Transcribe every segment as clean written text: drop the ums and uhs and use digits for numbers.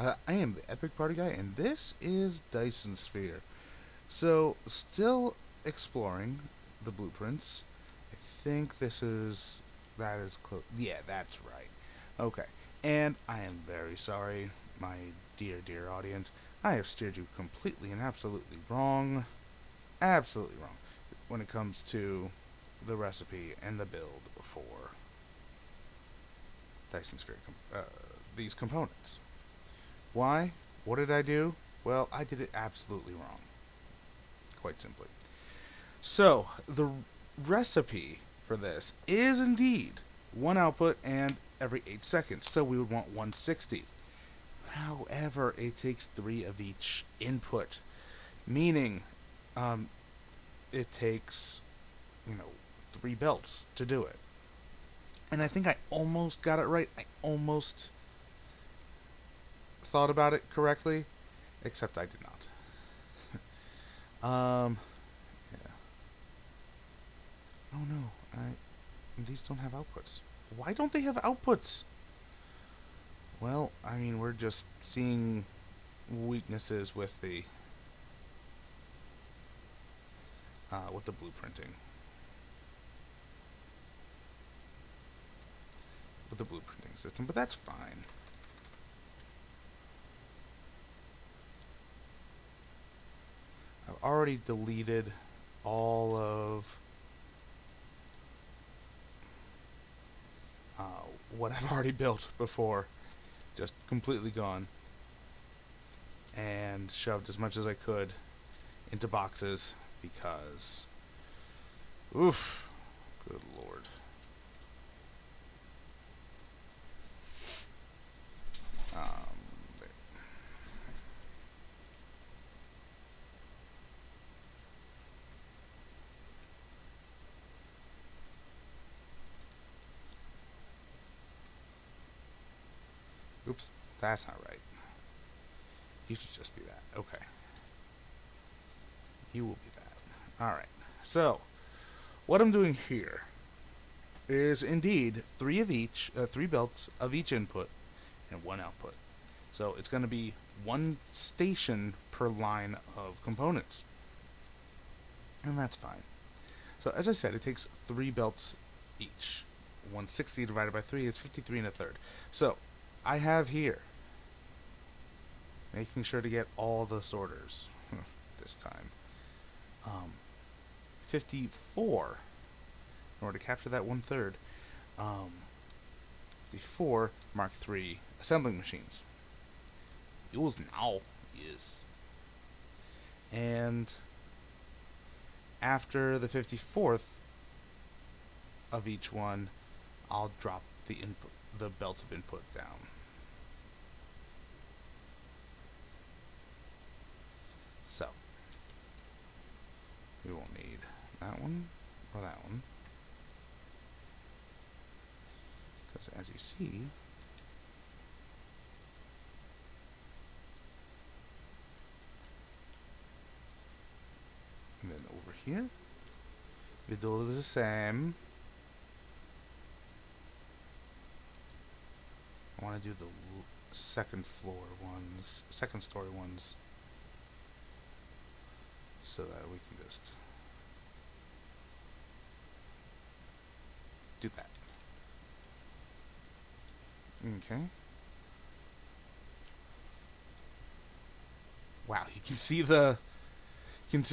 I am the Epic Party Guy, and this is Dyson Sphere. So, still exploring the blueprints. I think that is close. Yeah, that's right. Okay, and I am very sorry, my dear audience. I have steered you completely and absolutely wrong, when it comes to the recipe and the build for Dyson Sphere, these components. Why? What did I do? Well, I did it absolutely wrong, quite simply. So, the recipe for this is indeed one output and every 8 seconds, so we would want 160. However, it takes 3 of each input, meaning um, it takes, you know, 3 belts to do it. And I think I almost got it right. I almost thought about it correctly, except I did not. Yeah. Oh no, these don't have outputs. Why don't they have outputs? Well, I mean, we're just seeing weaknesses with the blueprinting, system, but that's fine. I've already deleted all of what I've already built before, just completely gone, and shoved as much as I could into boxes because, oof, good lord. There. Oops, that's not right. You should just be that. Okay. You will be that. Alright. So, what I'm doing here is indeed 3 belts of each input and 1 output. So it's going to be 1 station per line of components. And that's fine. So as I said, it takes 3 belts each. 160 divided by 3 is 53 and a third. So I have here, making sure to get all the sorters this time, 54 in order to capture that 1/3. 54 Mark III assembling machines. Use now. Yes. And after the 54th of each one, I'll drop the belt of input down. So we won't need that one or that one, because as you see, and then over here we do the same. I want to do the second story ones, so that we can just do that. Okay. Wow, you can see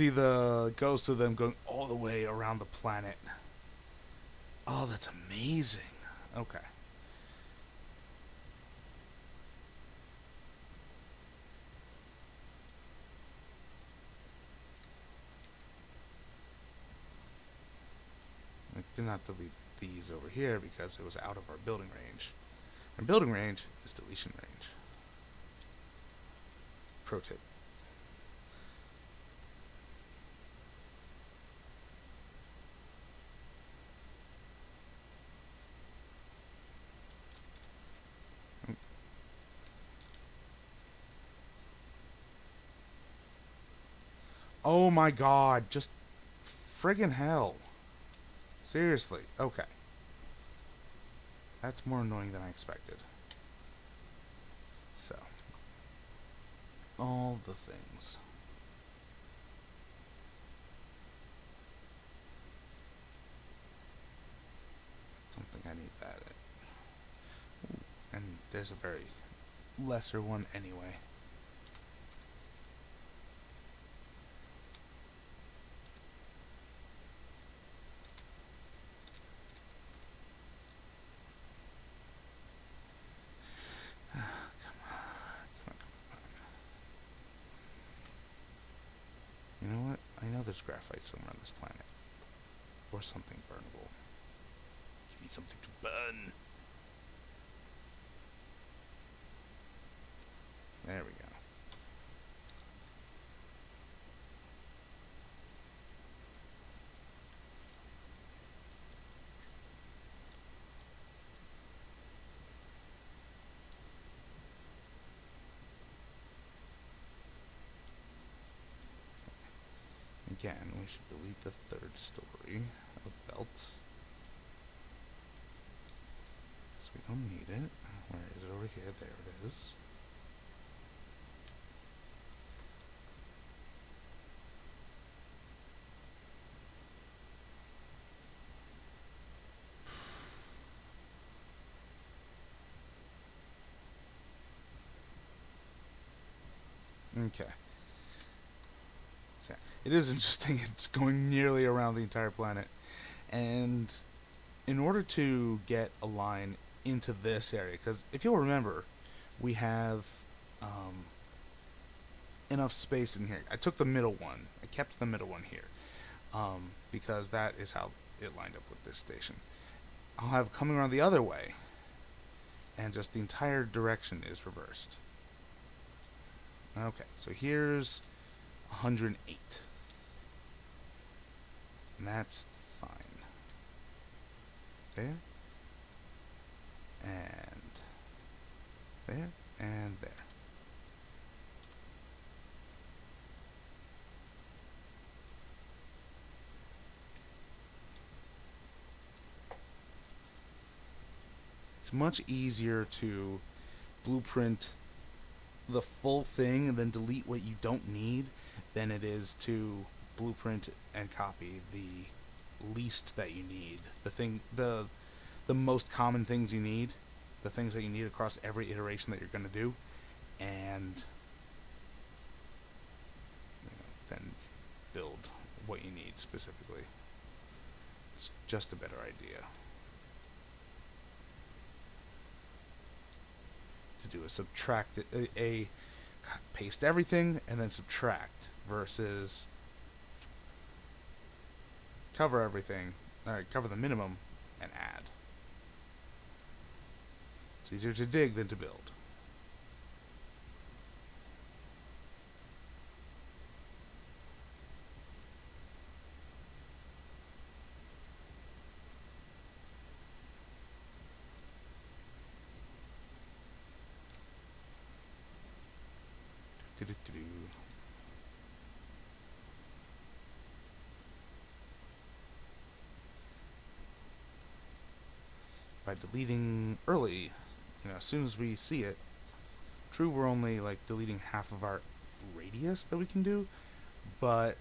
the ghost of them going all the way around the planet. Oh, that's amazing. Okay. I did not delete these over here because it was out of our building range. And building range is deletion range. Pro tip. Oh my god, just friggin' hell. Seriously, okay. That's more annoying than I expected. So, of the things. Don't think I need that. Ooh, and there's a very lesser one anyway. Come on. You know what? I know there's graphite somewhere on this planet. Or something burnable. Give me something to burn. There we go. Again, we should delete the third story of belts. Because we don't need it. Where is it? Over here. There it is. Okay. So, it is interesting. It's going nearly around the entire planet. And in order to get a line into this area, because if you'll remember, we have enough space in here. I took the middle one. I kept the middle one here because that is how it lined up with this station. I'll have coming around the other way, and just the entire direction is reversed. Okay, so here's 108. And that's fine. There. And there. And there. It's much easier to blueprint the full thing and then delete what you don't need than it is to blueprint and copy the least that you need. The most common things you need, the things that you need across every iteration that you're going to do, and then build what you need specifically. It's just a better idea. To do a subtract, a paste everything and then subtract versus cover everything, cover the minimum and add. It's easier to dig than to build. By deleting early, as soon as we see it. True, we're only like deleting half of our radius that we can do, but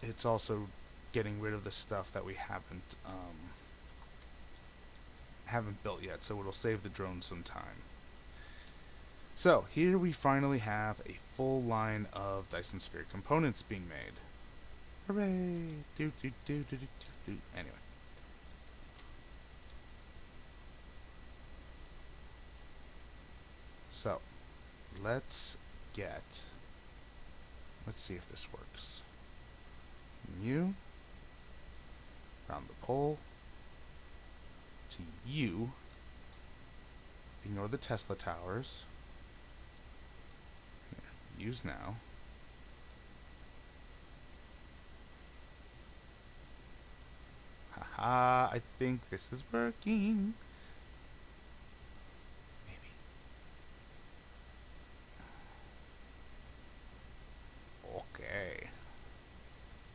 it's also getting rid of the stuff that we haven't built yet, so it'll save the drone some time. So here we finally have a full line of Dyson Sphere components being made. Hooray! Anyway. So, let's see if this works. You, around the pole, to you, ignore the Tesla towers, here, use now, haha, I think this is working. Okay.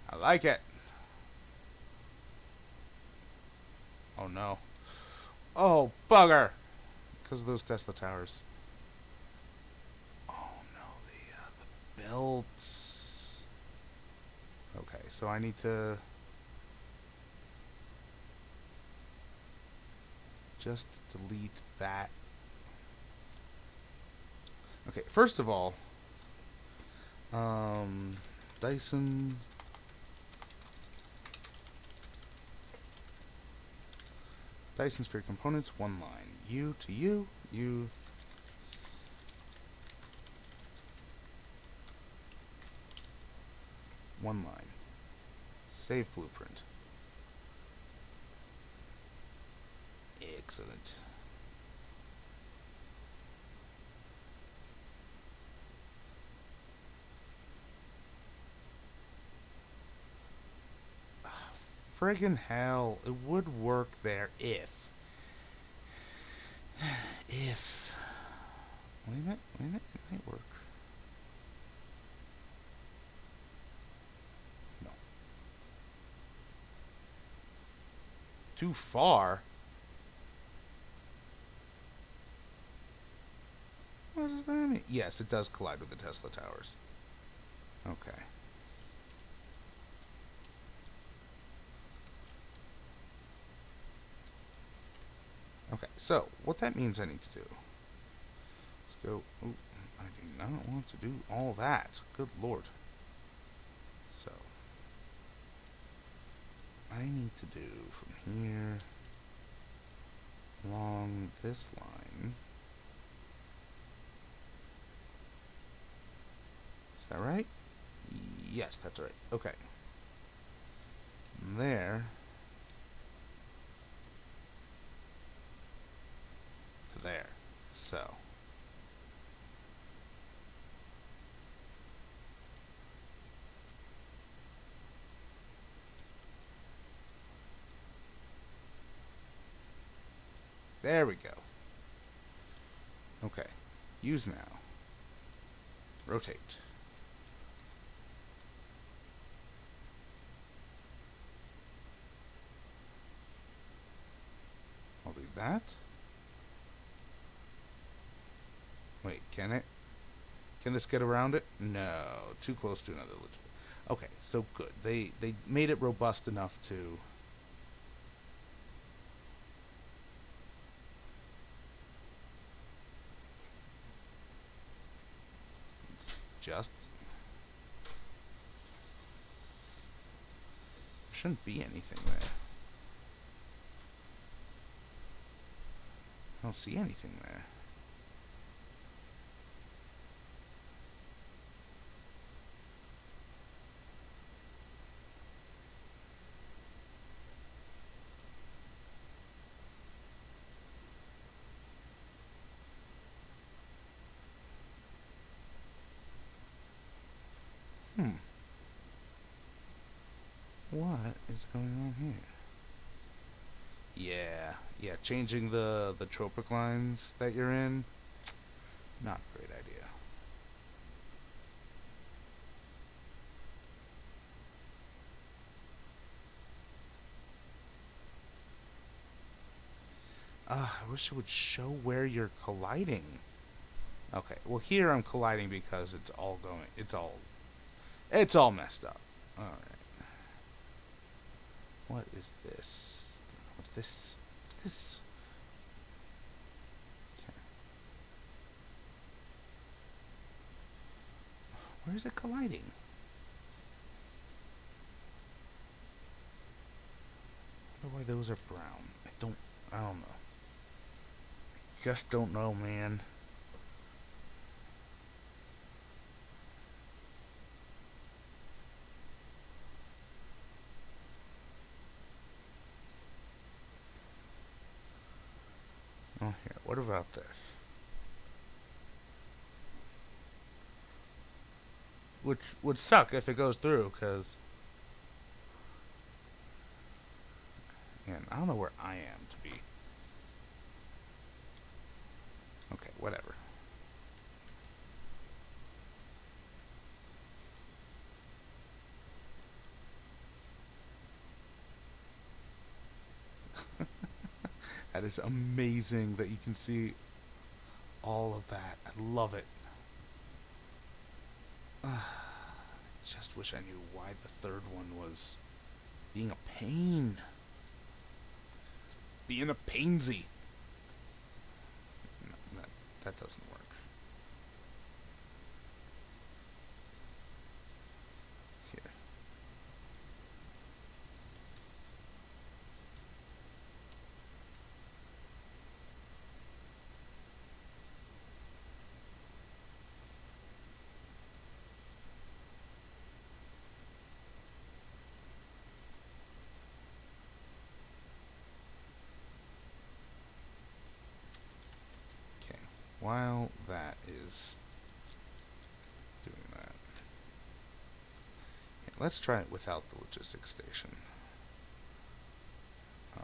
I like it. Oh no. Oh, bugger! Because of those Tesla towers. Oh no, the so I need to just delete that. Okay, first of all, um, Dyson sphere components, one line. U to U, U. One line. Save blueprint. Excellent. Friggin' hell, it would work there if. If. Wait a minute, it might work. No. Too far? What does that mean? Yes, it does collide with the Tesla towers. Okay. Okay, so what that means I need to do. Let's go. Ooh, I do not want to do all that. Good lord. So, I need to do from here along this line. Is that right? Yes, that's right. Okay. From there to there. So. There we go. Okay. Use now. Rotate. I'll do that. Wait, can it? Can this get around it? No. Too close to another legit. Okay, so good. They made it robust enough to... Just... There shouldn't be anything there. I don't see anything there. What is going on here? Yeah, changing the tropic lines that you're in, not a great idea. I wish it would show where you're colliding. Okay, well here I'm colliding because it's all messed up. Alright. What is this? What's this? What's this? Okay. Where is it colliding? I wonder why those are brown. I don't know. Just don't know, man. Oh, here. What about this? Which would suck if it goes through, because... Man, I don't know where I am to be. Okay, whatever. That is amazing that you can see all of that. I love it. Just wish I knew why the third one was being a pain. Being a painsy. No, that doesn't work. Here. Okay. While that is doing that, okay, let's try it without the logistics station. Um,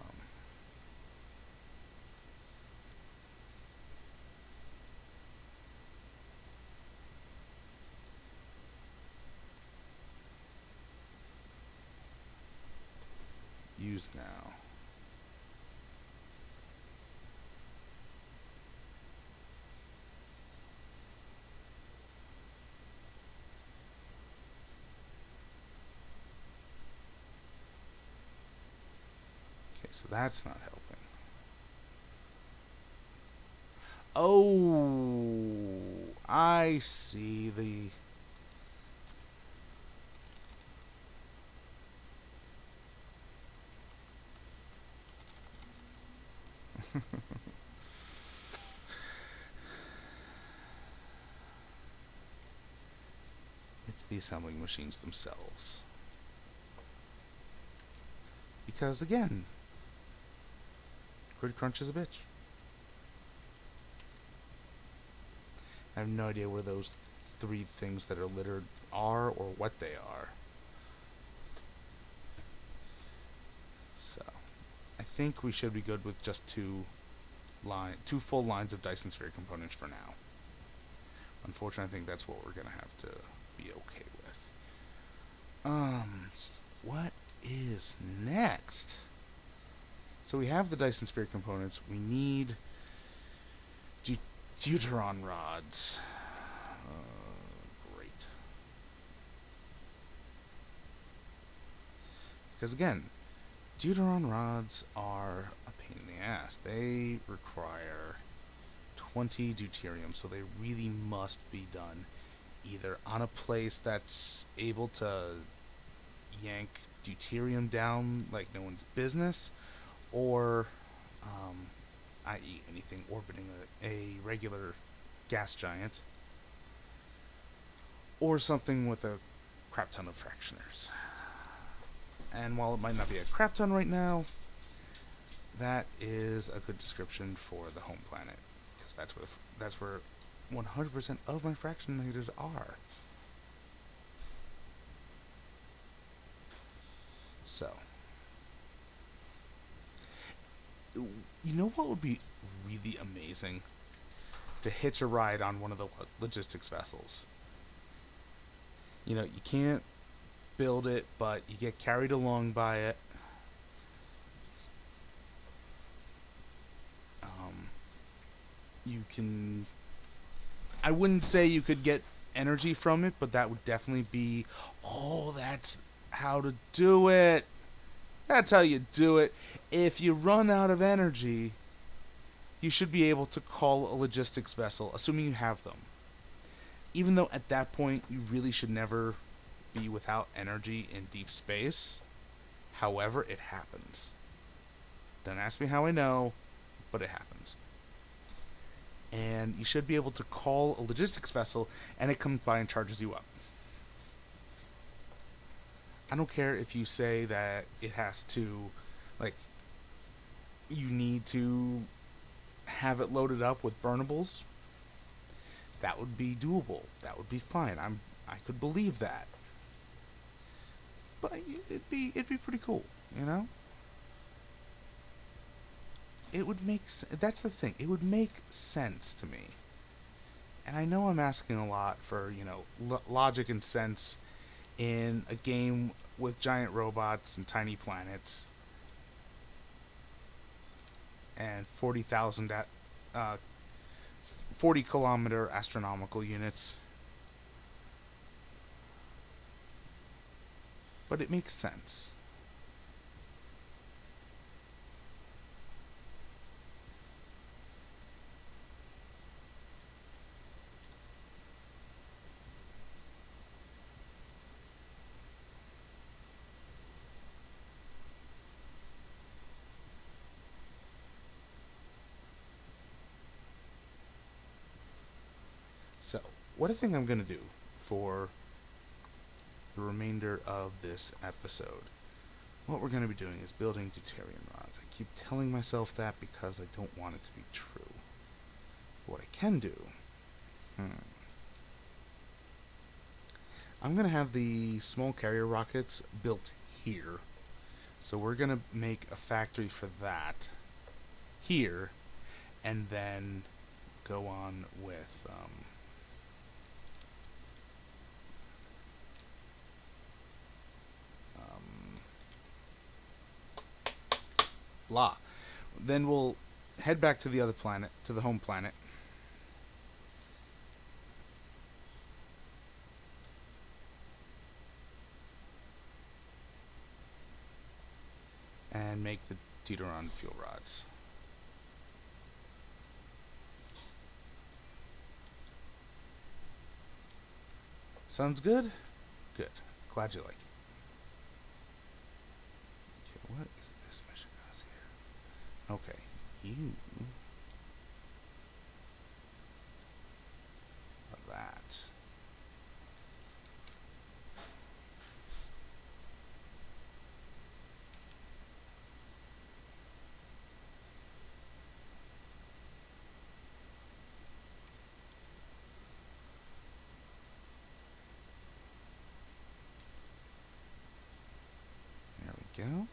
use now. Okay, so that's not helping. Oh, I see the... It's the assembling machines themselves. Because, again, grid crunch is a bitch. I have no idea where those three things that are littered are or what they are. So, I think we should be good with just two full lines of Dyson sphere components for now. Unfortunately, I think that's what we're gonna have to be okay with. What is next? So we have the Dyson sphere components. We need deuteron rods. Great. Because again, deuteron rods are a pain in the ass. They require 20 deuterium, so they really must be done either on a place that's able to yank deuterium down like no one's business, or i.e. anything orbiting a regular gas giant, or something with a crap ton of fractioners. And while it might not be a crap ton right now, that is a good description for the home planet, because that's where 100% of my fractionators are. So, you know what would be really amazing? To hitch a ride on one of the logistics vessels. You know, you can't build it, but you get carried along by it. You can... I wouldn't say you could get energy from it, but that would definitely be... Oh, that's how to do it! That's how you do it. If you run out of energy, you should be able to call a logistics vessel, assuming you have them. Even though at that point, you really should never be without energy in deep space. However, it happens. Don't ask me how I know, but it happens. And you should be able to call a logistics vessel, and it comes by and charges you up. I don't care if you say that it has to, like, you need to have it loaded up with burnables. That would be doable. That would be fine. I could believe that. But it'd be pretty cool, you know? It would make that's the thing. It would make sense to me. And I know I'm asking a lot for, you know, logic and sense in a game with giant robots and tiny planets and 40,000 40-kilometer astronomical units. but it makes sense. So, what I think I'm going to do for the remainder of this episode, what we're going to be doing is building deuterium rods. I keep telling myself that because I don't want it to be true. What I can do, I'm going to have the small carrier rockets built here. So we're going to make a factory for that here, and then go on with blah. Then we'll head back to the other planet, to the home planet. And make the deuteron fuel rods. Sounds good? Good. Glad you like it. Okay, what is this mission class here? Okay, you are that. There we go.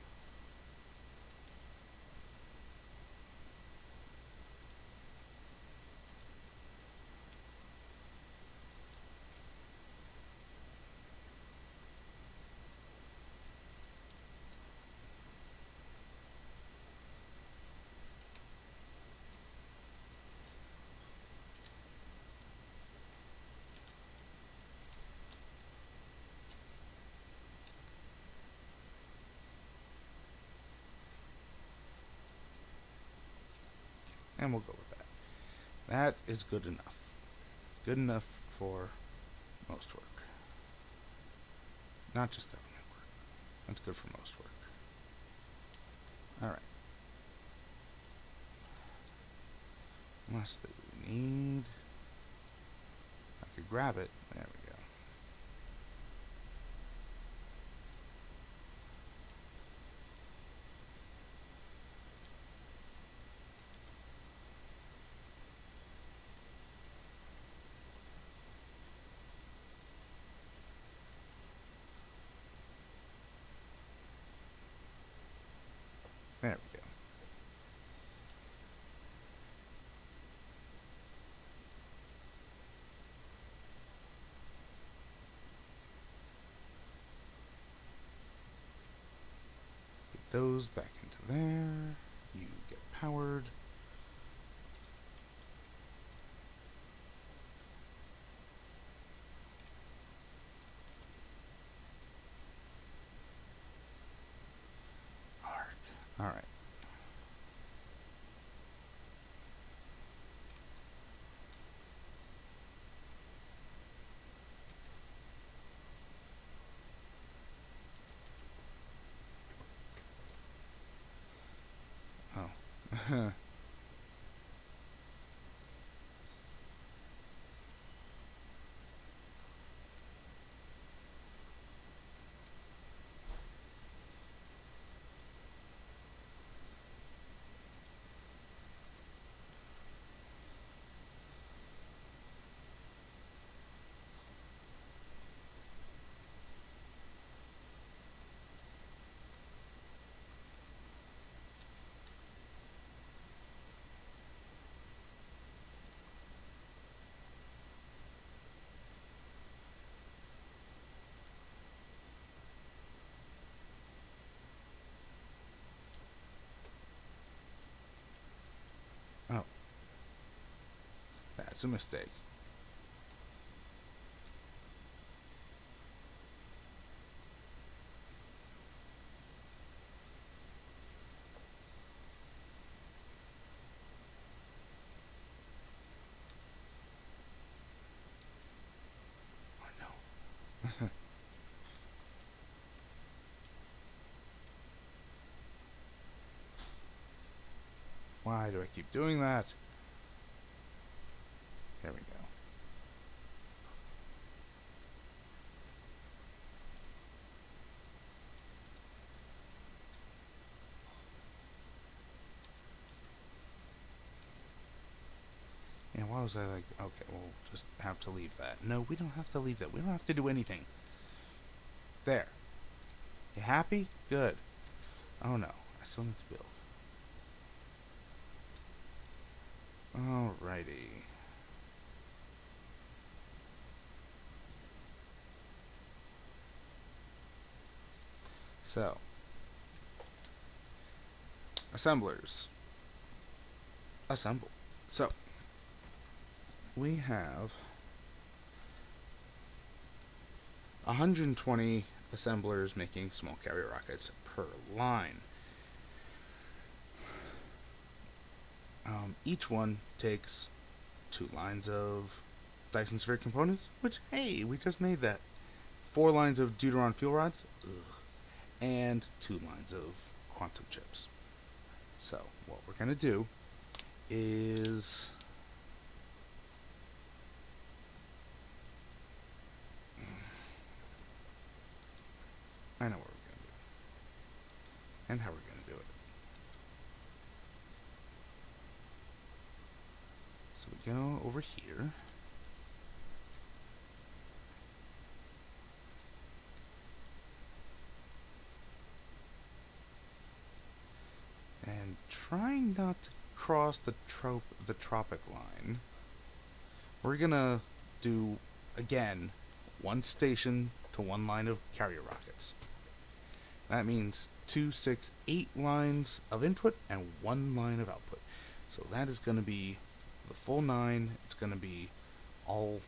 And we'll go with that. That is good enough. Good enough for most work. Not just government work. That's good for most work. Alright. Unless we need... I could grab it. There we go. There we go. Get those back into there. You get powered. Alright. Oh. Oh. That's a mistake. Why do I keep doing that? There we go. And why was I like, okay, we'll just have to leave that. No, we don't have to leave that. We don't have to do anything. There. You happy? Good. Oh no, I still need to build. Alrighty. So, assemblers. Assemble. So, we have 120 assemblers making small carrier rockets per line. Each one takes 2 lines of Dyson sphere components, which, hey, we just made that. 4 lines of deuteron fuel rods, and 2 lines of quantum chips. So, what we're going to do is I know what we're going to do and how we're going to do it. So we go over here. And trying not to cross the tropic line, we're going to do, again, 1 station to 1 line of carrier rockets. That means 2, 6, 8 lines of input and 1 line of output. So that is going to be the full 9. It's going to be all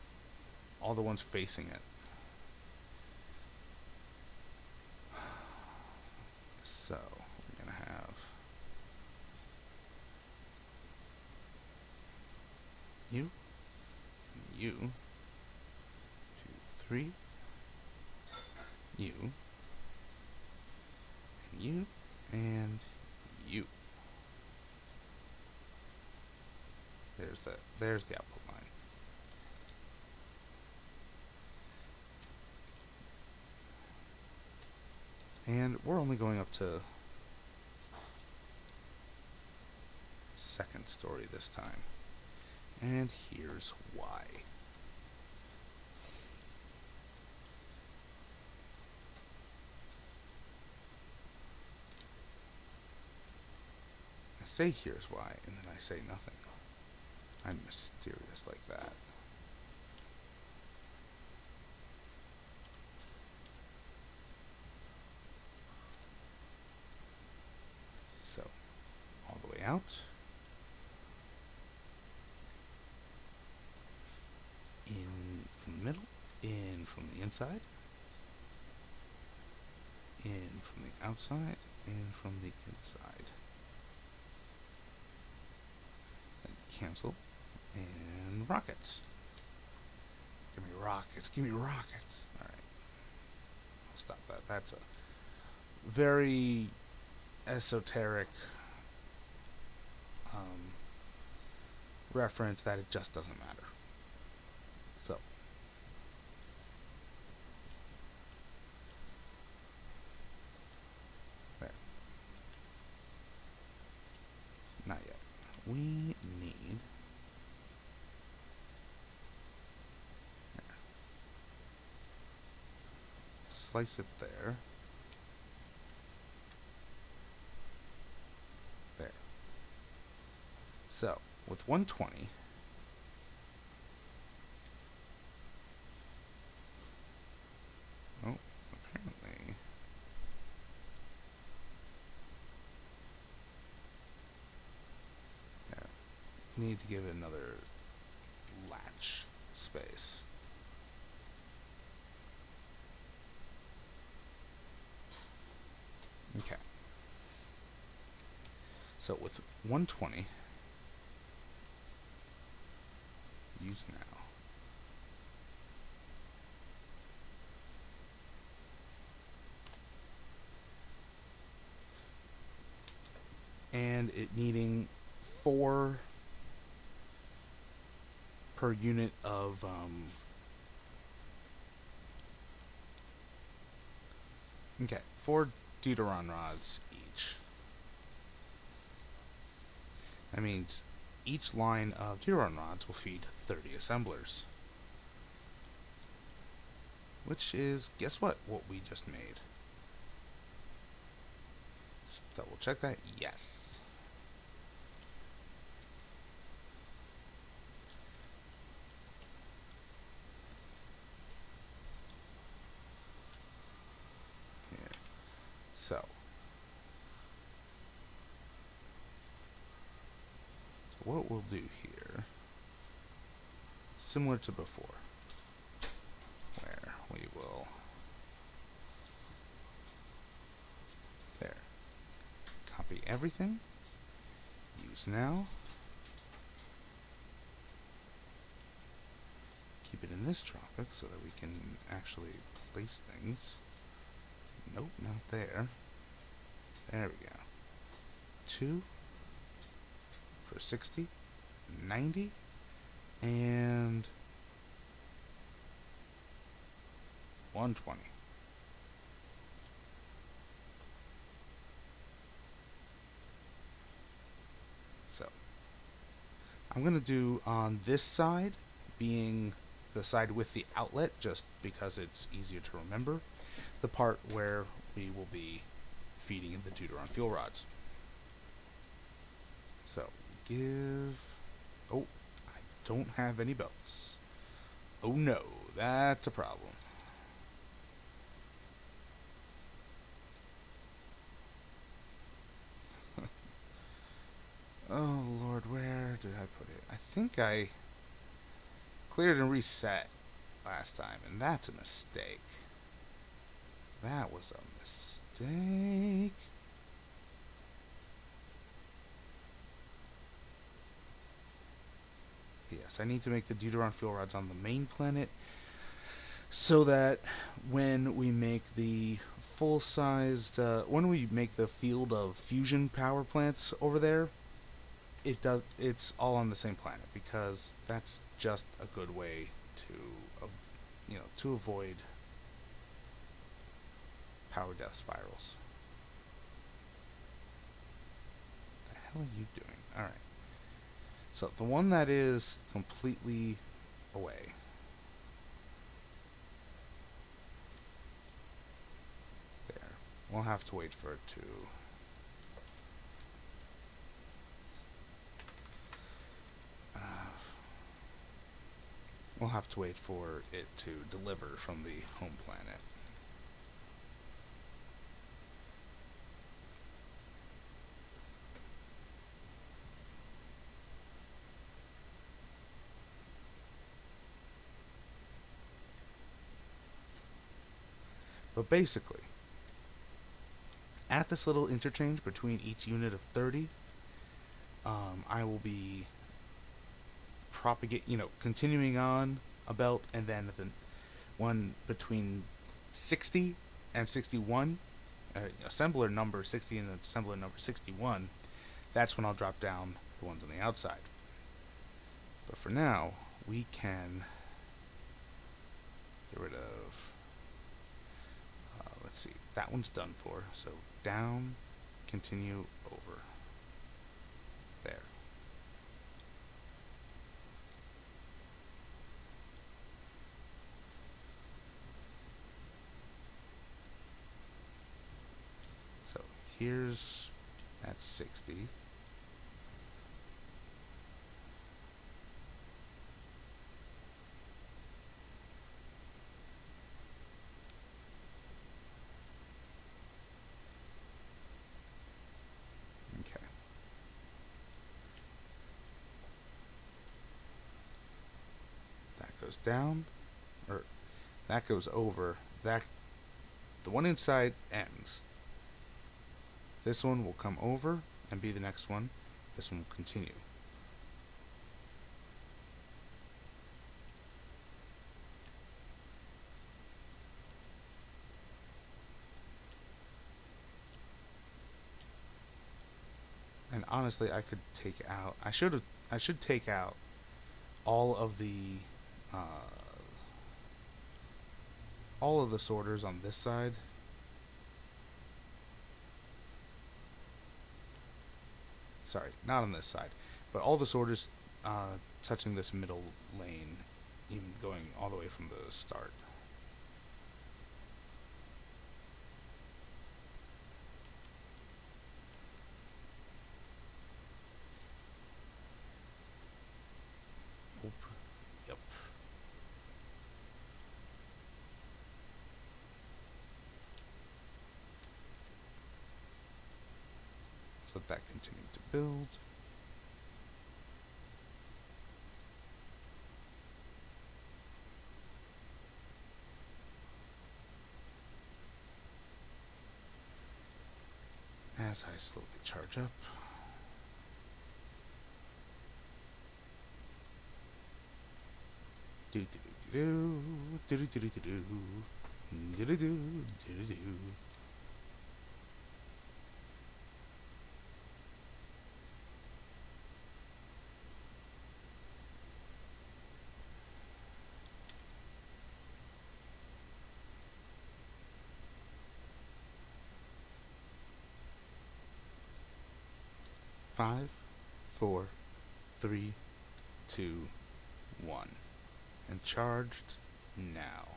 the ones facing it. So we're going to have you, 2, 3, you, and you. There's the output line. And we're only going up to 2nd story this time. And here's why. I say here's why, and then I say nothing. I'm mysterious like that. So, all the way out. In from the middle, in from the inside, in from the outside, in from the inside. Then cancel, and rockets. Give me rockets, give me rockets. Alright, I'll stop that. That's a very esoteric reference that it just doesn't matter. So, there. Not yet. We need slice it there. There. So, with 120, apparently, there. Need to give it another latch space. Okay. So with 120, use now. And it needing 4 per unit of okay, 4 Deuteron rods each. That means each line of Deuteron rods will feed 30 assemblers. Which is, guess what we just made. Let's double check that. Yes. Here. So what we'll do here, similar to before, where we will there copy everything, use now, keep it in this tropic so that we can actually place things. Nope, not there. There we go. 2 for 60, 90, and 120. So I'm going to do on this side, being the side with the outlet, just because it's easier to remember, the part where we will be feeding the Deuteron fuel rods. So give... oh, I don't have any belts. Oh no, that's a problem. Oh Lord, where did I put it? I think I cleared and reset last time, and that's a mistake. That was a mistake. Yes, I need to make the Deuteron fuel rods on the main planet so that when we make the full-sized, when we make the field of fusion power plants over there, it's all on the same planet, because that's just a good way to, to avoid power death spirals. What the hell are you doing? Alright. So the one that is completely away. There. We'll have to wait for it to... we'll have to wait for it to deliver from the home planet. But basically, at this little interchange between each unit of 30, I will be continuing on a belt, and then the one between 60 and 61, assembler number 60 and assembler number 61, that's when I'll drop down the ones on the outside. But for now, we can get rid of, let's see, that one's done for, so down, continue, over. There. So here's at 60. Okay. That goes down, or that goes over. That the one inside ends. This one will come over and be the next one. This one will continue. And honestly, I could take out. I should take out all of the uh, all of the sorters on this side. Sorry, not on this side, but all the sorters touching this middle lane, even going all the way from the start. Oop. Yep. Let's let that continue to build. As I slowly charge up. Do do do do do do do do do do do do do. 5, 4, 3, 2, 1. And charged now.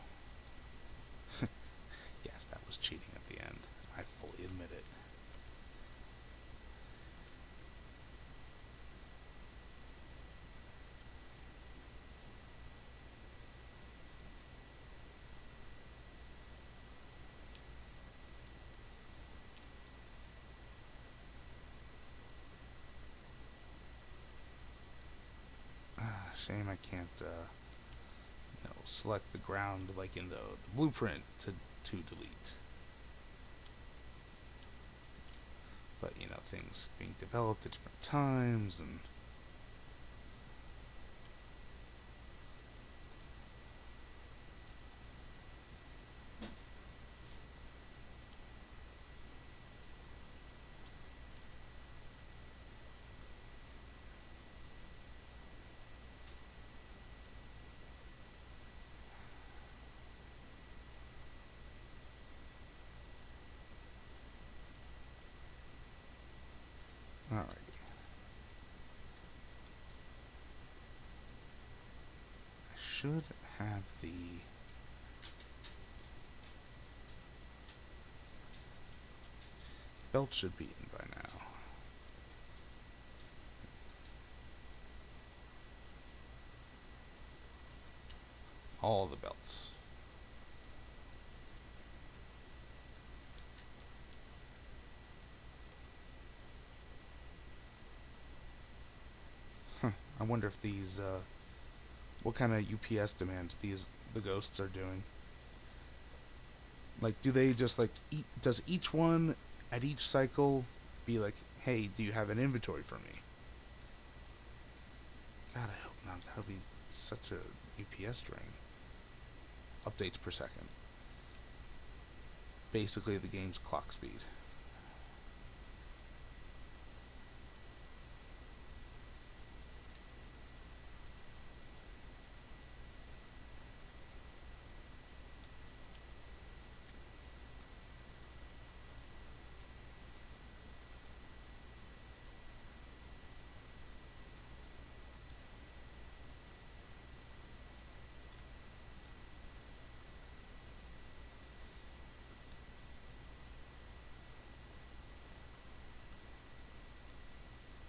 Yes, that was cheating at the end. I fully admit it. Shame I can't, select the ground like in the blueprint to delete. But, things being developed at different times and... Alrighty. I should have the... belt should be in by now. All the belts. I wonder if these, what kind of UPS demands the ghosts are doing. Like, do they just, like, does each one at each cycle be like, hey, do you have an inventory for me? God, I hope not. That would be such a UPS drain. Updates per second. Basically the game's clock speed.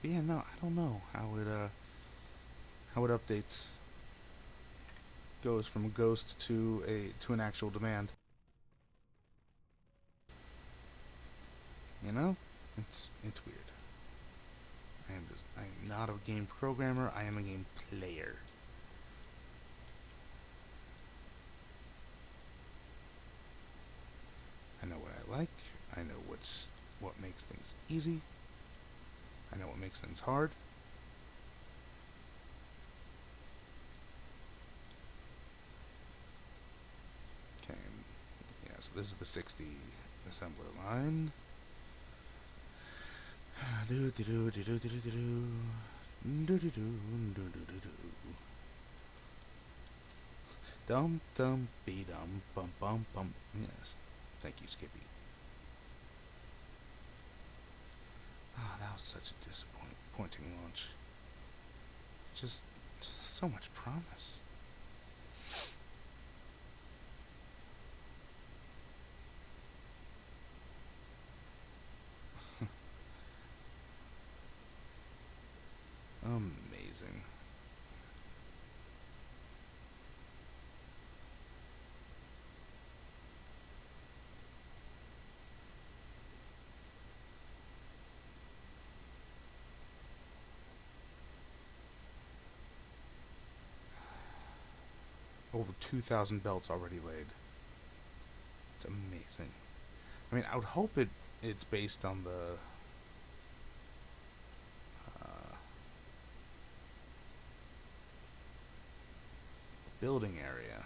But yeah, no, I don't know how it updates, goes from a ghost to an actual demand. You know, it's weird. I am not a game programmer. I am a game player. I know what I like. I know what makes things easy. I know what makes things hard. Okay, yeah, so this is the 60 assembler line. Do do do do do do do do do do do do do do. Dum dum be dum bum bum bum. Yes, thank you, Skippy. Ah, that was such a disappointing launch. Just so much promise. Amazing. Over 2,000 belts already laid. It's amazing. I mean, I would hope it's based on the uh, building area.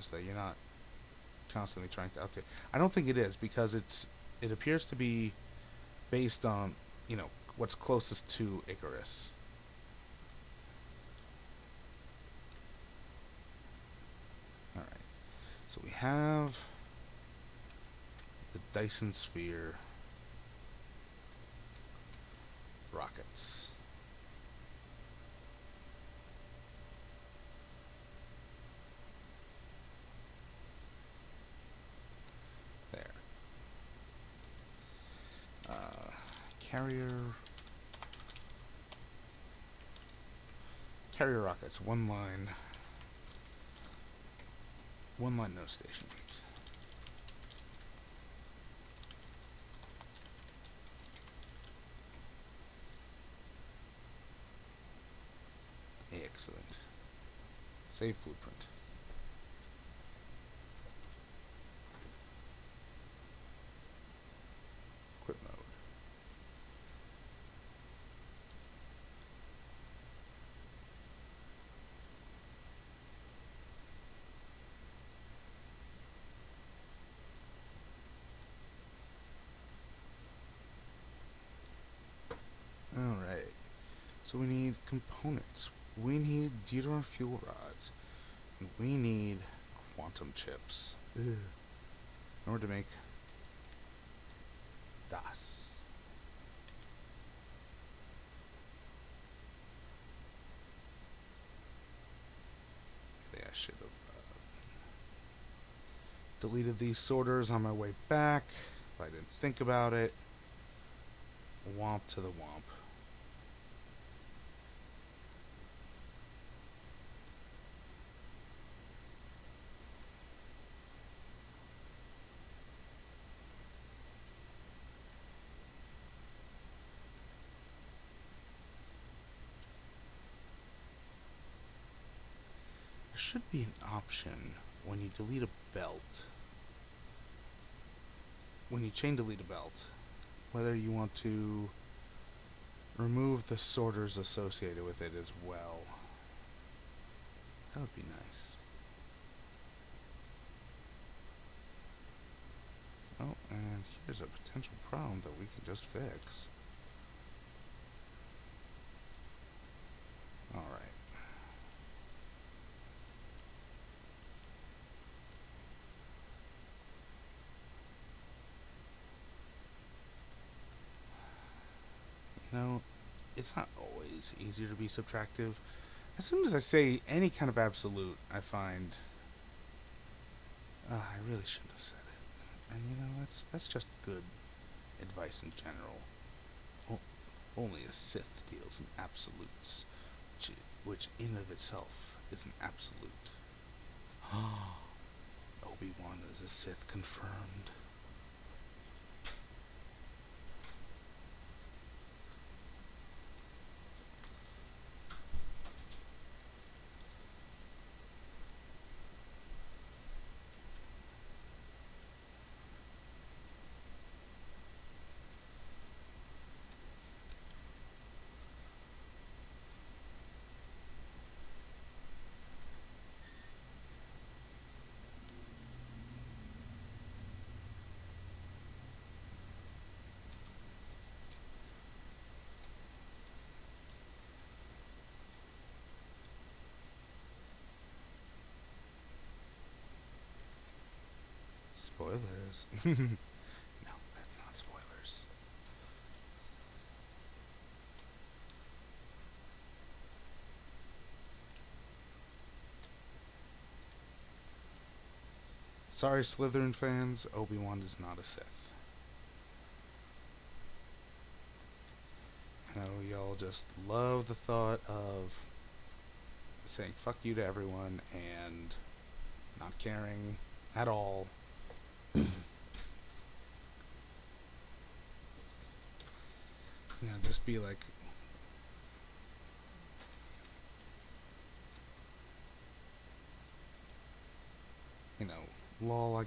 So that you're not constantly trying to update. I don't think it is because it appears to be based on what's closest to Icarus. All right. So we have the Dyson sphere rockets. There. Carrier rockets. One line, no station. Excellent. Save blueprint. Quit mode. Alright. So we need components. We need deuteron fuel rods. And we need quantum chips. Ugh. In order to make DOS. Maybe I should have deleted these sorters on my way back. If I didn't think about it. Womp to the womp. There should be an option when you delete a belt. When you chain delete a belt, whether you want to remove the sorters associated with it as well. That would be nice. Oh, and here's a potential problem that we can just fix. Alright. It's not always easier to be subtractive. As soon as I say any kind of absolute, I find I really shouldn't have said it. And that's just good advice in general. Only a Sith deals in absolutes, which in of itself is an absolute. Obi-Wan is a Sith confirmed. Spoilers. No, that's not spoilers. Sorry, Slytherin fans, Obi-Wan is not a Sith. I know y'all just love the thought of saying fuck you to everyone and not caring at all. Just be like, lol,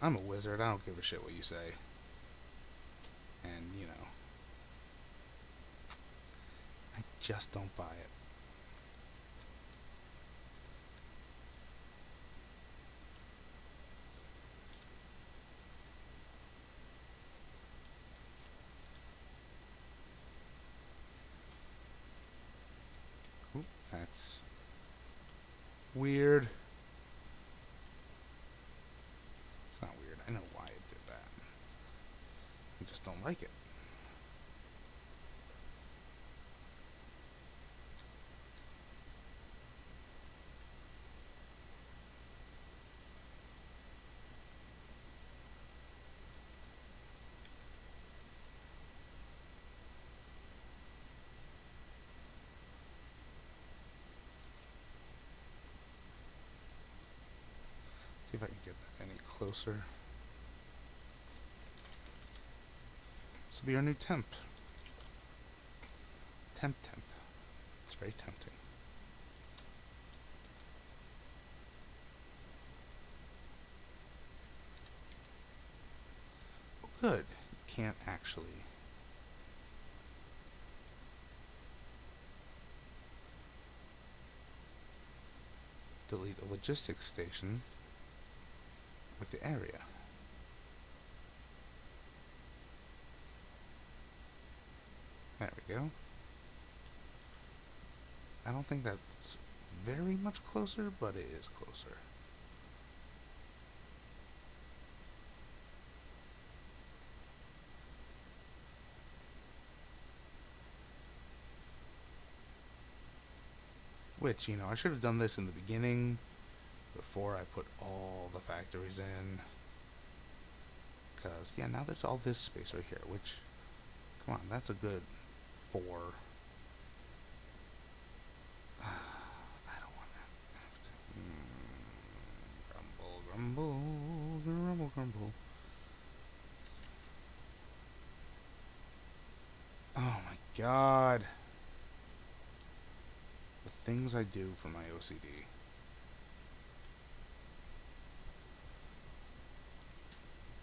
I'm a wizard, I don't give a shit what you say. And, I just don't buy it. Oop, that's weird. It's not weird. I know why it did that. I just don't like it. See if I can get that any closer. This will be our new temp. Temp. It's very tempting. Oh, good. You can't actually. Delete a logistics station with the area. There we go. I don't think that's very much closer, but it is closer. Which, I should have done this in the beginning, before I put all the factories in. Because, yeah, now there's all this space right here, which, come on, that's a good 4. I don't want that. Grumble. Oh my god. The things I do for my OCD.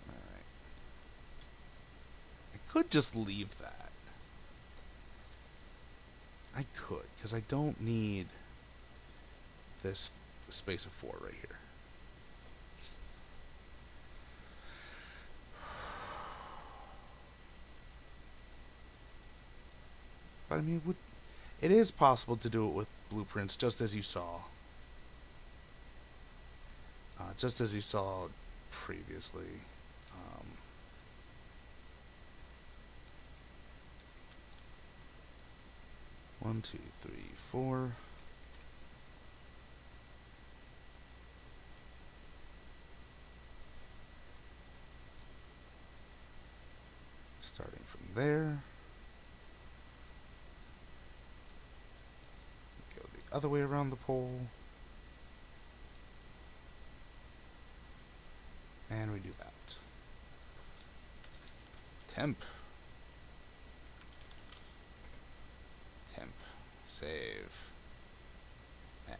Alright. I could just leave that. I could, because I don't need this space of 4 right here. But I mean, it is possible to do it with blueprints, just as you saw. Just as you saw previously. 1, 2, 3, 4. Starting from there. Go the other way around the pole. And we do that. Temp. Save. X.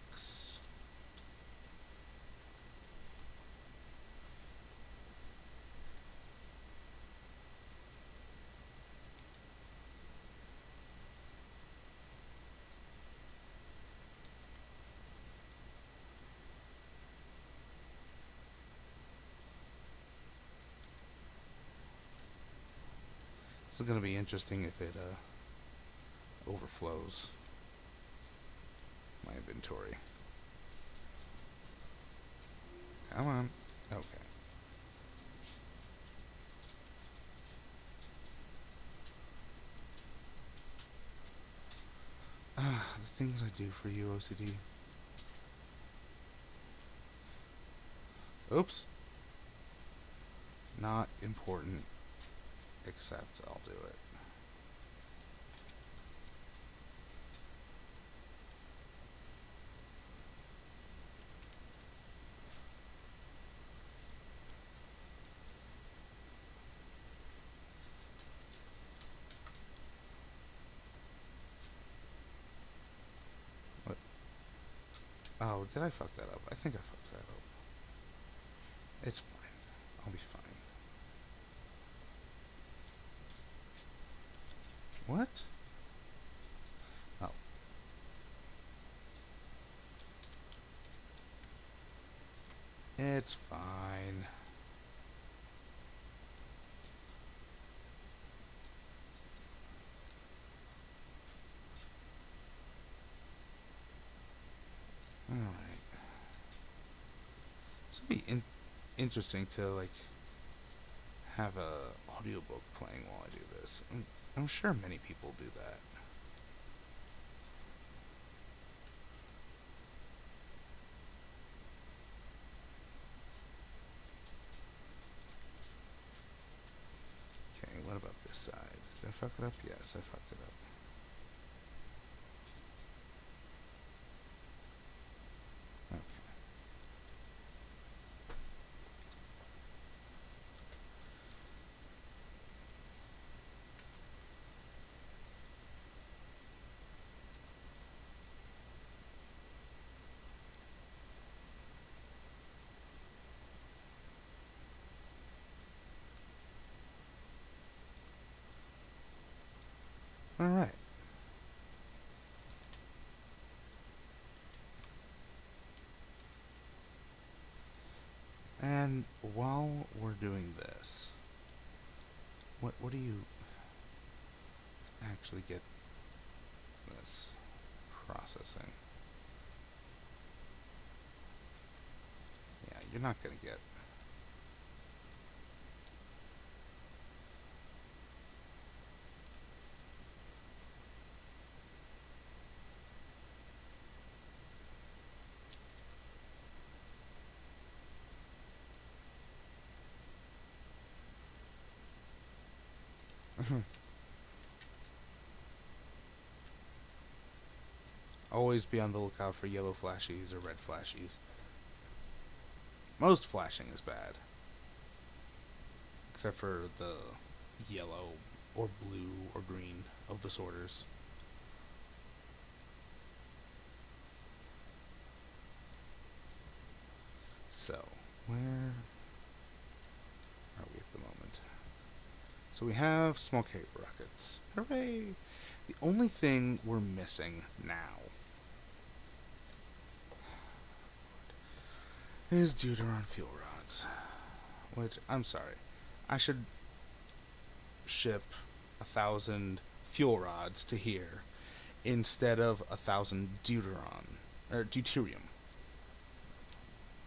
This is going to be interesting if it overflows my inventory. Come on. Okay. do for you, OCD? Oops. Not important, except I'll do it. What? Oh, did I fuck that up? I think I fucked that up. It's fine. I'll be fine. What? Oh. It's fine. Alright. This would be interesting to, like, have a audiobook playing while I do this. I'm sure many people do that. Okay, what about this side? Did I fuck it up? Yes, I fucked it up. Okay. Alright. And while we're doing this, what do you actually get this processing? Yeah, you're not gonna get. Always be on the lookout for yellow flashies or red flashies. Most flashing is bad. Except for the yellow or blue or green of the sorters. So, where are we at the moment? So we have small cave rockets. Hooray! The only thing we're missing now is deuteron fuel rods. Which, I'm sorry, I should ship 1,000 fuel rods to here instead of 1,000 deuteron, or deuterium.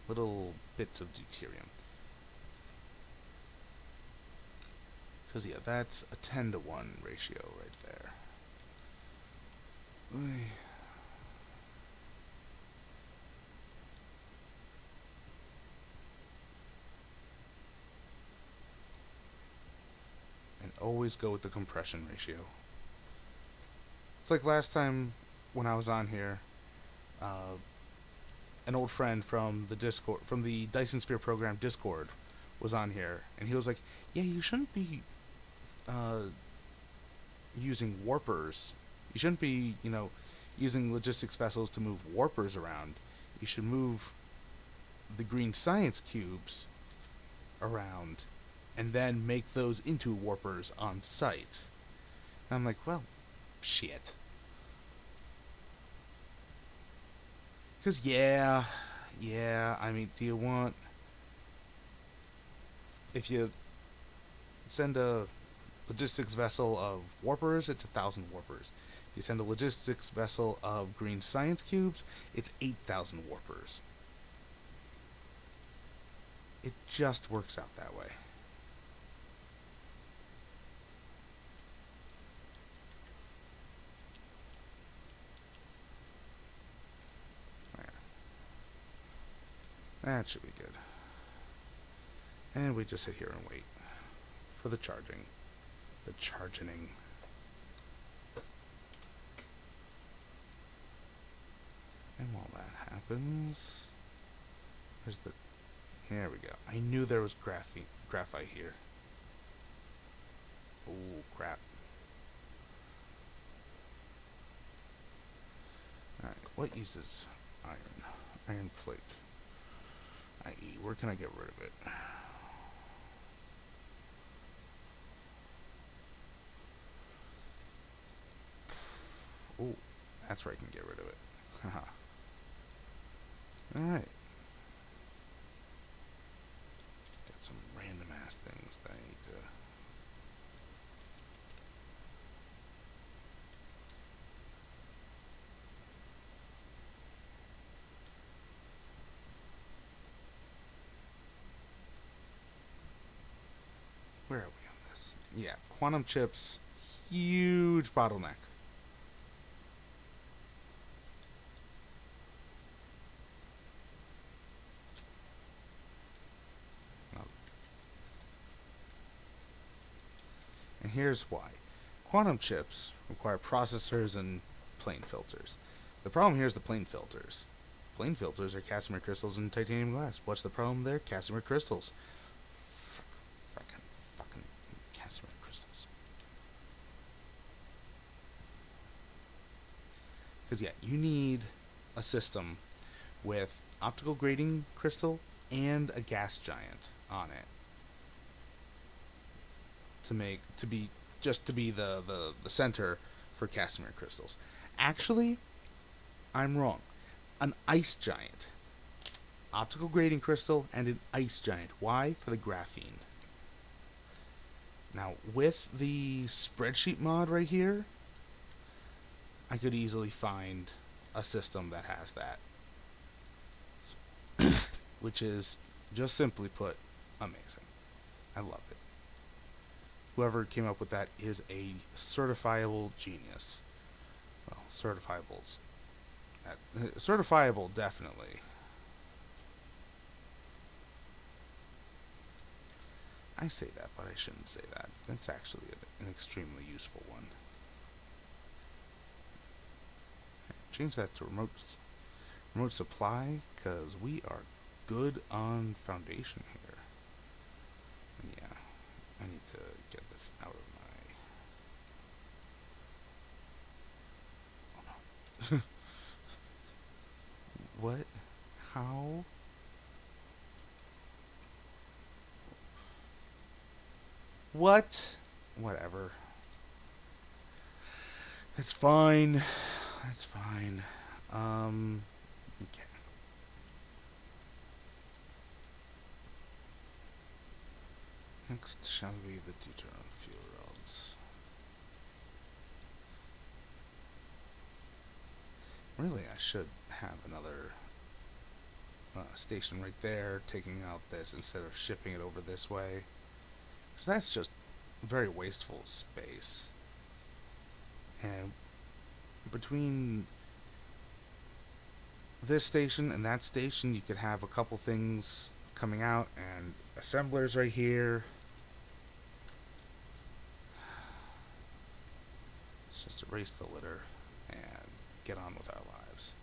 Little bits of deuterium. Because, yeah, that's a 10-to-1 ratio right there. And always go with the compression ratio. It's like last time when I was on here, an old friend from the Discord, from the Dyson Sphere program Discord, was on here, and he was like, "Yeah, you shouldn't be using warpers. You shouldn't be, using logistics vessels to move warpers around. You should move the green science cubes around, and then make those into warpers on site." And I'm like, well, shit. Because, yeah, I mean, do you want... If you send a logistics vessel of warpers, it's 1,000 warpers. If you send a logistics vessel of green science cubes, it's 8,000 warpers. It just works out that way. That should be good. And we just sit here and wait for the charging. The charging. And while that happens, there's the... Here we go. I knew there was graphite here. Oh, crap. Alright, what uses iron? Iron plate. I.e., where can I get rid of it? Oh, that's where I can get rid of it. Haha. Alright. Got some random ass things that I need to... Where are we on this? Yeah, quantum chips, huge bottleneck. And here's why. Quantum chips require processors and plane filters. The problem here is the plane filters. Plane filters are Casimir crystals and titanium glass. What's the problem there? Casimir crystals. Fucking Casimir crystals. Because yeah, you need a system with optical grading crystal and a gas giant on it to be the center for Casimir crystals. Actually, I'm wrong. An ice giant. Optical grading crystal and an ice giant. Why? For the graphene. Now, with the spreadsheet mod right here, I could easily find a system that has that. Which is, just simply put, amazing. I love it. Whoever came up with that is a certifiable genius. Well, certifiable, definitely. I say that, but I shouldn't say that. That's actually an extremely useful one. Change that to remote supply, because we are good on foundation here. And yeah, I need to get this out of my... Oh no. What? How? What? Whatever. It's fine. That's fine. Okay. Next shall be the deuteron fuel rods. Really, I should have another station right there taking out this instead of shipping it over this way. Because that's just very wasteful space. And between this station and that station, you could have a couple things coming out and assemblers right here. Let's just erase the litter and get on with our lives.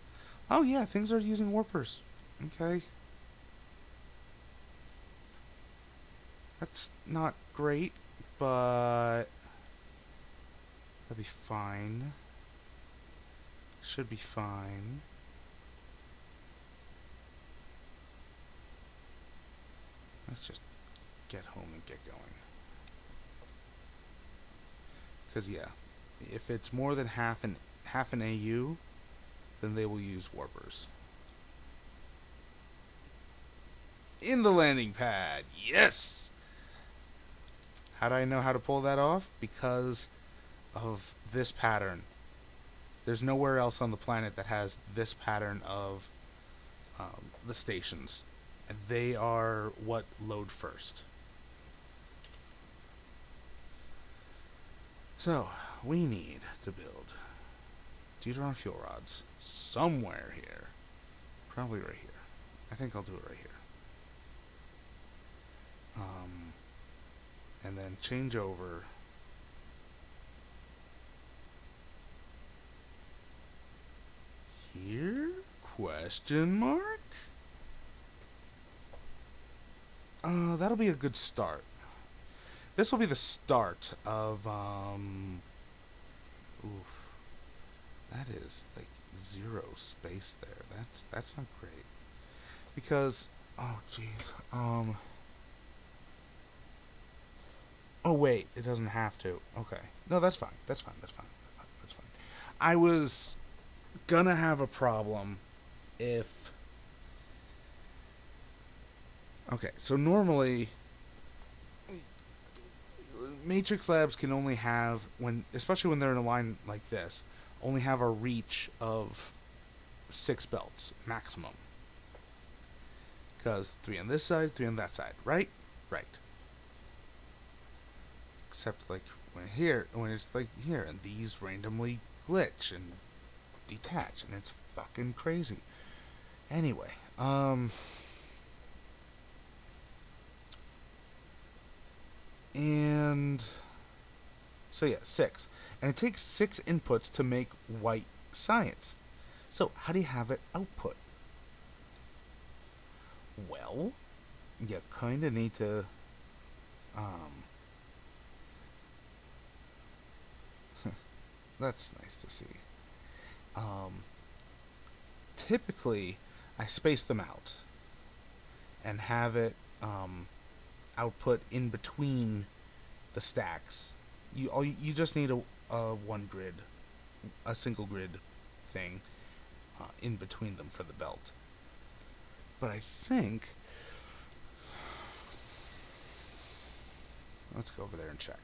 Oh yeah, things are using warpers. Okay. That's not great, but that'd be fine. Should be fine. Let's just get home and get going. Because yeah, if it's more than half an AU, then they will use warpers. In the landing pad, yes! How do I know how to pull that off? Because of this pattern. There's nowhere else on the planet that has this pattern of the stations. And they are what load first. So, we need to build deuteron fuel rods somewhere here. Probably right here. I think I'll do it right here. And then change over here? Question mark? That'll be a good start. This will be the start of, oof. That is, like, zero space there. That's not great. Because, oh, jeez, oh, wait, it doesn't have to. Okay. No, that's fine. That's fine. That's fine. That's fine. I was gonna have a problem if... Okay, so normally matrix labs can only have, when, especially when they're in a line like this, only have a reach of 6 belts maximum. Because 3 on this side, 3 on that side, right? Right. Except like when it's like here, and these randomly glitch and detach, and it's fucking crazy. Anyway, and so yeah, 6, and it takes 6 inputs to make white science. So how do you have it output? Well, you kind of need to that's nice to see. Um, Typically, I space them out and have it output in between the stacks. You just need a one grid, a single grid thing in between them for the belt. But I think, let's go over there and check.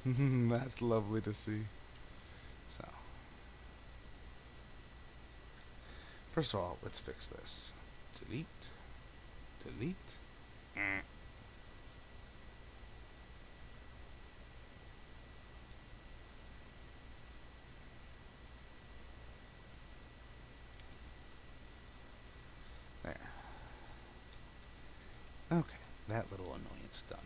That's lovely to see. So, first of all, let's fix this. Delete. Delete. There. Okay, that little annoyance done.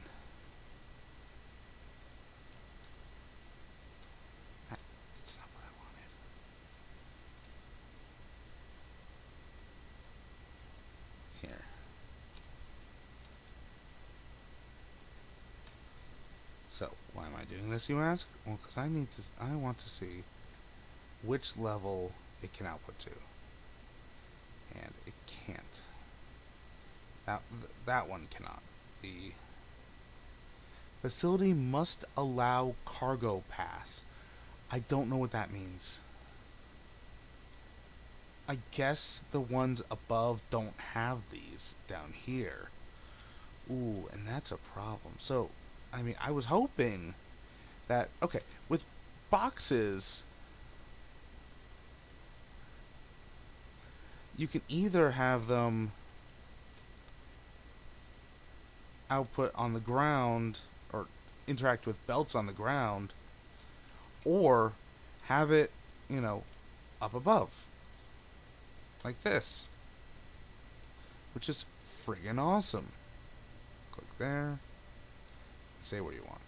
That's not what I wanted. Here. So, why am I doing this, you ask? Well, because I want to see which level it can output to. And it can't. That one cannot. The facility must allow cargo pass. I don't know what that means. I guess the ones above don't have these down here. Ooh, and that's a problem. So, I mean, I was hoping that, okay, with boxes, you can either have them output on the ground or interact with belts on the ground, or have it, up above. Like this. Which is friggin' awesome. Click there. Say what you want.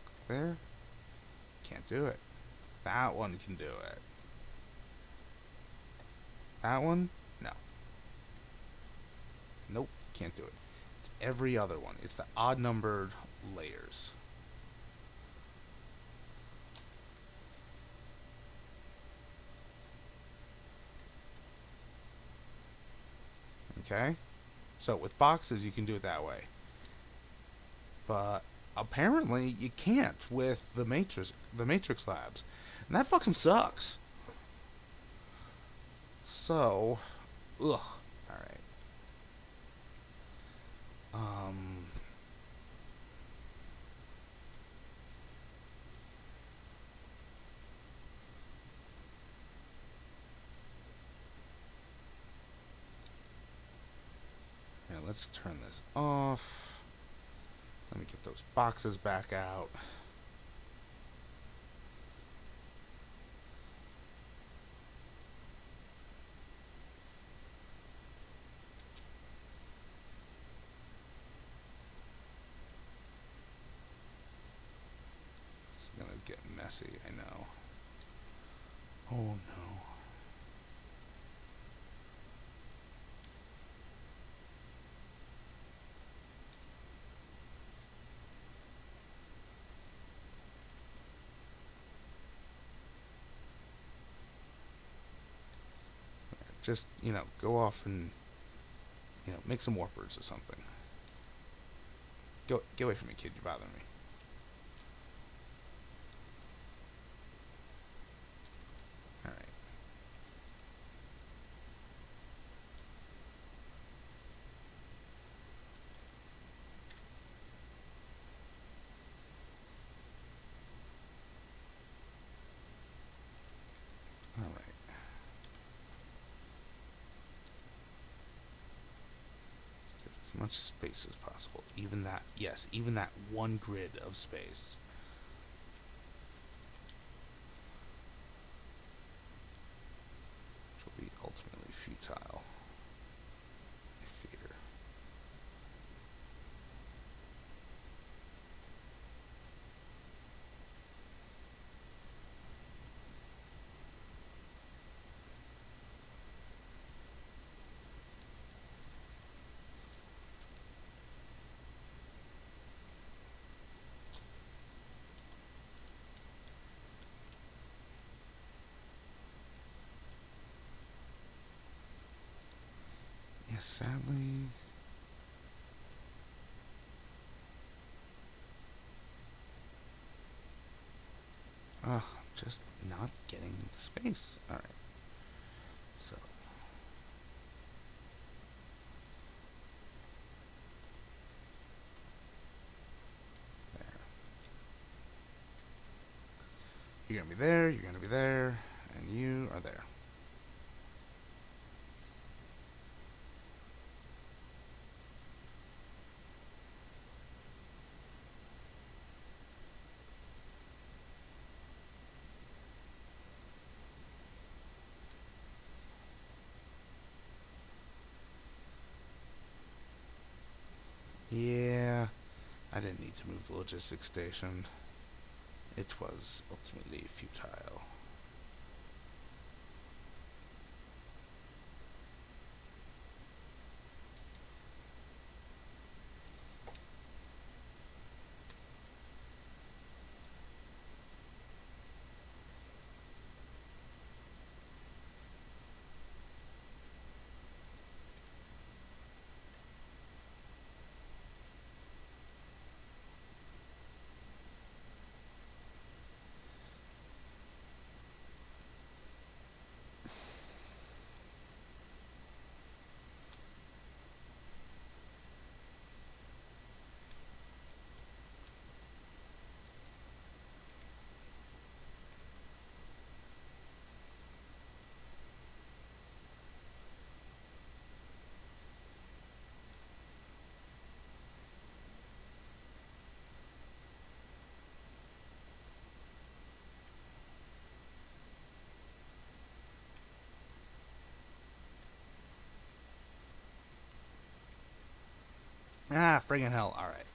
Click there. Can't do it. That one can do it. That one? No. Nope, can't do it. It's every other one. It's the odd numbered layers. Okay? So with boxes you can do it that way. But apparently you can't with the matrix labs. And that fucking sucks. So, ugh. Alright. Yeah, let's turn this off. Let me get those boxes back out. messy, I know. Oh no. Just, go off and, make some warpers or something. Get away from me, kid. You're bothering me. Alright. Alright. As much space as possible. Even that, yes, even that one grid of space. Which will be ultimately futile, I fear. Yes, sadly. Just not getting the space. Alright. So. There. You're gonna be there, you're gonna be there, and you are there. Yeah, I didn't need to move the logistics station. It was ultimately futile. Ah, friggin' hell. Alright.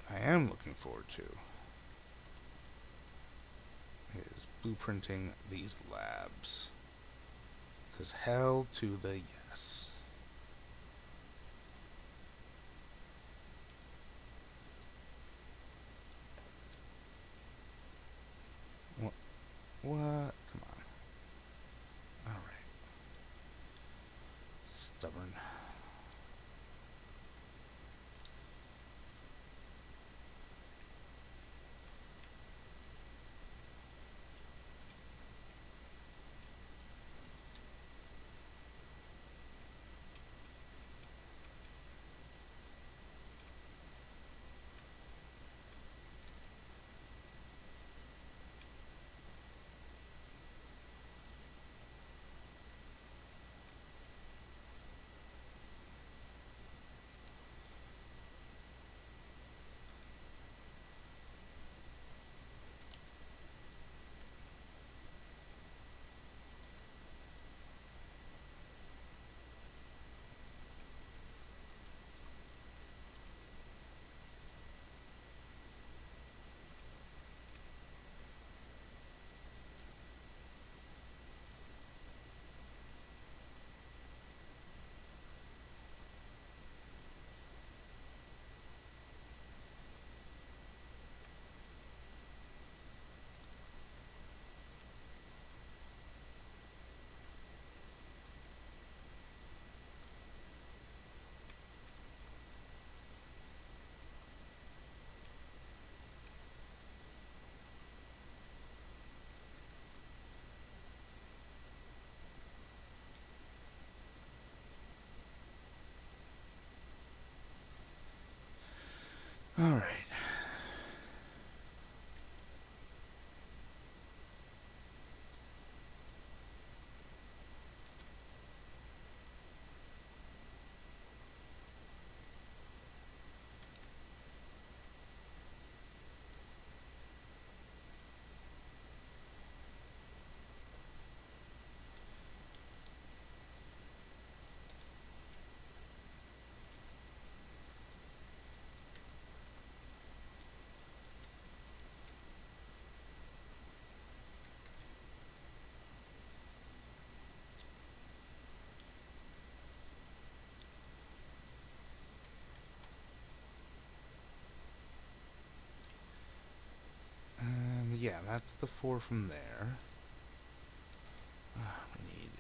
What I am looking forward to is blueprinting these labs. Because hell to the yes. yeah, that's the 4 from there. We need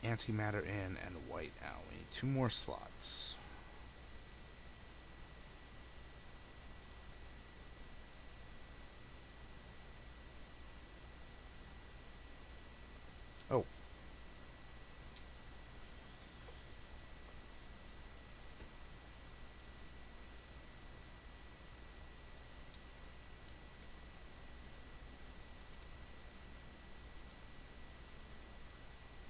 antimatter in and white out. We need 2 more slots. Oh.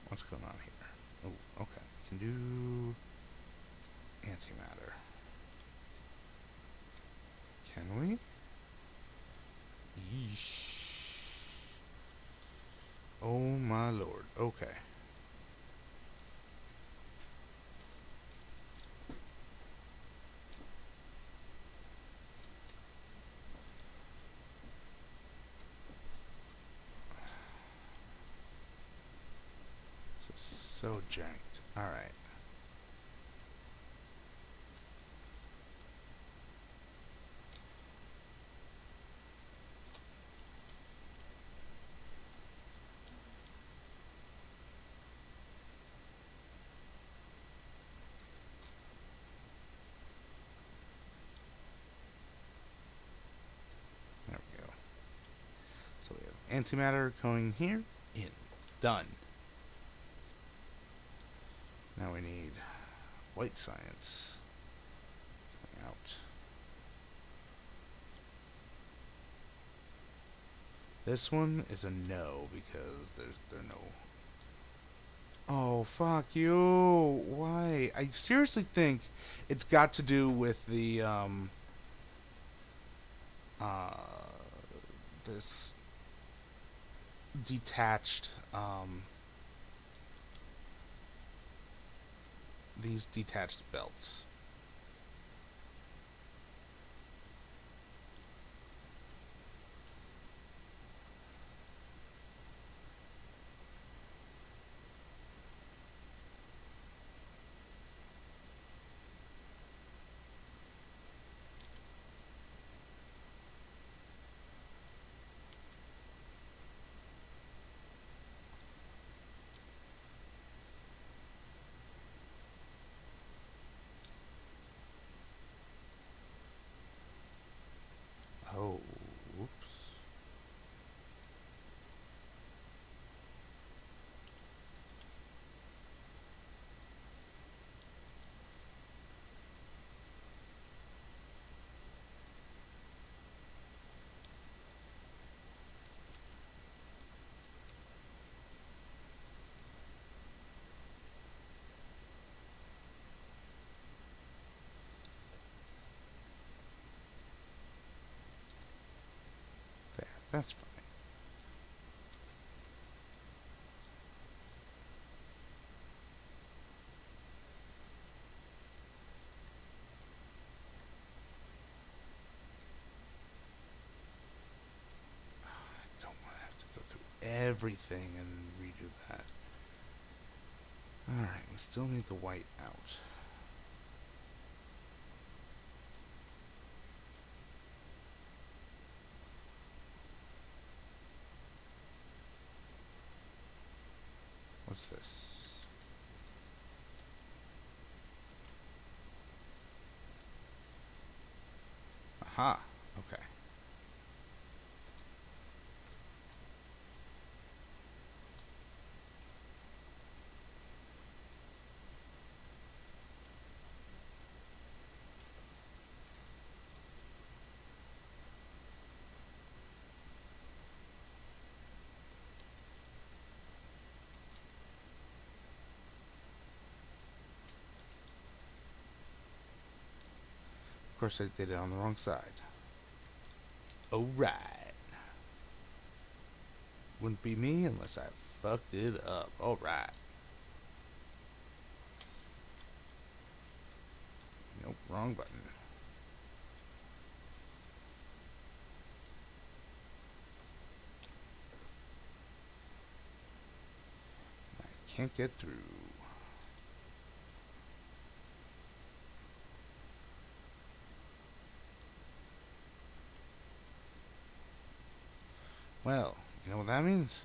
What's going on here? Oh, okay. Can do antimatter. Can we? Yeesh. Oh my lord. Okay. So janked. Alright. There we go. So we have antimatter going here. In. Done. Now we need white science. Coming out. This one is a no because there are no. Oh, fuck you. Why? I seriously think it's got to do with the uh this detached these detached belts. Oh, whoops. There, that's fine. I don't want to have to go through everything and redo that. Alright, we still need the white out. What's this? Aha. Okay. Of course, I did it on the wrong side. Alright. Wouldn't be me unless I fucked it up. Alright. Nope, wrong button. I can't get through. Well, you know what that means?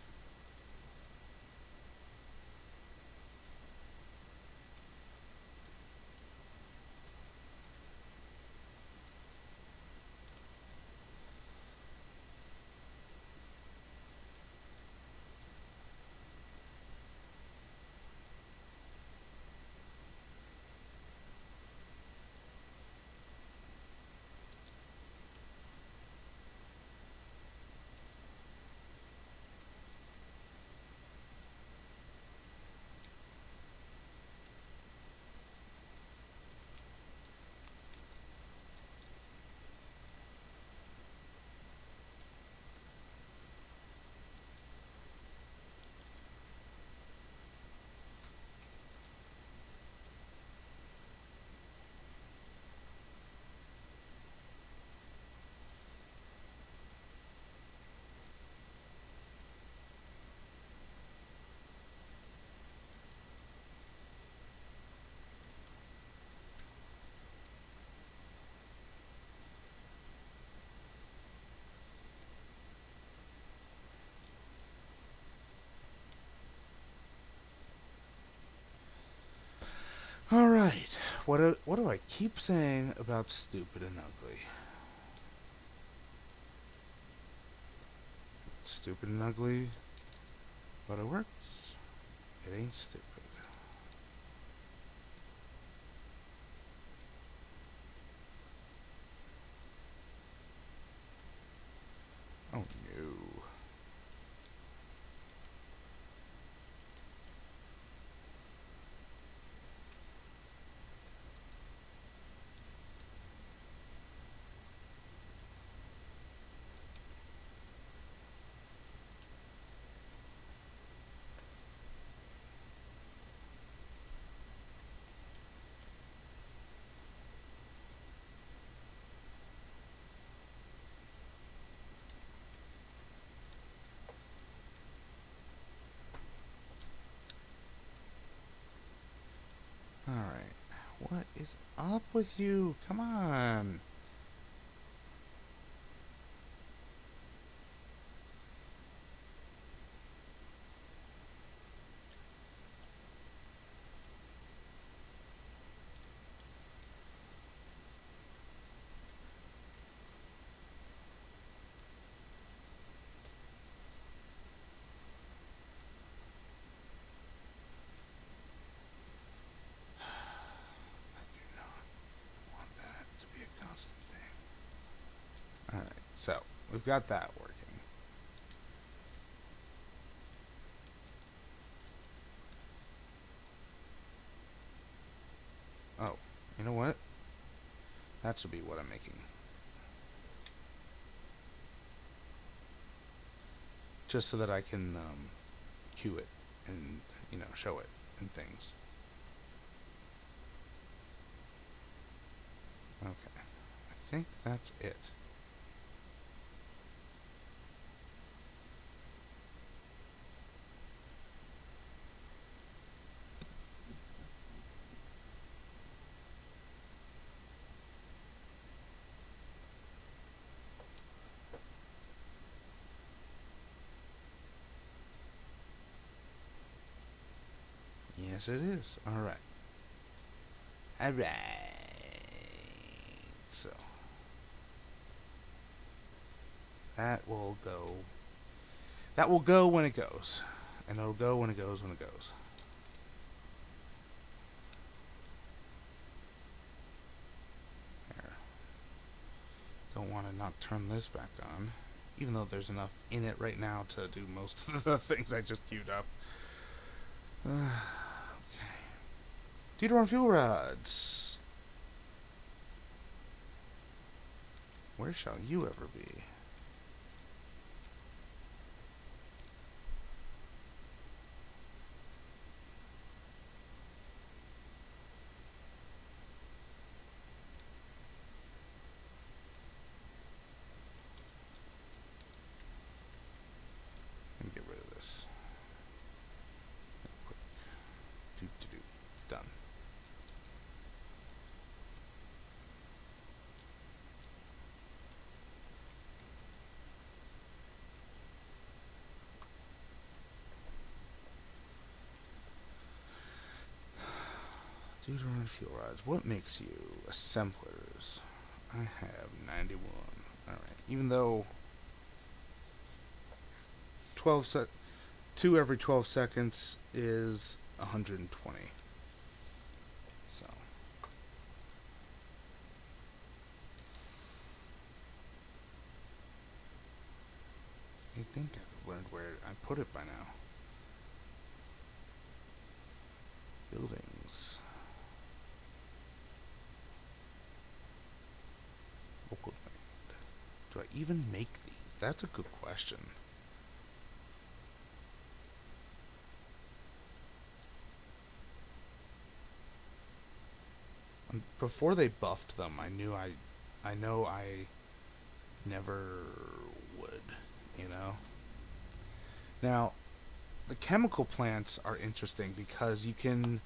Alright, what do I keep saying about stupid and ugly? Stupid and ugly, but it works. It ain't stupid. Oh no. Alright. What is up with you? Come on. I do not want that to be a constant thing. Alright, so we've got that working. Oh, you know what? That should be what I'm making. Just so that I can cue it and, show it and things. Okay. I think that's it. Yes, it is. Alright. Alright. So, that will go. That will go when it goes. And it'll go when it goes when it goes. There. Don't want to not turn this back on. Even though there's enough in it right now to do most of the things I just queued up. Okay. Deuteron fuel rods. Where shall you ever be? Let me get rid of this. Quick. Do. Done. Deuteron fuel rods. What makes you assemblers? I have 91. Alright. Even though 12 sec 2 every 12 seconds is 120. So I think I've learned where I put it by now. Buildings. Local land. Do I even make these? That's a good question. Before they buffed them, I know I never would, you know? Now, the chemical plants are interesting because you can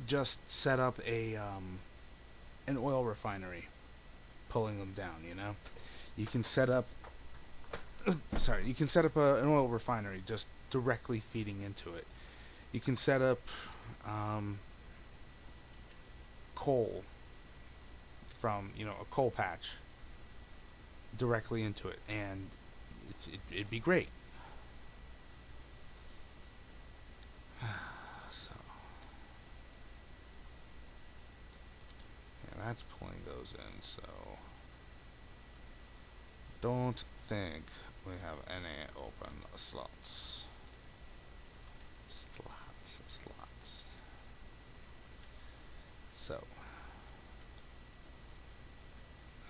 just set up an oil refinery, pulling them down, you know? You can set up you can set up an oil refinery just directly feeding into it. You can set up um, coal from, a coal patch directly into it, and it'd be great. So, yeah, that's pulling those in, so don't think we have any open slots. Slots. So,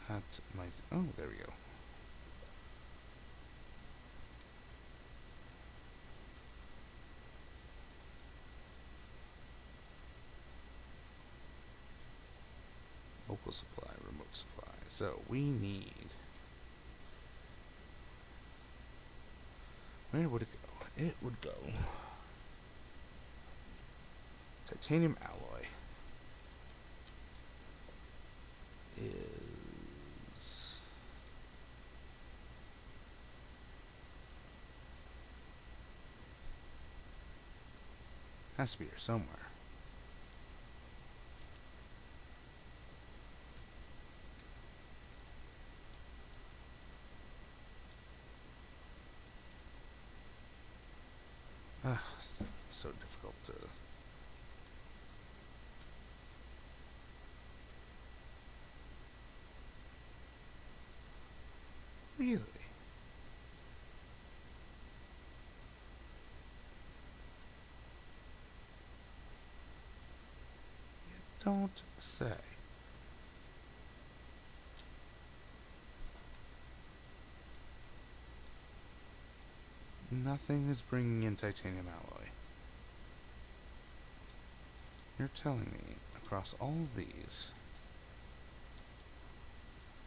that might, oh, there we go. Local supply, remote supply. So, we need, where would it go? It would go titanium alloy is has to be here somewhere. So difficult to. Really? You don't say. Nothing is bringing in titanium alloy. You're telling me across all of these,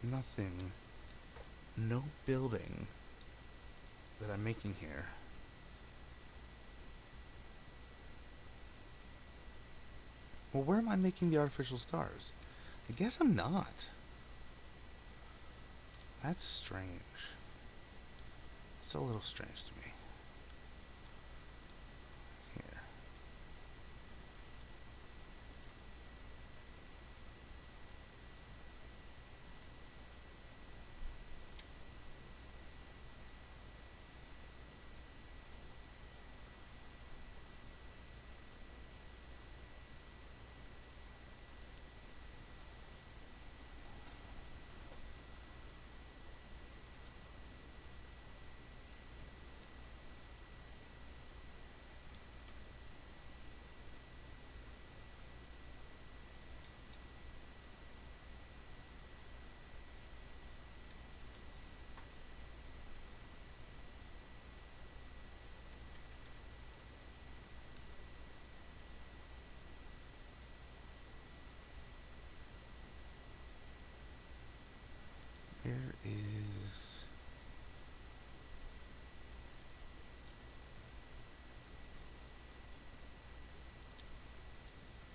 nothing, no building that I'm making here well, where am I making the artificial stars? I guess I'm not. That's strange. It's a little strange to me. Here. Where is...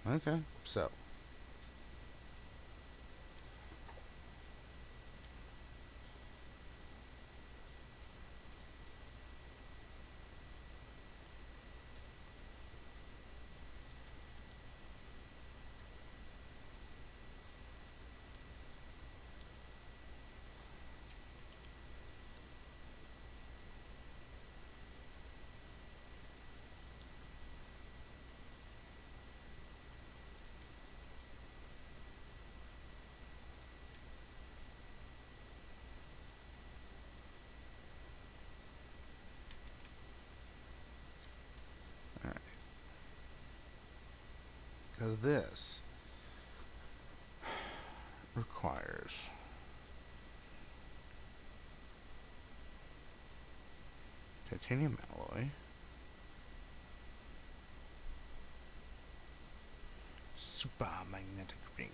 Okay, so requires titanium alloy, supermagnetic ring,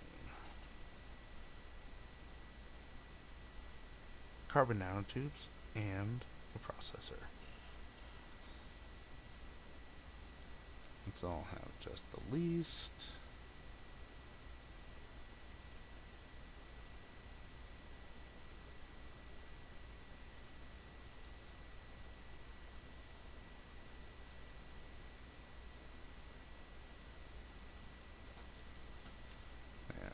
carbon nanotubes, and a processor. Let's all have just the least. There.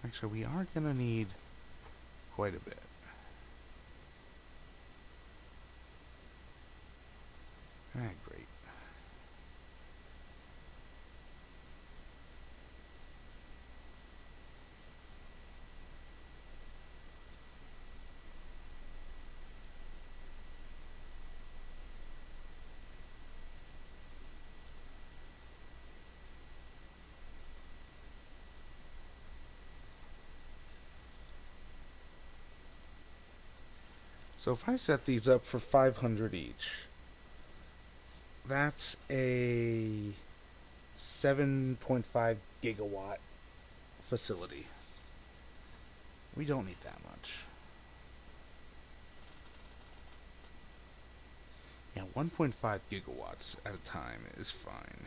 Actually, we are going to need quite a bit. Ah, great. So if I set these up for 500 each, that's a 7.5 gigawatt facility. We don't need that much. Yeah, 1.5 gigawatts at a time is fine.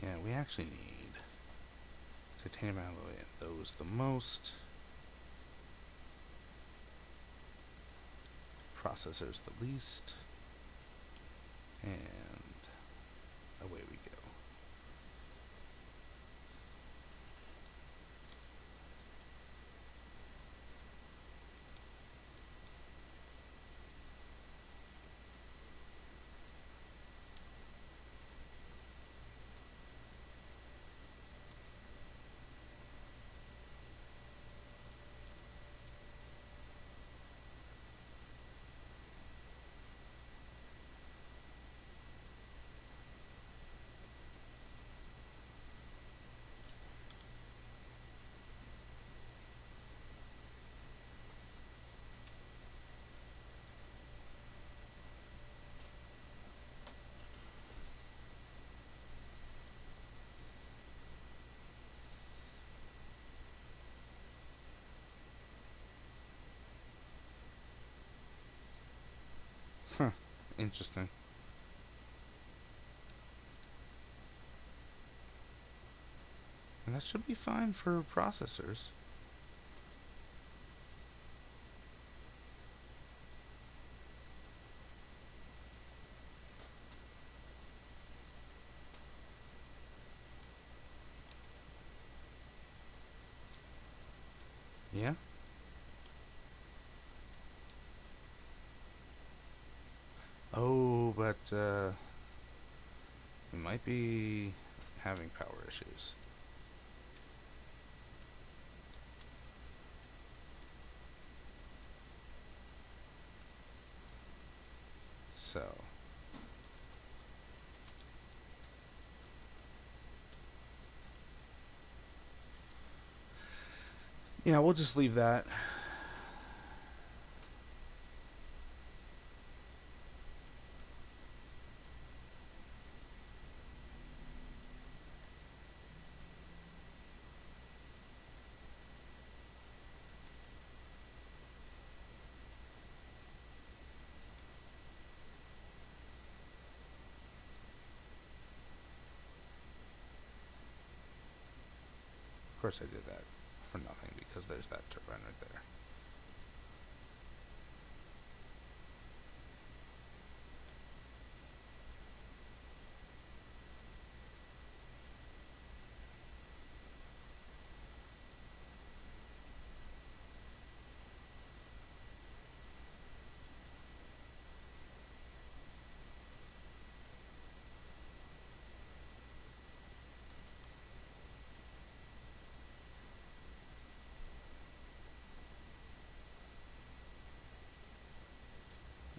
Yeah, we actually need titanium alloy and those the most. Processors the least. And away we go. Huh, interesting. And that should be fine for processors. Yeah? Oh, but we might be having power issues. So, yeah, we'll just leave that. course I did that for nothing because there's that turbine right there.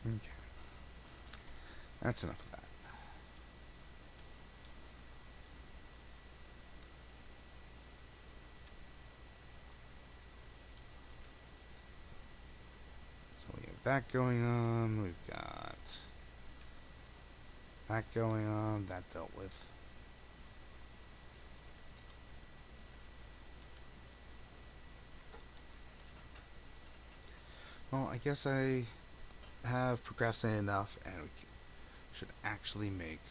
Okay, that's enough of that. So we have that going on. We've got that going on. That dealt with. Well, I guess I have procrastinated enough, and we should actually make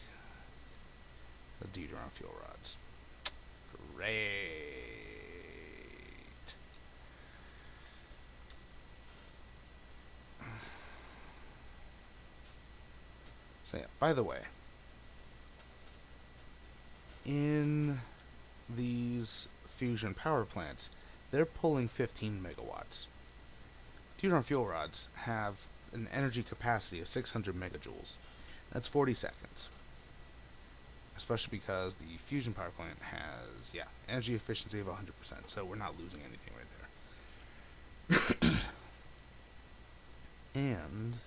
the Deuteron fuel rods. Great. So yeah, by the way, in these fusion power plants, they're pulling 15 megawatts. Deuteron fuel rods have an energy capacity of 600 megajoules. That's 40 seconds. Especially because the fusion power plant has, energy efficiency of 100%, so we're not losing anything right there. And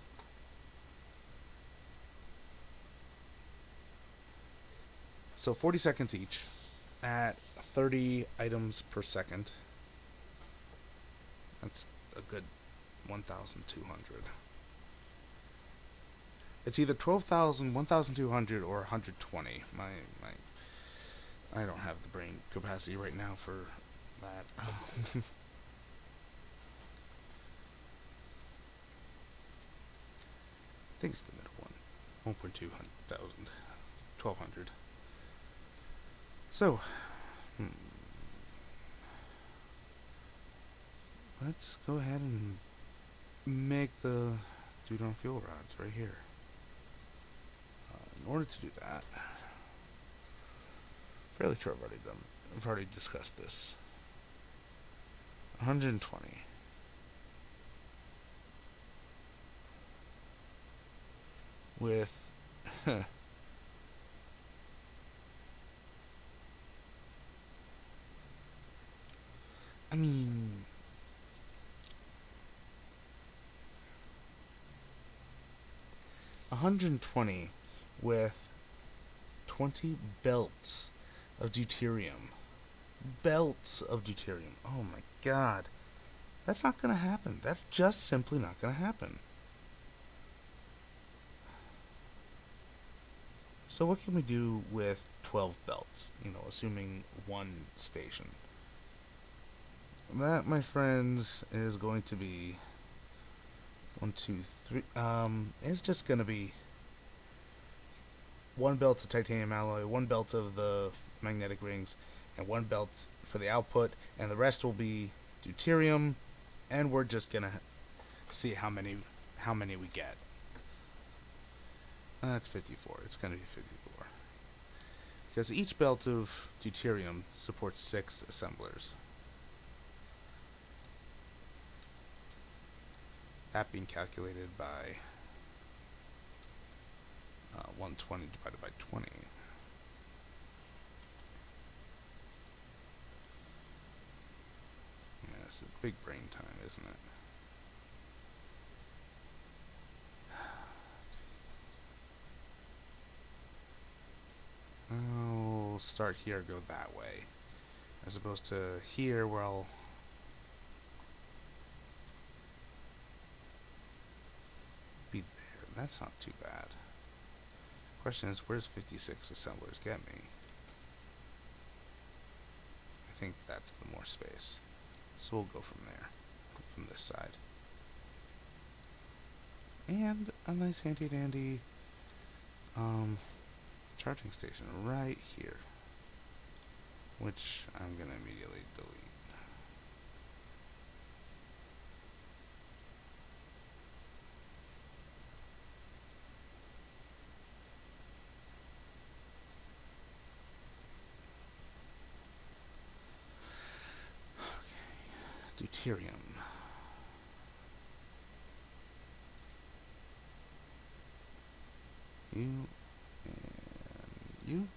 so 40 seconds each at 30 items per second. That's a good 1,200. It's either 12,000, 1,200, or 120. I don't have the brain capacity right now for that. I think it's the middle one. 1.2 thousand. 1,200. So, let's go ahead and make the Deuteron fuel rods right here. In order to do that, fairly sure I've already discussed this. 120. With I mean, 120 with 20 belts of deuterium. Belts of deuterium. Oh my god. That's not gonna happen. That's just simply not gonna happen. So what can we do with 12 belts? Assuming one station. That, my friends, is going to be 1, 2, 3. It's just going to be one belt of titanium alloy, one belt of the magnetic rings, and one belt for the output, and the rest will be deuterium, and we're just gonna see how many we get. That's 54. It's gonna be 54 because each belt of deuterium supports 6 assemblers. That being calculated by 120 divided by 20. Yeah, it's a big brain time, isn't it? I'll start here, go that way, as opposed to here where I'll be there. That's not too bad. Question is, where's 56 assemblers get me? I think that's the more space. So we'll go from there, from this side. And a nice handy dandy charging station right here. which I'm going to immediately delete. Deuterium. You and you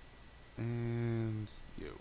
and you.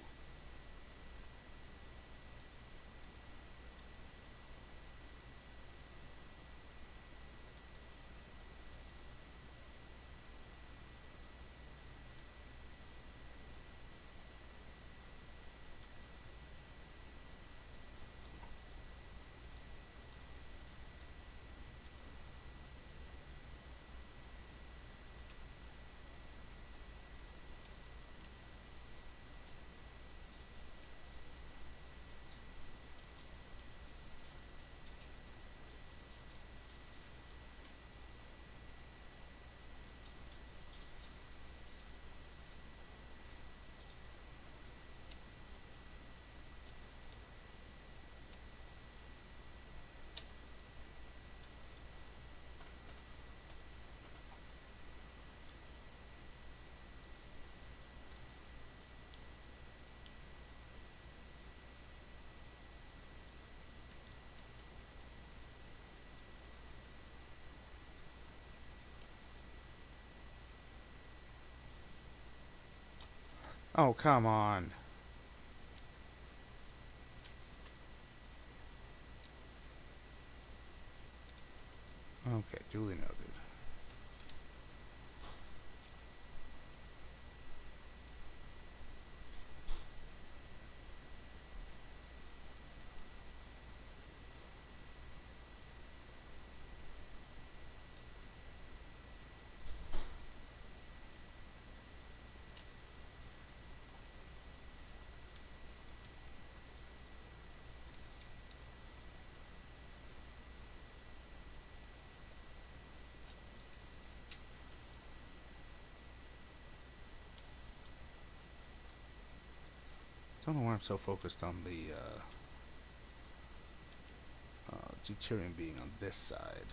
Oh, come on. Okay, duly noted. Don't know why I'm so focused on the deuterium being on this side.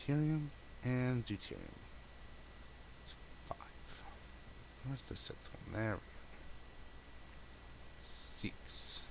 Deuterium and deuterium. It's 5. Where's the 6th one? There we go. 6.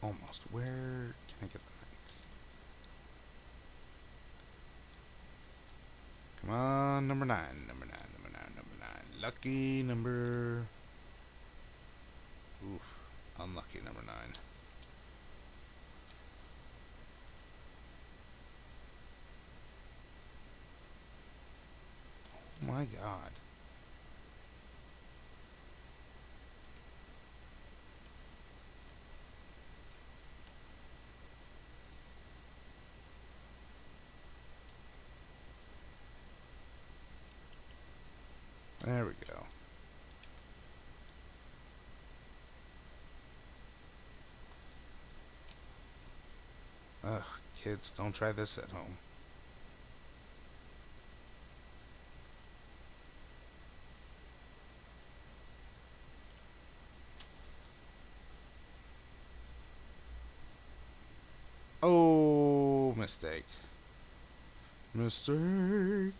Almost. Where can I get the 9th? Come on, number 9, number 9, number 9, number 9. Lucky number... Oof. Unlucky number 9. Ugh, kids, don't try this at home. Oh, mistake. Mistake.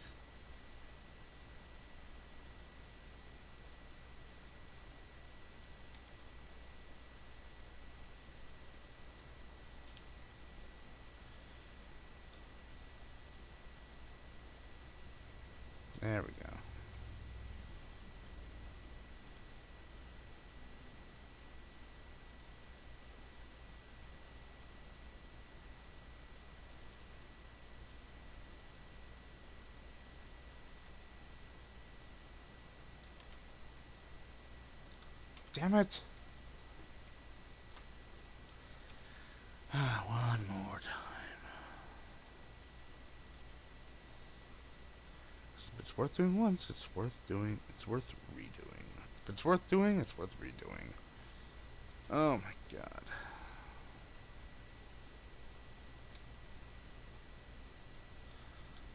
There we go. Damn it. One more time. If it's worth doing once, it's worth doing. It's worth redoing. If it's worth doing, it's worth redoing. Oh my god.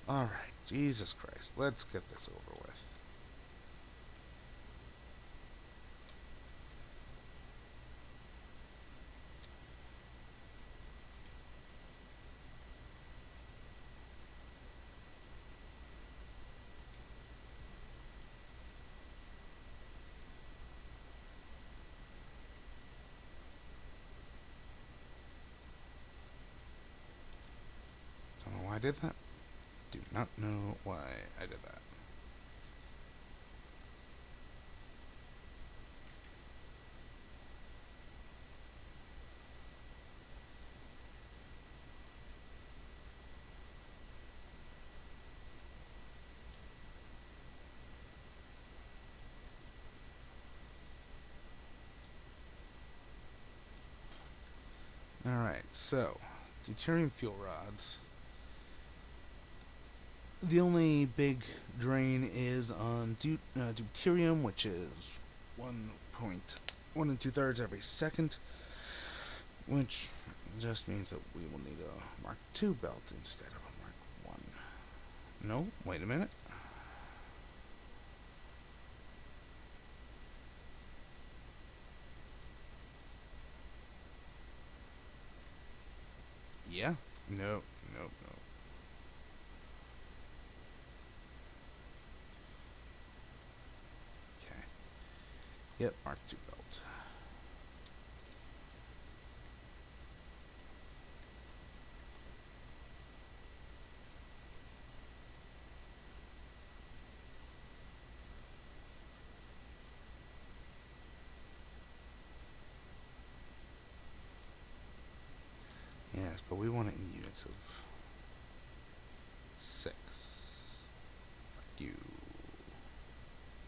Alright, Jesus Christ. Let's get this over with. Don't know why I did that. Do not know why I did that. Alright, so, deuterium fuel rods. The only big drain is on deuterium, which is 1.1 and 2/3 every second, which just means that we will need a Mark II belt instead of a Mark 1. No, wait a minute. Yeah? Nope, nope, nope. Okay. Yep, Mark II belt. Yes, but we want it in units of 6. Fuck you.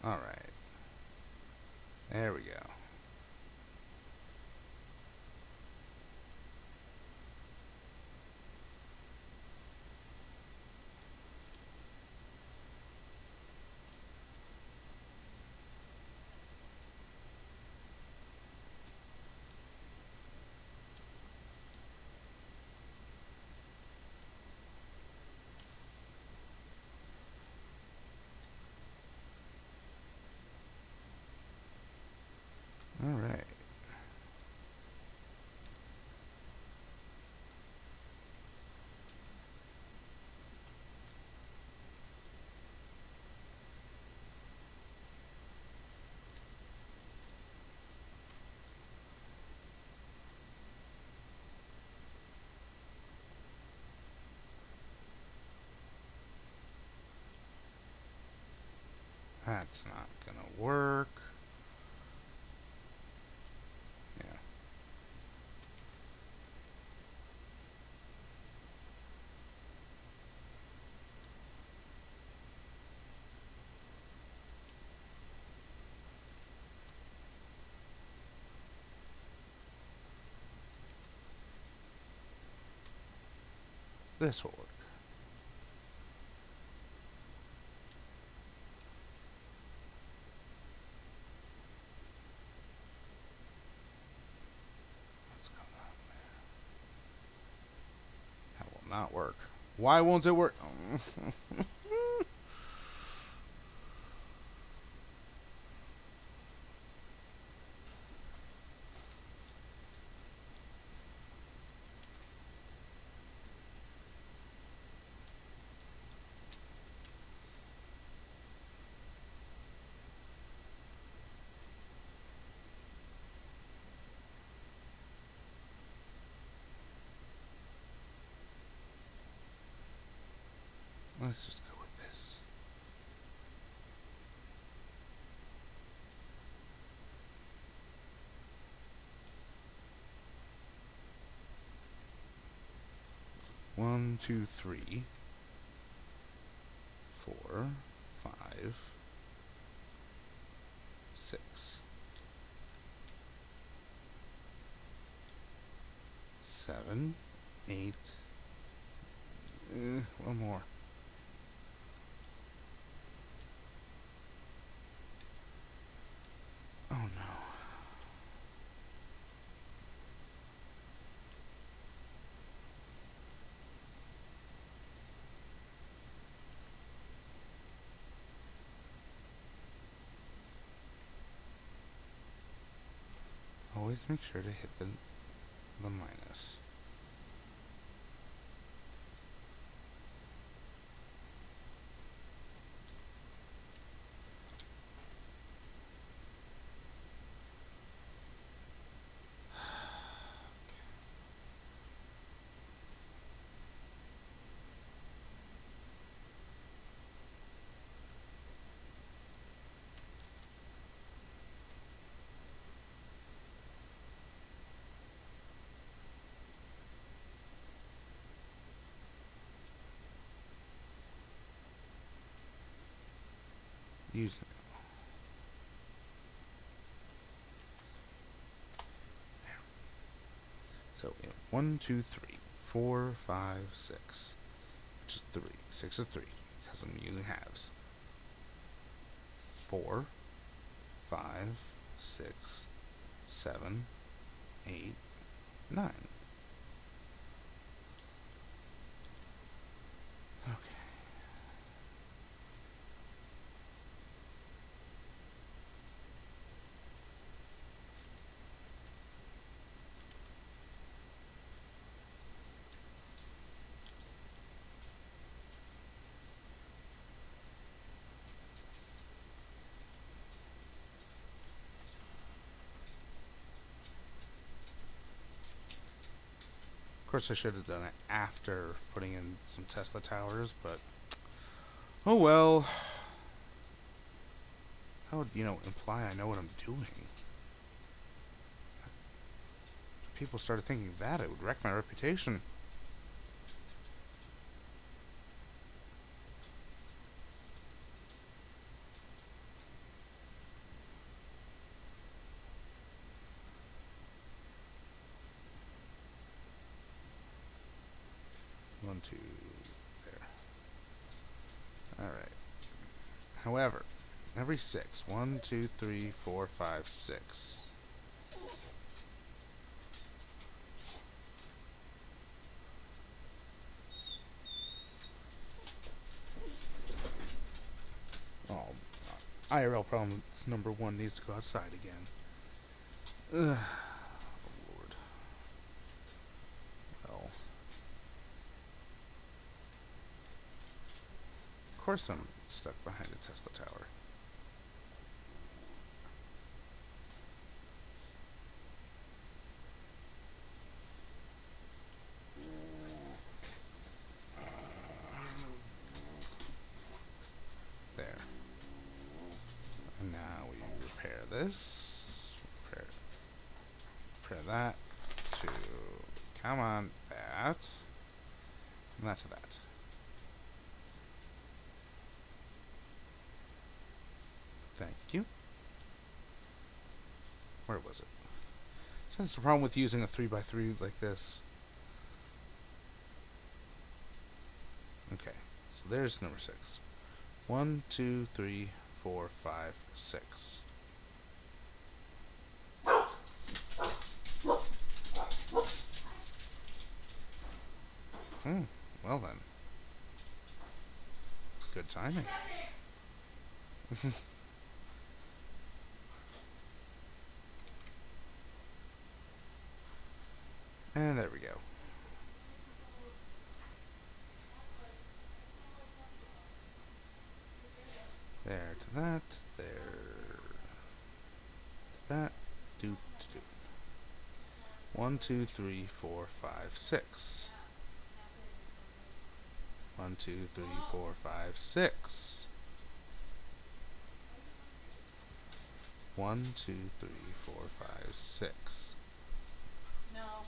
Alright. There we go. Alright. That's not gonna work. Yeah. This will work. What's going on not work? Why won't it work? Let's just go with this. One, two, three, 4, 5, 6, 7, 8. One more. Oh no. Always make sure to hit the minus. Use it. There. So we have 1, 2, 3, 4, 5, 6, which is 3. 6 is 3 because I'm using halves. 4, 5, 6, 7, 8, 9. Okay. Of course, I should have done it after putting in some Tesla towers, but oh well. That would, imply I know what I'm doing. If people started thinking that, it would wreck my reputation. One, two, there. Alright. However, every 6. 1, 2, 3, 4, 5, 6. Oh, IRL problem number 1 needs to go outside again. Ugh. Oh, Lord. Well. Of course I'm stuck behind a Tesla tower. There. And now we repair this. Repair that to... Come on, that. And that to that. Thank you. Where was it? So that's the problem with using a 3x3 like this. Okay, so there's number 6. 1, 2, 3, 4, 5, 6. Well then. Good timing. And there we go. There to that. There to that. Do to do. 1, 2, 3, 4, 5, 6. 1, 2, 3, 4, 5, 6. 1, 2, 3, 4, 5, 6. No.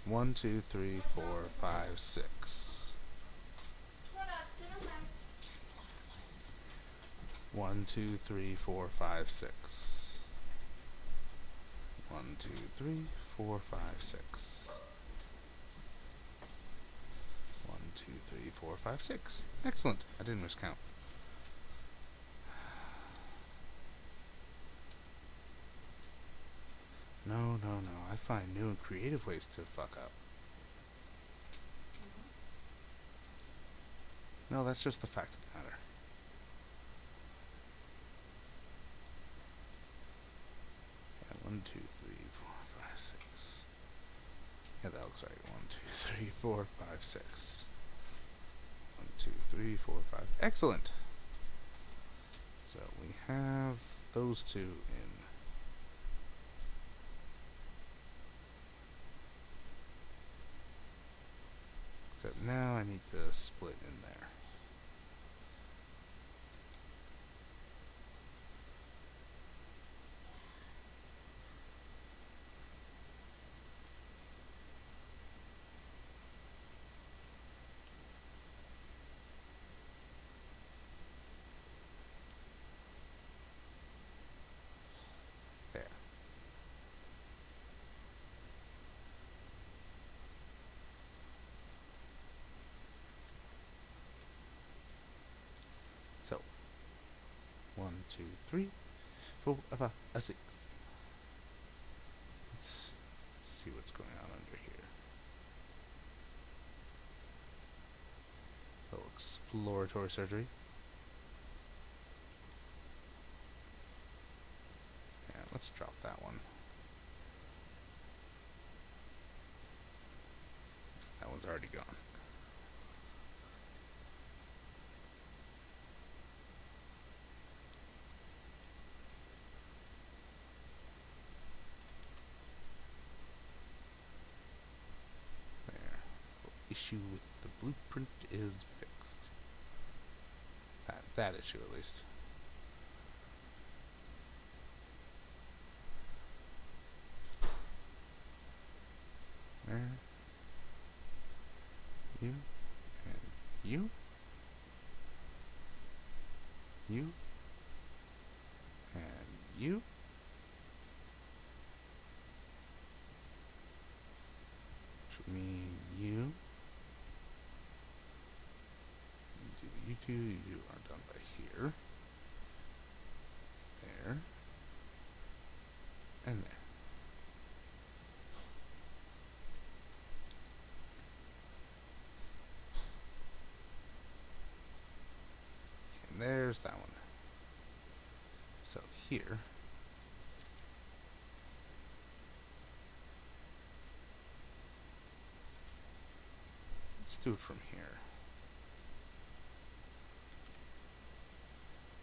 1, 2, 3, 4, 5, 6. 1, 2, 3, 4, 5, 6. 1, 2, 3, 4, 5, 6. 1, 2, 3, 4, 5, 6. Excellent. I didn't miscount. No. I find new and creative ways to fuck up. No, that's just the fact of the matter. Yeah, 1, 2, 3, 4, 5, 6. Yeah, that looks right. 1, 2, 3, 4, 5, 6. 1, 2, 3, 4, 5. Excellent. So we have those two in. Except now I need to split in there. There. So 1, 2, 3, 4, 5, 6. Let's see what's going on under here. A little exploratory surgery. Yeah, let's drop that one. That one's already gone. There. Issue with the blueprint is fixed. That issue at least. There. You. And you. You. And you. Which would mean you. You two are done by here. There. And there. And there's that one. So here. Let's do it from here.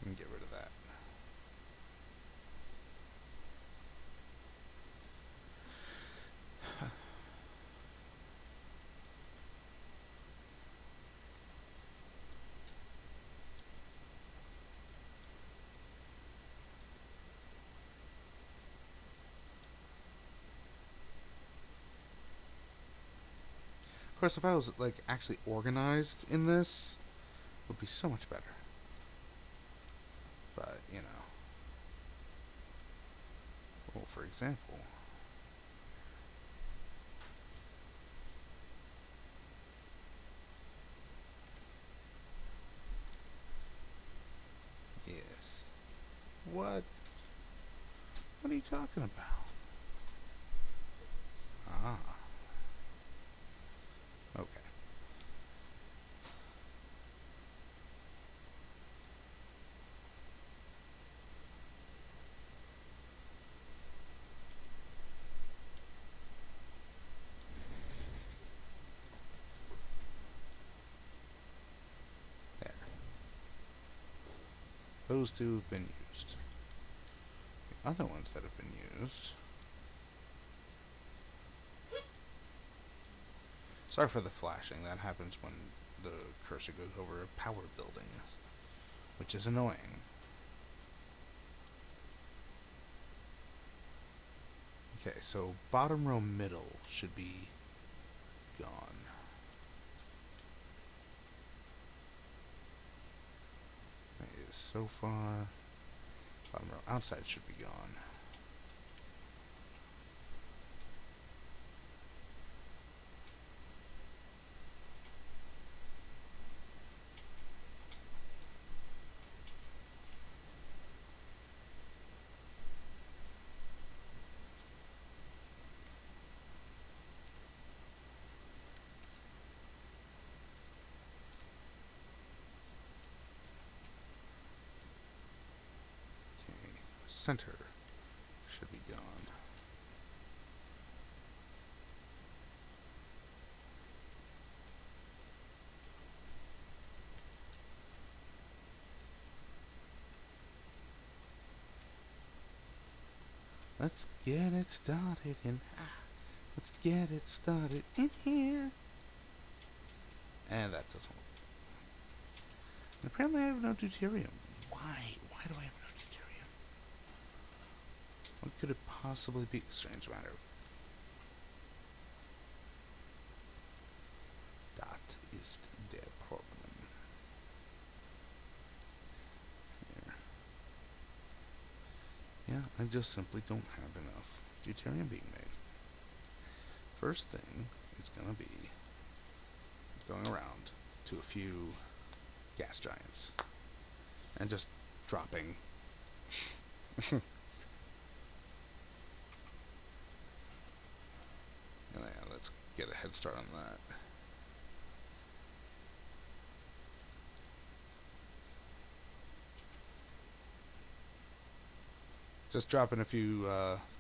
And get rid of that. Of course, if I was like actually organized in this, it would be so much better. But, you know. Well, for example. Yes. What? What are you talking about? Ah. Okay. those two have been used. The other ones that have been used. Sorry for the flashing. That happens when the cursor goes over a power building, which is annoying. Okay, so bottom row middle should be gone. That is so far. Bottom row outside should be gone. Okay, center should be gone. Let's get it started in. Let's get it started in here. And that doesn't work. And apparently I have no deuterium. Why? Why do I have no deuterium? What could it possibly be? Strange matter. That is the problem. Here. Yeah, I just simply don't have enough deuterium being made. First thing is gonna be going around to a few gas giants and just dropping. Yeah, let's get a head start on that. Just dropping a few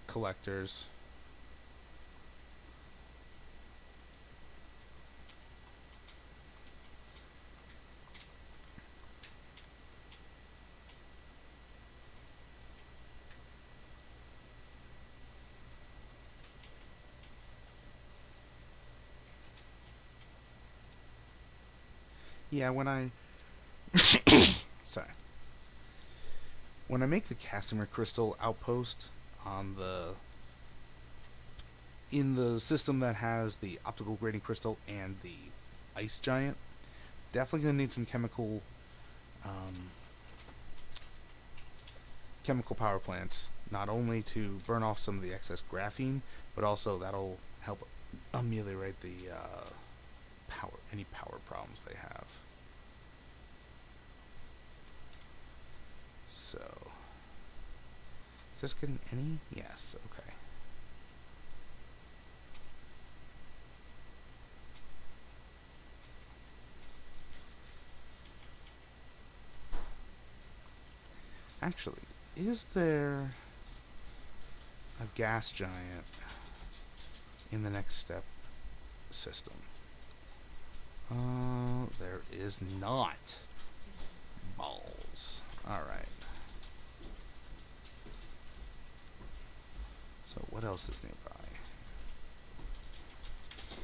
collectors. Yeah, when I sorry. When I make the Casimir crystal outpost on the in the system that has the optical grading crystal and the ice giant, definitely gonna need some chemical power plants, not only to burn off some of the excess graphene, but also that'll help ameliorate the any power problems they have. So, is this getting any? Yes, okay. Actually, is there a gas giant in the next step system? There is not. Balls. Alright. So what else is nearby?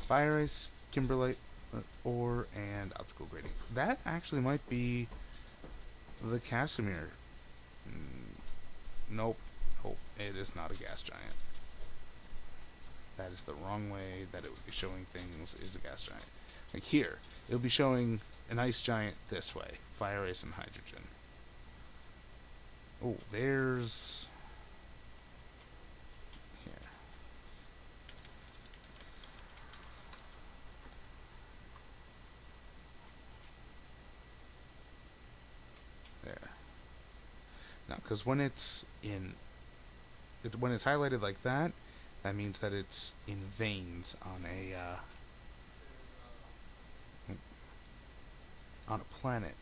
Fire ice, kimberlite, ore, and optical grading. That actually might be the Casimir. Nope. Nope. It is not a gas giant. That is the wrong way that it would be showing things is a gas giant. Like here, it would be showing an ice giant this way. Fire ice and hydrogen. Oh, there's... Here. There. Now, because when it's when it's highlighted like that, that means that it's in veins on a planet.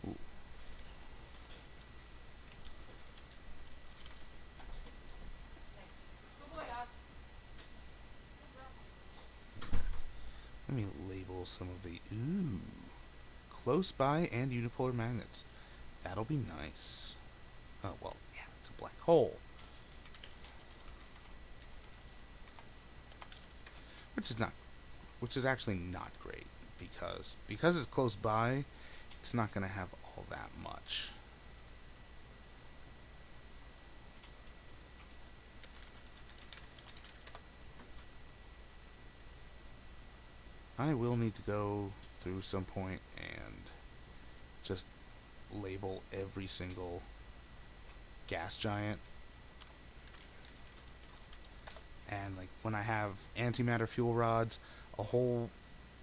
Ooh. Let me label some of the close by and unipolar magnets. That'll be nice. Oh, well, yeah, it's a black hole. Which is not, which is actually not great because it's close by, it's not going to have all that much. I will need to go through some point and just label every single gas giant. And like when I have antimatter fuel rods, a whole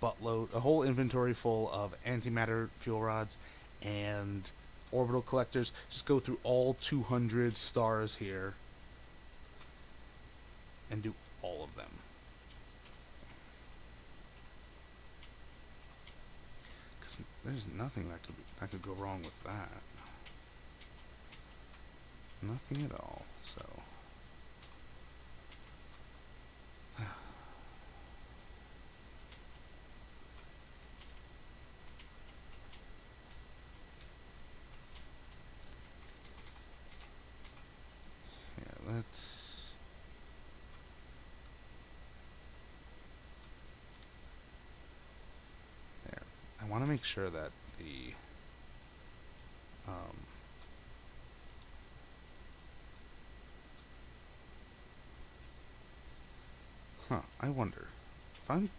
a whole inventory full of antimatter fuel rods and orbital collectors. Just go through all 200 stars here and do all of them. Because there's nothing that could go wrong with that. Nothing at all. So. Yeah, let's. There. I want to make sure that the. I wonder if I'm.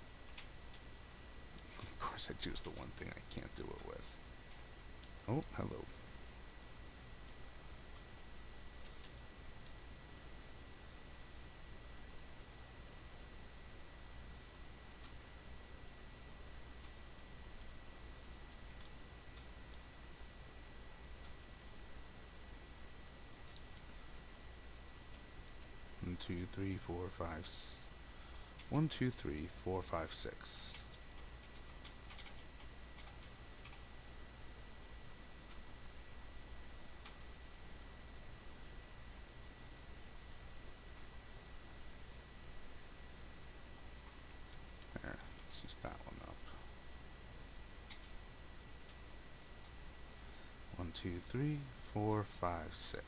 Of course, I choose the one thing I can't do it with. Oh, hello. One, two, three, four, five. 1, 2, 3, 4, 5, 6. There. Let's use that one up. 1, 2, 3, 4, 5, 6.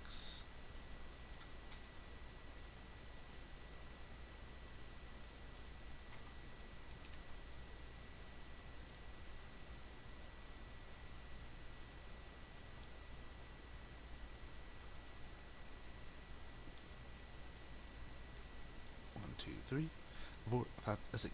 One, two, three, 4, 5, 6.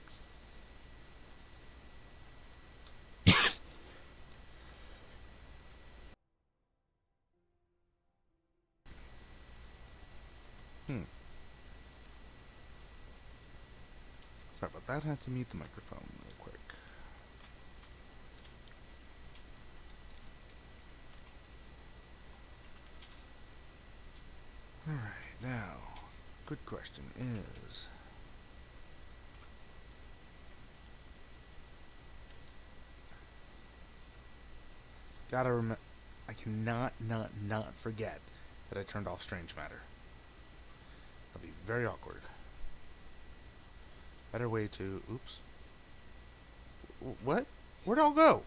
Sorry about that. Had to mute the microphone real quick. Alright, now, good question is... Gotta remember... I cannot not forget that I turned off strange matter. That'll be very awkward. Better way to... Oops. What? Where'd it all go?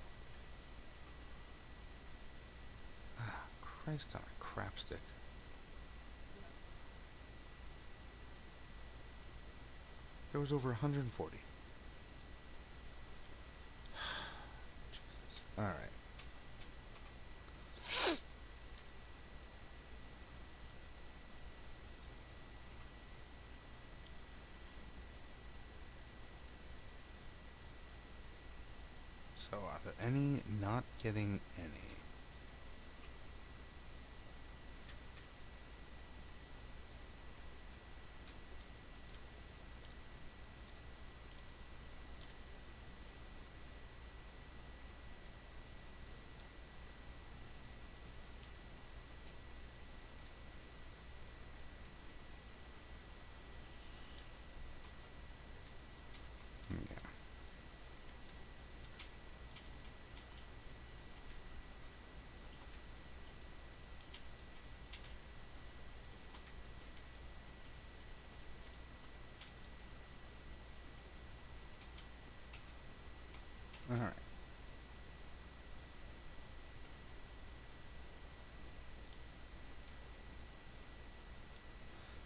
Ah, Christ on a crapstick. There was over 140. Jesus. Alright. So, out of any, not getting any.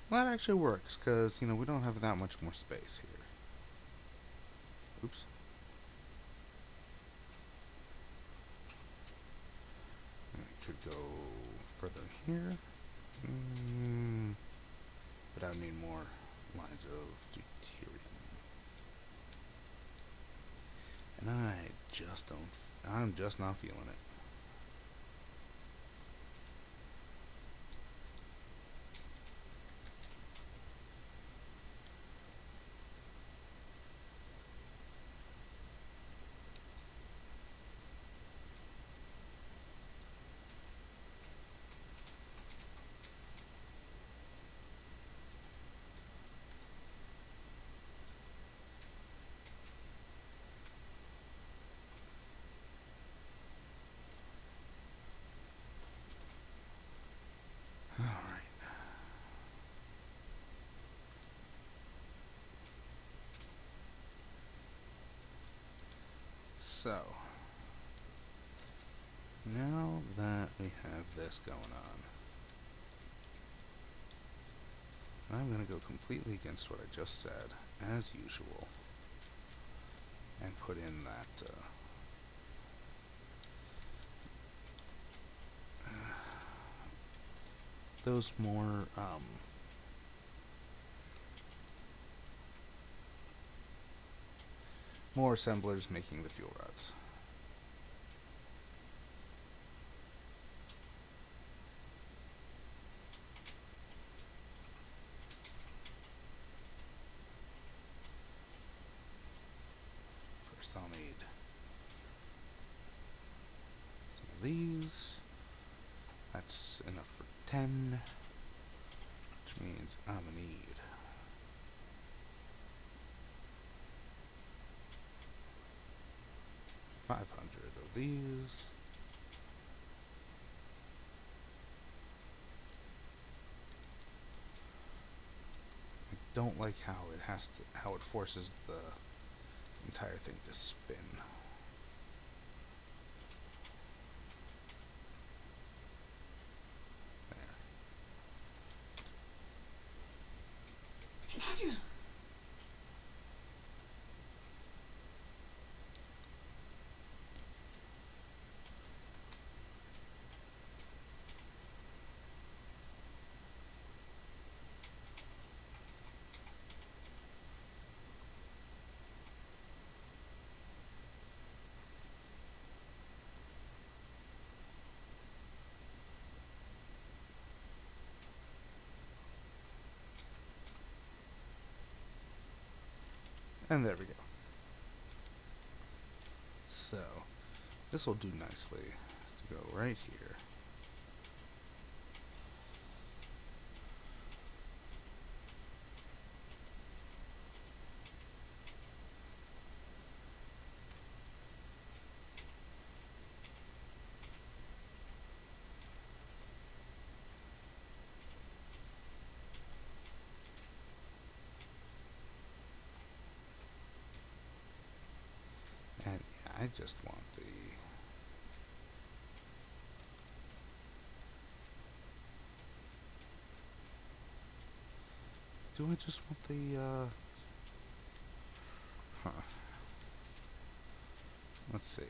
Well, that actually works, because, we don't have that much more space here. Oops. I could go further here. But I would need more lines of deuterium. And I'm just not feeling it. Alright. So, now that we have this going on, I'm going to go completely against what I just said, as usual, and put in that, those more assemblers making the fuel rods. First I'll need some of these. That's enough for 10, which means I'm gonna need 500 of these. I don't like how it forces the entire thing to spin. There. And there we go. So, this will do nicely to go right here. And yeah, I just want the... Do I just want the, huh. Let's see.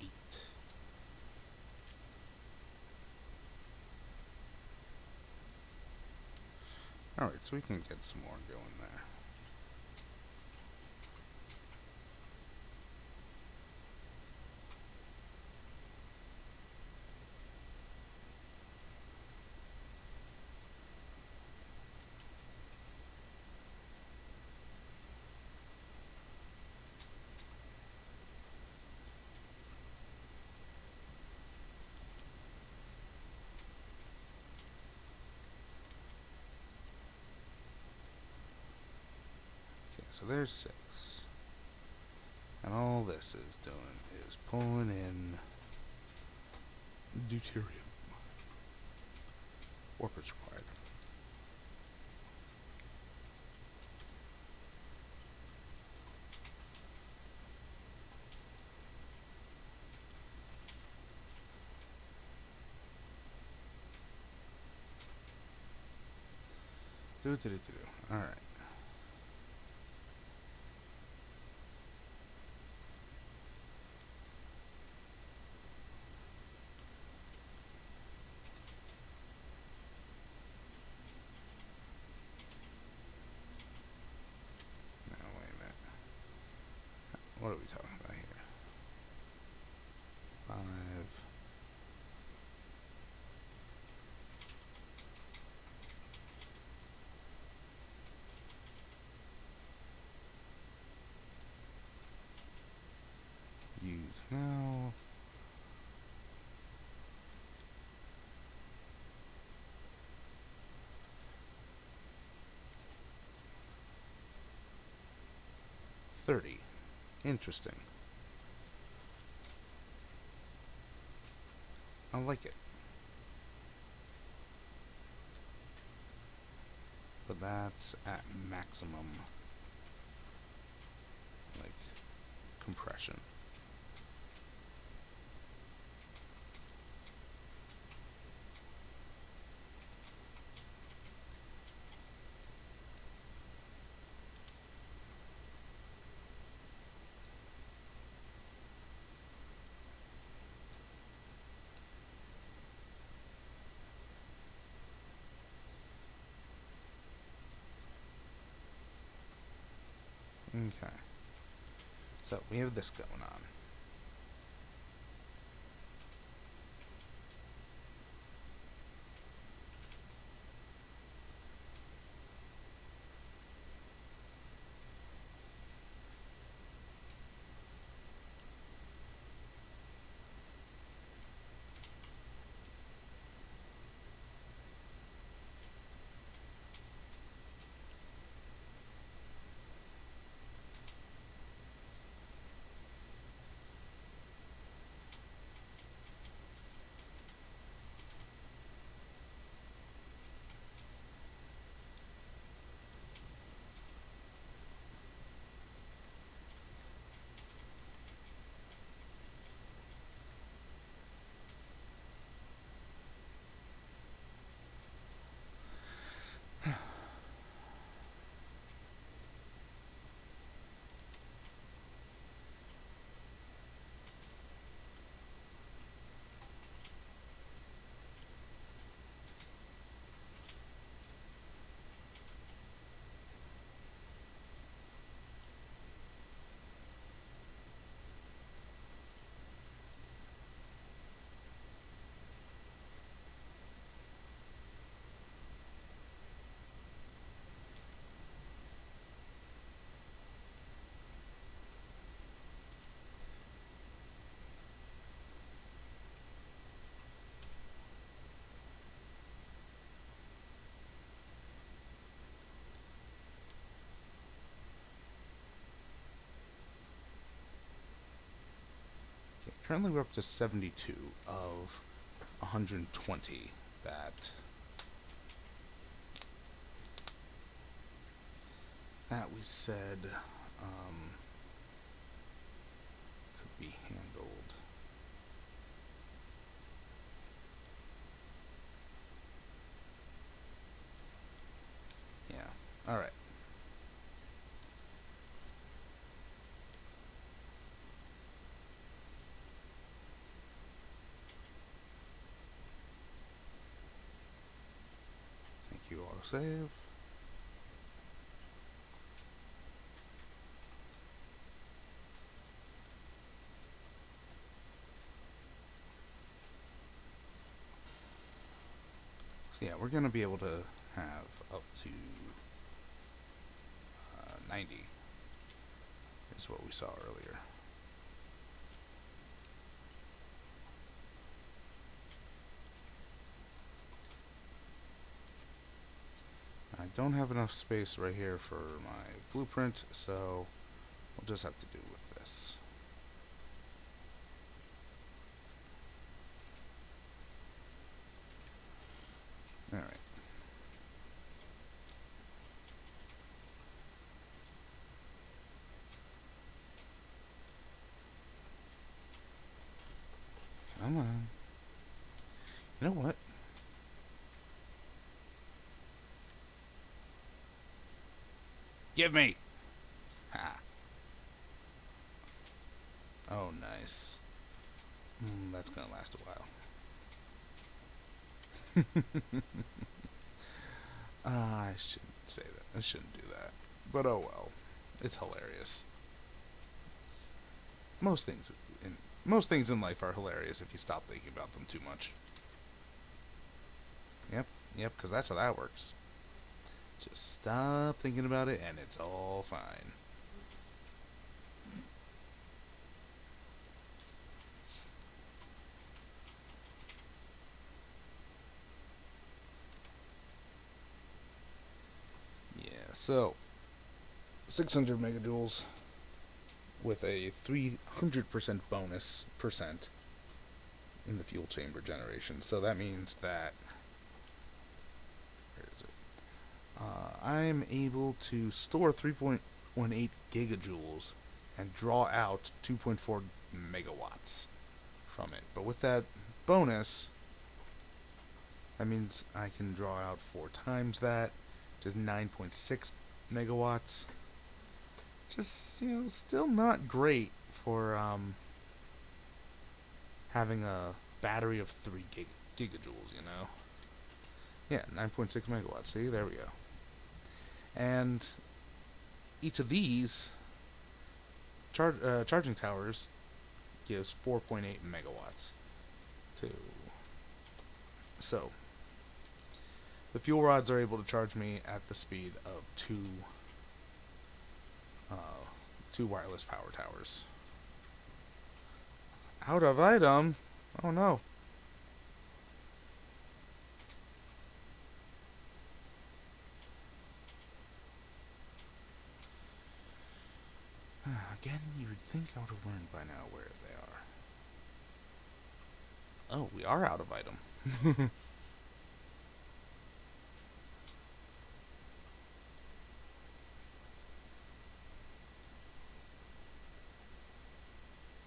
8. Alright, so we can get some more going there. Okay, so there's 6. And all this is doing is pulling in deuterium. Warp is required. All right. Now wait a minute. What are we talking about here? 5. Use now. $30. Interesting. I like it. But that's at maximum, like, compression. Okay. So we have this going on. Okay, currently we're up to 72 of 120 that we said could be handled. Yeah. All right. Thank you, autosave. So yeah, we're going to be able to have up to 90 is what we saw earlier. I don't have enough space right here for my blueprint, so we'll just have to do with this. Alright. Come on. You know what? Give me! Ha. Oh, nice. That's gonna last a while. I shouldn't say that. I shouldn't do that. But oh well. It's hilarious. Most things in most things in life are hilarious if you stop thinking about them too much. Yep, yep, because that's how that works. Just stop thinking about it and it's all fine. Yeah, so 600 megajoules with a 300% bonus percent in the fuel chamber generation. So that means that where is it? I'm able to store 3.18 gigajoules and draw out 2.4 megawatts from it. But with that bonus, that means I can draw out 4 times that, which is 9.6 megawatts. Just, still not great for having a battery of 3 gigajoules. Yeah, 9.6 megawatts. See, there we go. And each of these charging towers gives 4.8 megawatts. Too. So, the fuel rods are able to charge me at the speed of uh, two wireless power towers. Out of item? Oh no. Again, you would think I would have learned by now where they are. Oh, we are out of item.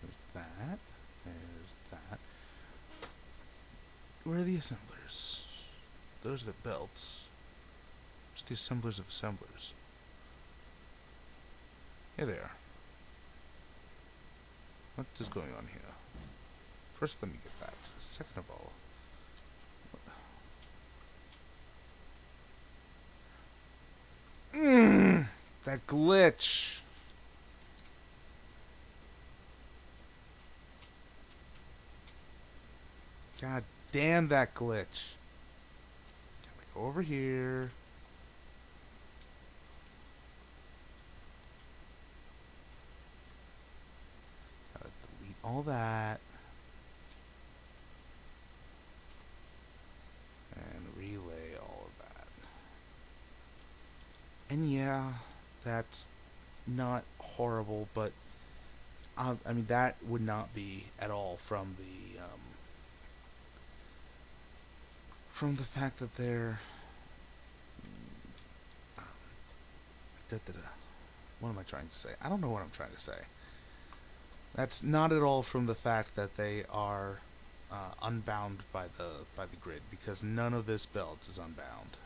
There's that. There's that. Where are the assemblers? Those are the belts. Just the assemblers of assemblers. Here they are. What is going on here? First, let me get that. Second of all, that glitch. God damn that glitch. Gotta go over here. Gotta delete all that. And relay all of that. And yeah, that's not horrible, but I mean that would not be at all from the fact that they're da, da, da. What am I trying to say? I don't know what I'm trying to say. That's not at all from the fact that they are unbound by the grid, because none of this belt is unbound.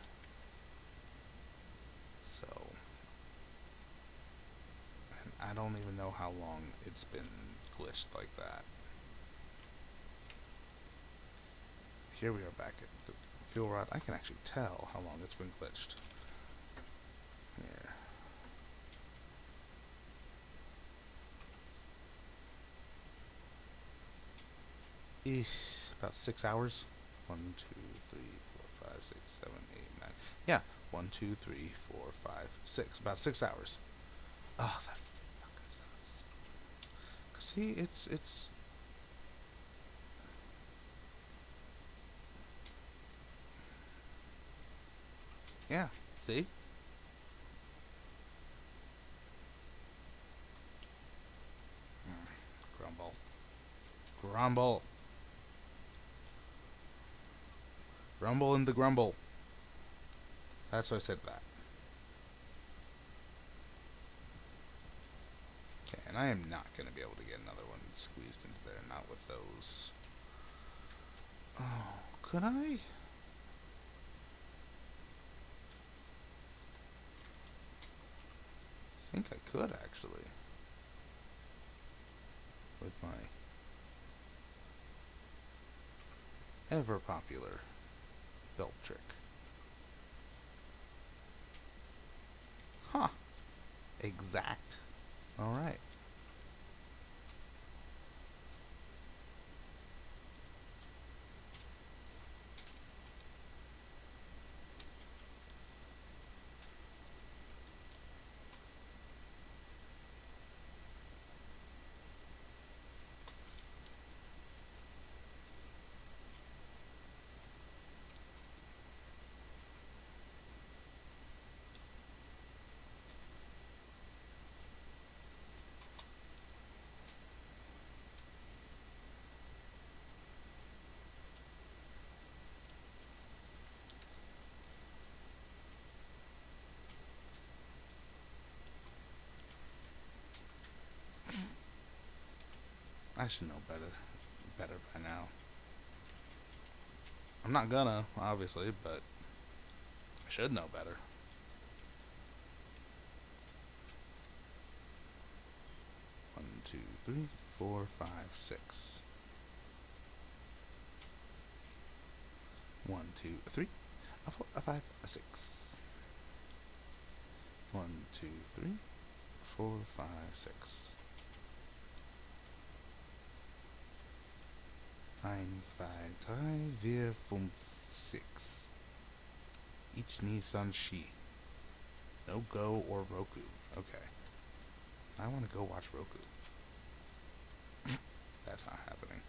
So, and I don't even know how long it's been glitched like that. Here we are back at the fuel rod. I can actually tell how long it's been glitched. Here. About 6 hours. 1, 2, 3, 4, 5, 6, 7, 8, 9. Yeah, 1, 2, 3, 4, 5, 6. About 6 hours. Oh, that fucking sucks. See, it's. Yeah. See. Grumble. Grumble. Rumble in the grumble. That's why I said that. Okay, and I am not going to be able to get another one squeezed into there. Not with those. Oh, could I? think I could actually with my ever popular belt trick. Huh. Exact. Alright. I should know better by now. I'm not gonna, obviously, but I should know better. One, two, three, four, five, six. One, two, three, a four, a five, a six. One, two, three, four, five, six. Eins, zwei, drei, vier, fünf, six. Ich Nissan Shi. No Go or Roku. Okay. I want to go watch Roku. That's not happening.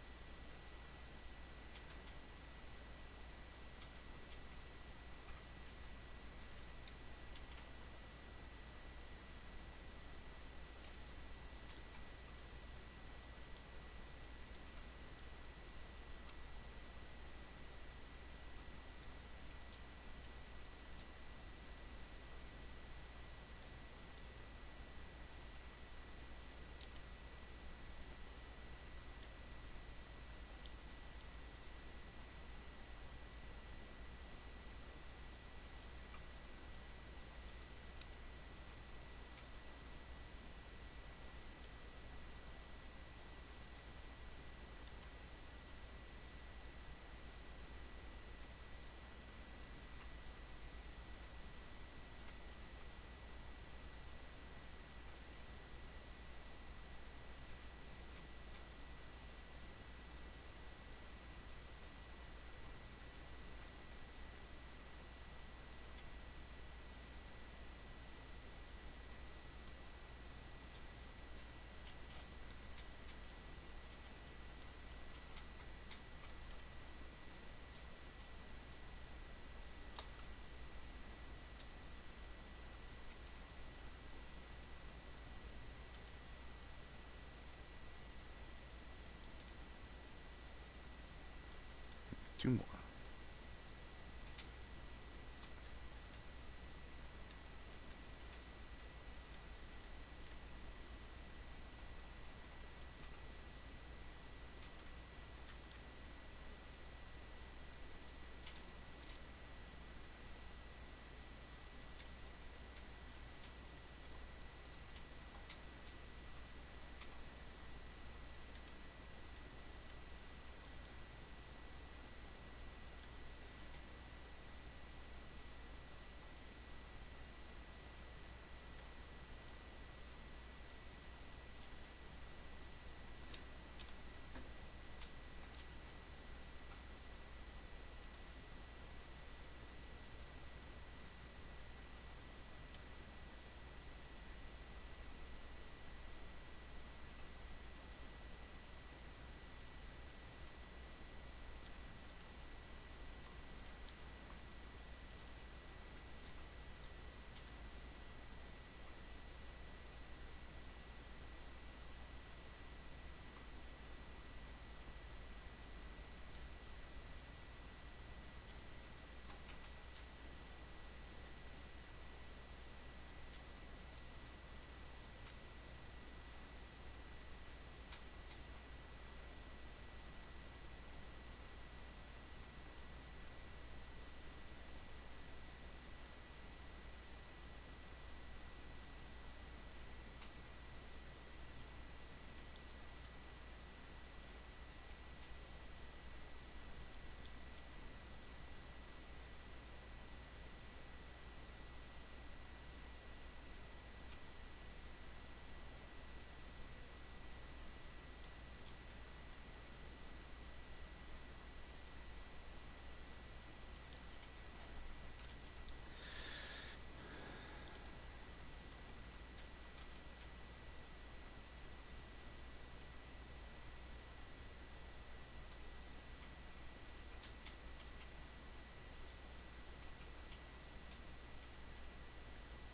Two more.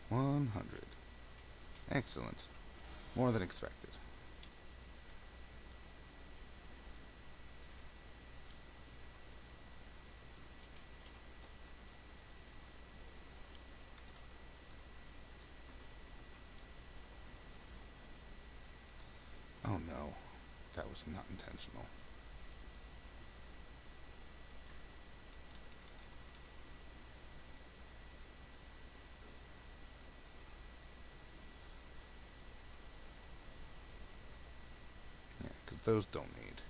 100. Excellent. More than expected. Oh no, that was not intentional. Yeah, because those don't need.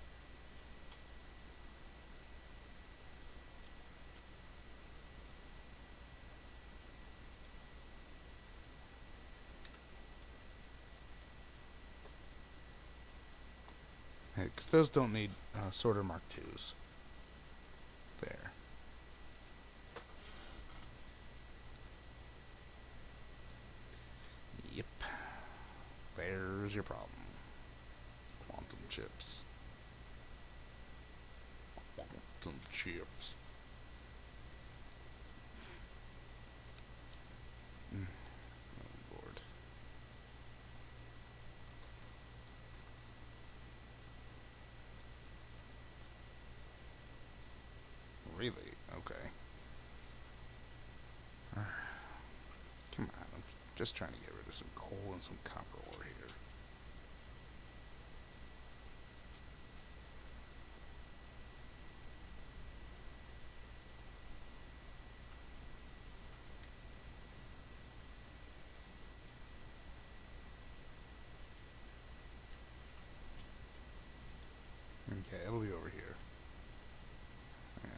Yeah, because those don't need sorter Mark IIs. There. Yep. There's your problem. Quantum chips. Quantum chips. Oh lord. Really? Okay. Come on, I'm just trying to get rid of some coal and some copper ore here. Okay, it'll be over here. Yeah.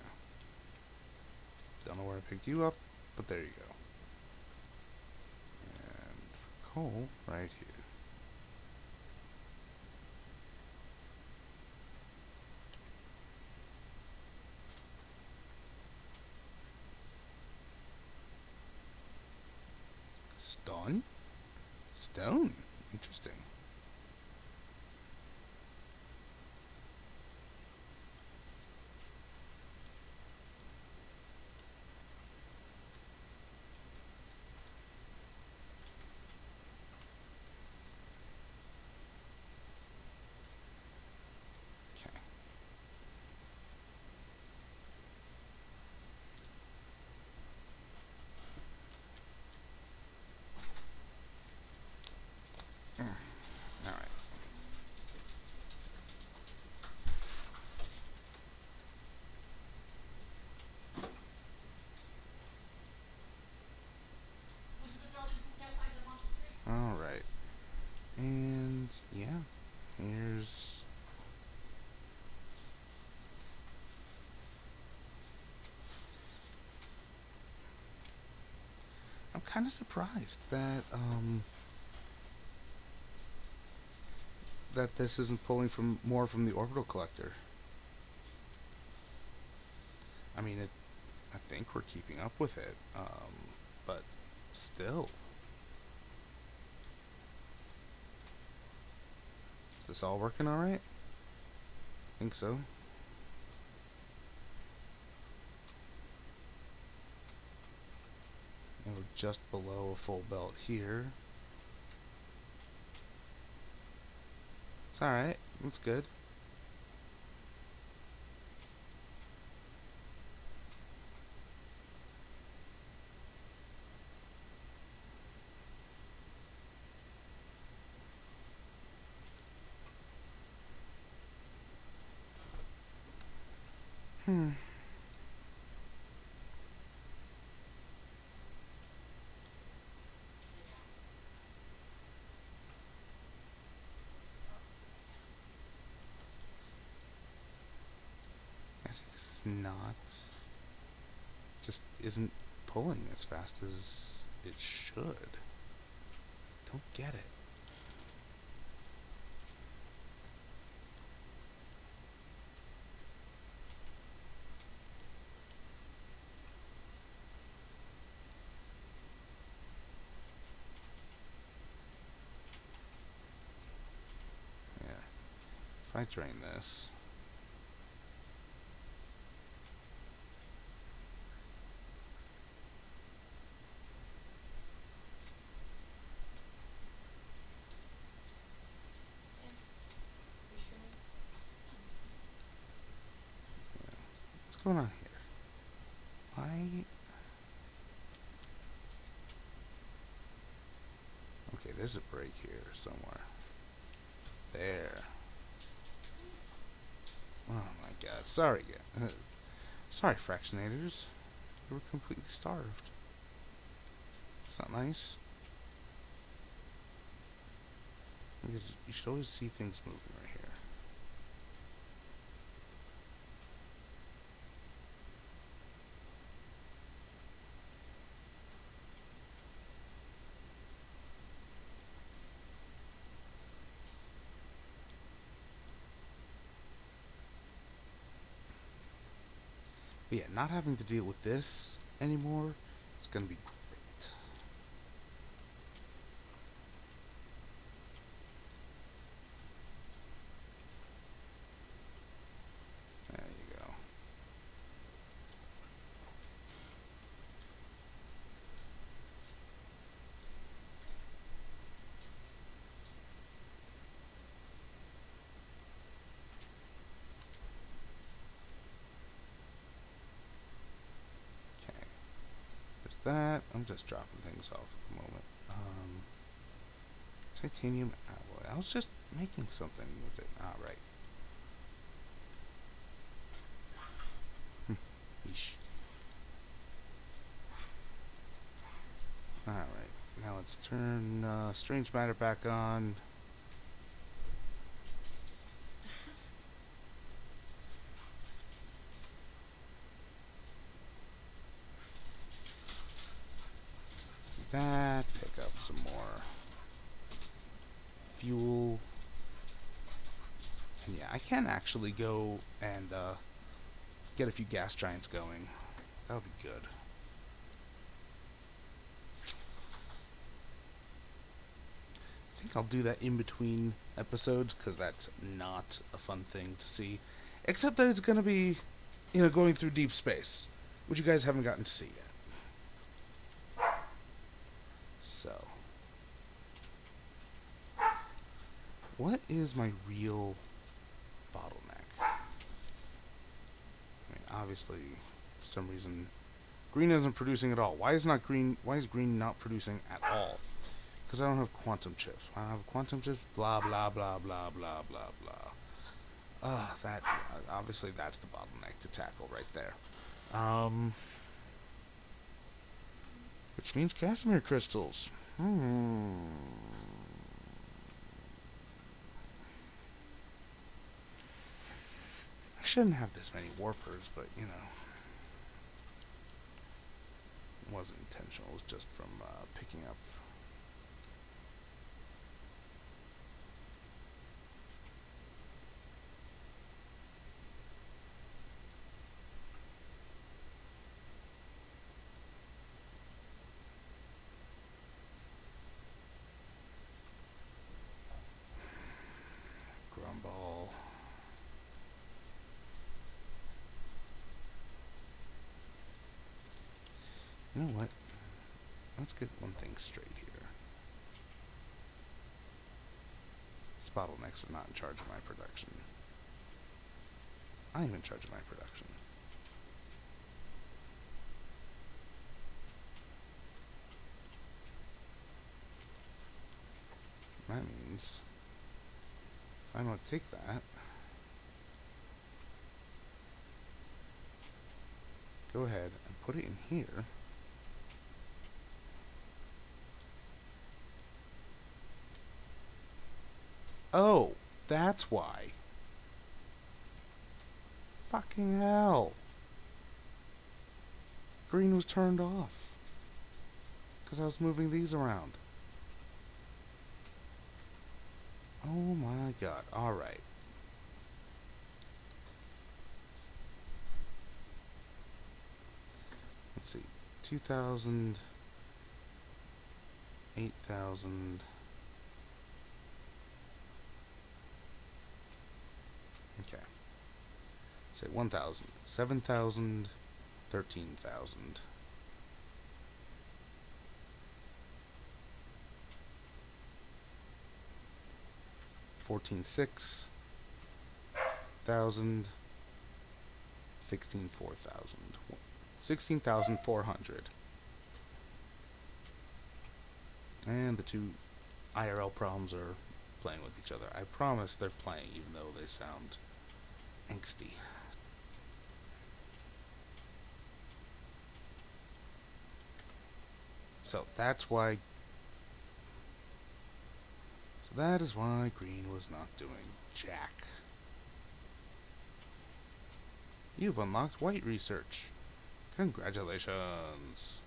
Don't know where I picked you up, but there you go. And coal right here. Stone? Stone. Interesting. Okay. Alright. Alright. And yeah, here's I'm kind of surprised that that this isn't pulling from more from the orbital collector. I mean, I think we're keeping up with it, but still, is this all working all right? I think so. And we're just below a full belt here. It's all right. That's good. Hmm. Guess it's not. Just isn't pulling as fast as it should. Don't get it. Yeah. If I drain this. What's going on here? Why? Okay, there's a break here somewhere. There. Oh my god. Sorry, sorry, fractionators. We were completely starved. It's not nice. Because you should always see things moving right here. But yeah, not having to deal with this anymore, it's gonna be great. There you go. Okay. There's that. I'm just dropping things off at the moment. Titanium alloy. I was just making something with it. Alright. Yeesh. Alright. Now let's turn Strange Matter back on. That. Pick up some more fuel. And yeah, I can actually go and get a few gas giants going. That would be good. I think I'll do that in between episodes because that's not a fun thing to see. Except that it's going to be, going through deep space, which you guys haven't gotten to see yet. So, what is my real bottleneck? I mean, obviously, for some reason, green isn't producing at all. Why is green not producing at all? Because I don't have quantum chips. I don't have quantum chips. Blah blah blah blah blah blah blah. That obviously that's the bottleneck to tackle right there. Which means cashmere crystals. I shouldn't have this many warpers, but it wasn't intentional. It was just from picking up. Grumball. You know what? Let's get one thing straight here. These bottlenecks are not in charge of my production. I am in charge of my production. That means I'm going to take that, go ahead and put it in here. Oh, that's why. Fucking hell. Green was turned off. Because I was moving these around. Oh my god. Alright. Let's see. 2,000. 8,000. Okay. Say 1,000. 7,000. 13,000. 14,600. 16,400. And the two IRL problems are playing with each other. I promise they're playing, even though they sound angsty. So that's why. So that is why green was not doing jack. You've unlocked white research. Congratulations.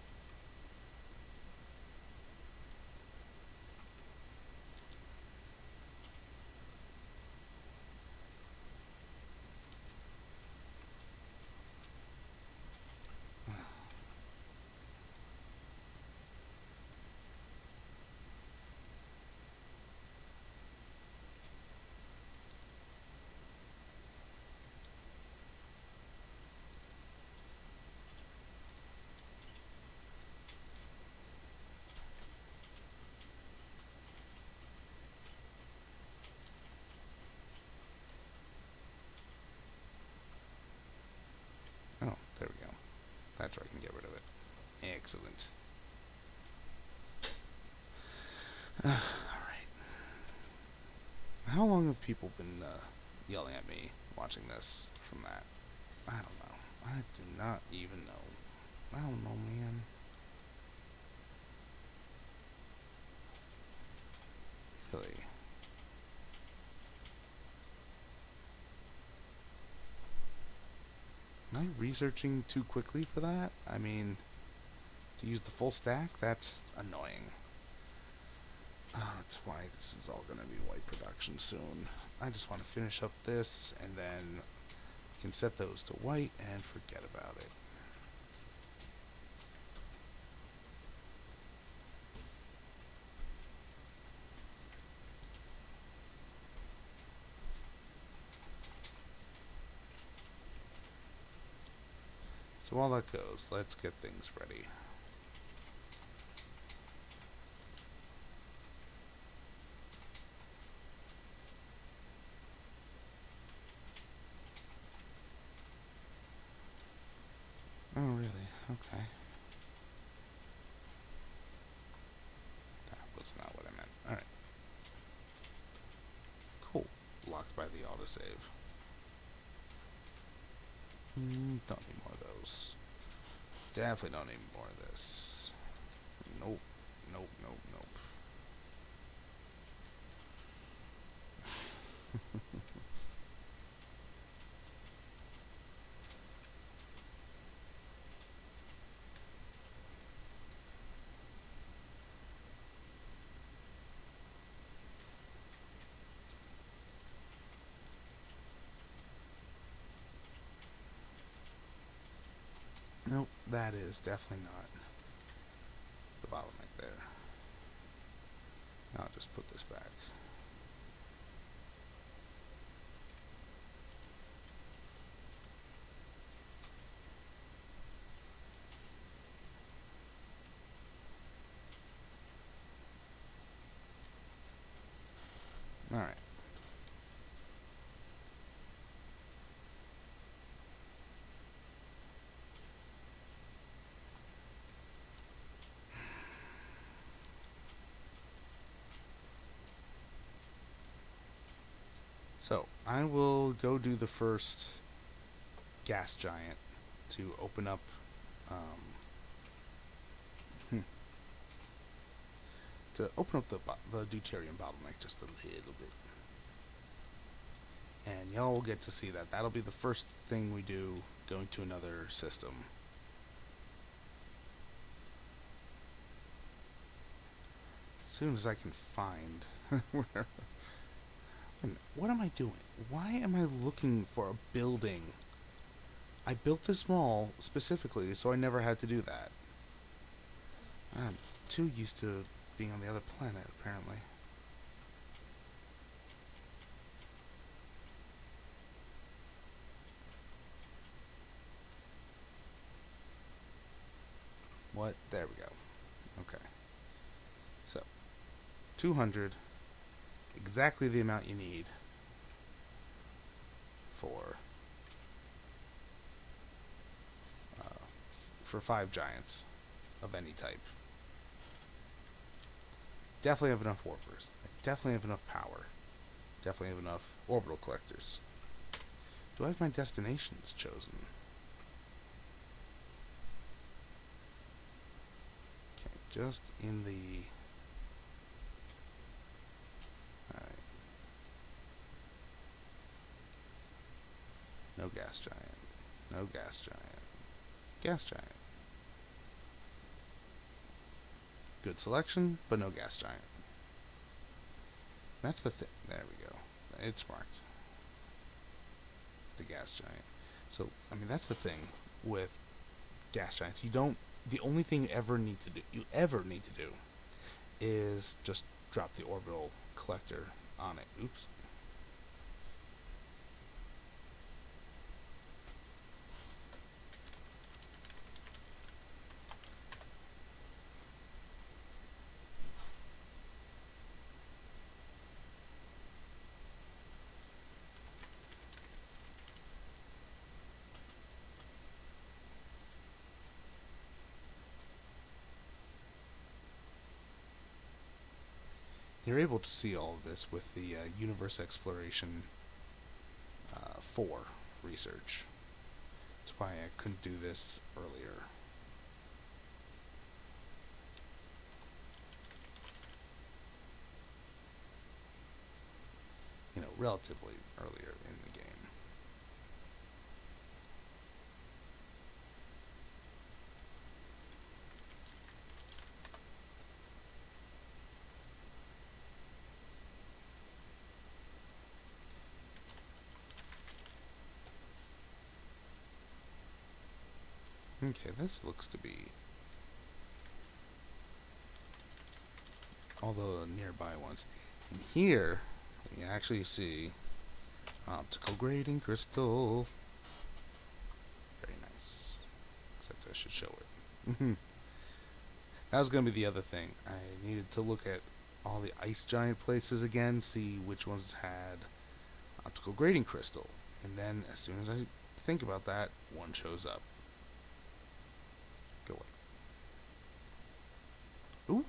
Oh, there we go. That's where I can get rid of it. Excellent. Alright. How long have people been yelling at me watching this from that? I don't know. I do not even know. I don't know, man. Really. Am I researching too quickly for that? I mean, to use the full stack? That's annoying. That's why this is all going to be white production soon. I just want to finish up this, and then we can set those to white and forget about it. So while that goes, let's get things ready. Oh, really? Okay. That was not what I meant. Alright. Cool. Locked by the autosave. Don't need more of those. Definitely don't need more of this. Nope. Nope, nope, nope. Nope, that is definitely not the bottleneck there. I'll just put this back. Alright. So, I will go do the first gas giant to open up the deuterium bottleneck just a little bit. And y'all will get to see that. That'll be the first thing we do going to another system. As soon as I can find where. What am I doing? Why am I looking for a building? I built this mall specifically so I never had to do that. I'm too used to being on the other planet, apparently. What? There we go. Okay. So, 200. Exactly the amount you need for for 5 giants of any type. Definitely have enough warpers. I definitely have enough power. Definitely have enough orbital collectors. Do I have my destinations chosen? Okay, just in the... Alright. No gas giant. No gas giant. Gas giant. Good selection, but no gas giant. That's the thing. There we go. It's marked. The gas giant. So, I mean, that's the thing with gas giants. You don't... The only thing you ever need to do is just drop the orbital collector on it. Oops. You're able to see all of this with the Universe Exploration 4 research. That's why I couldn't do this earlier. You know, relatively earlier in the game. Okay, this looks to be all the nearby ones. And here, we actually see optical grading crystal. Very nice. Except I should show it. That was going to be the other thing. I needed to look at all the ice giant places again, see which ones had optical grading crystal. And then, as soon as I think about that, one shows up. Go away. Ooh.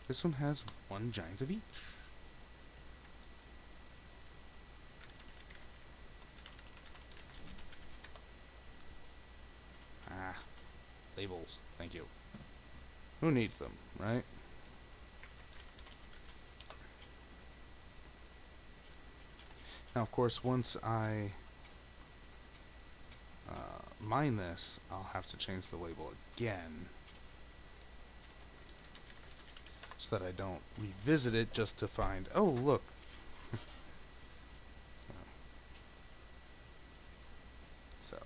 This one has one giant of each. Ah. Labels. Thank you. Who needs them, right? Now, of course, once I mine this, I'll have to change the label again so that I don't revisit it just to find, oh, look. So.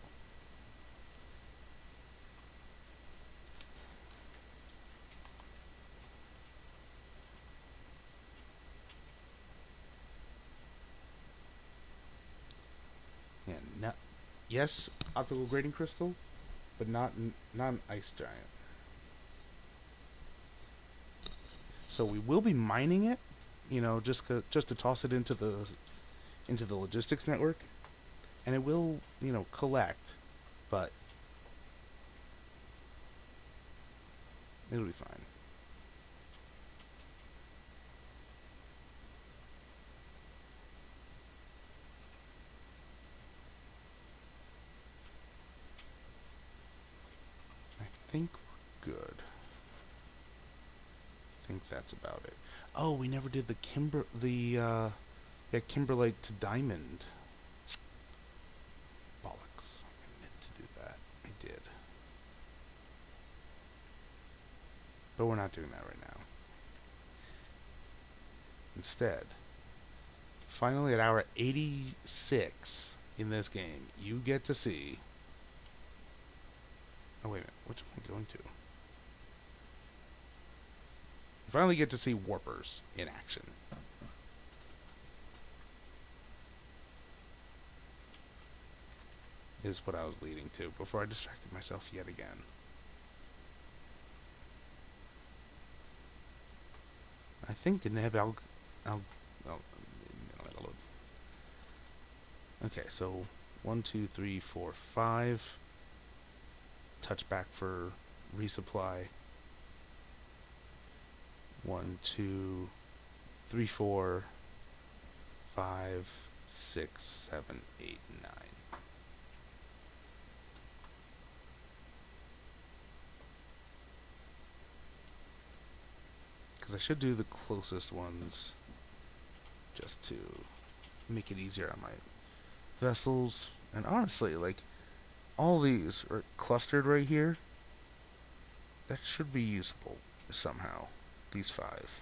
Yeah, no, yes, optical grading crystal, but not an ice giant. So we will be mining it, you know, just to toss it into the logistics network, and it will, you know, collect, but it'll be fine. I think we're good. I think that's about it. Oh, we never did the Kimberlite to Diamond. Bollocks. I meant to do that. I did. But we're not doing that right now. Instead, finally at hour 86 in this game, you get to see... Oh, wait a minute. Which am I going to? You finally get to see warpers in action. Is what I was leading to before I distracted myself yet again. I think didn't have okay, so 1, 2, 3, 4, 5. touch back for resupply. 1, 2, 3, 4, 5, 6, 7, 8, 9. Because I should do the closest ones just to make it easier on my vessels. And honestly, like, all these are clustered right here. That should be usable somehow. These 5.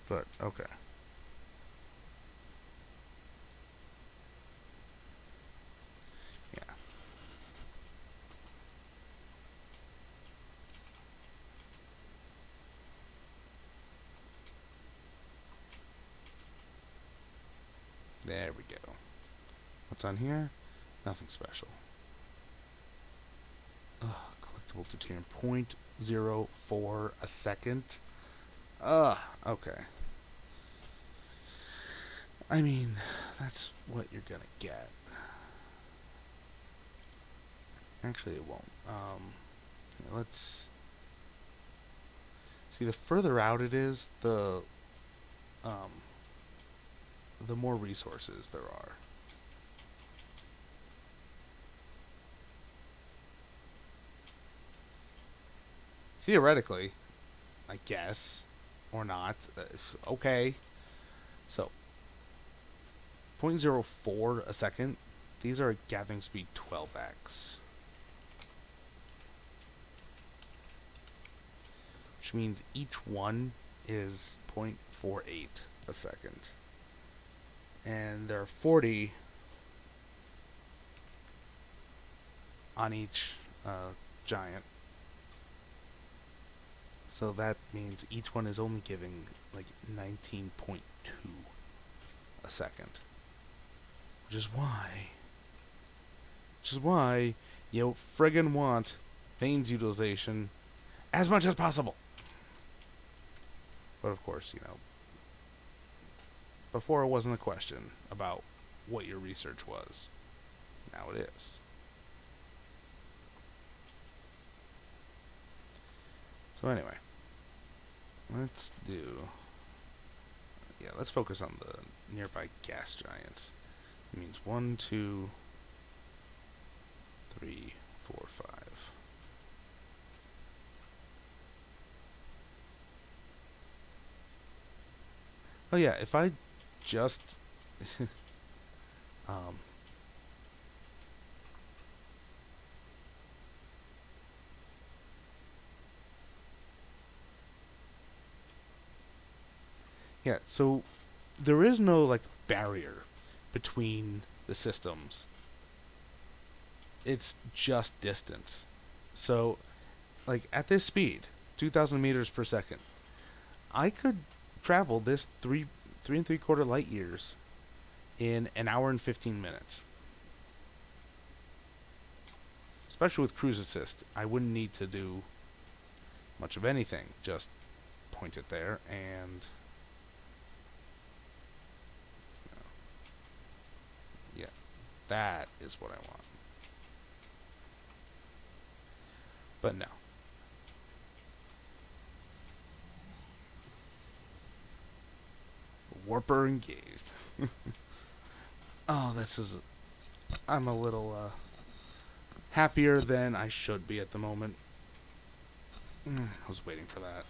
But, okay. Yeah. There we go. What's on here? Nothing special. Ugh, collectible deuterium 0.04 a second. Okay. I mean, that's what you're gonna get. Actually, it won't. Let's see. The further out it is, um, the more resources there are. Theoretically, I guess, or not. Okay. So, 0.04 a second. These are gathering speed 12x. Which means each one is 0.48 a second. And there are 40 on each giant. So that means each one is only giving like 19.2 a second. Which is why you friggin' want Vane's utilization as much as possible. But of course, before it wasn't a question about what your research was. Now it is. So anyway, let's focus on the nearby gas giants. It means 1, 2, 3, 4, 5. Oh yeah, if I just um, yeah, so there is no like barrier between the systems. It's just distance. So like at this speed, 2,000 meters per second, I could travel this 3 3 3/4 light years in an hour and 15 minutes. Especially with cruise assist, I wouldn't need to do much of anything. Just point it there and yeah, that is what I want. But no. Warper engaged. Oh, this is. I'm a little happier than I should be at the moment. I was waiting for that.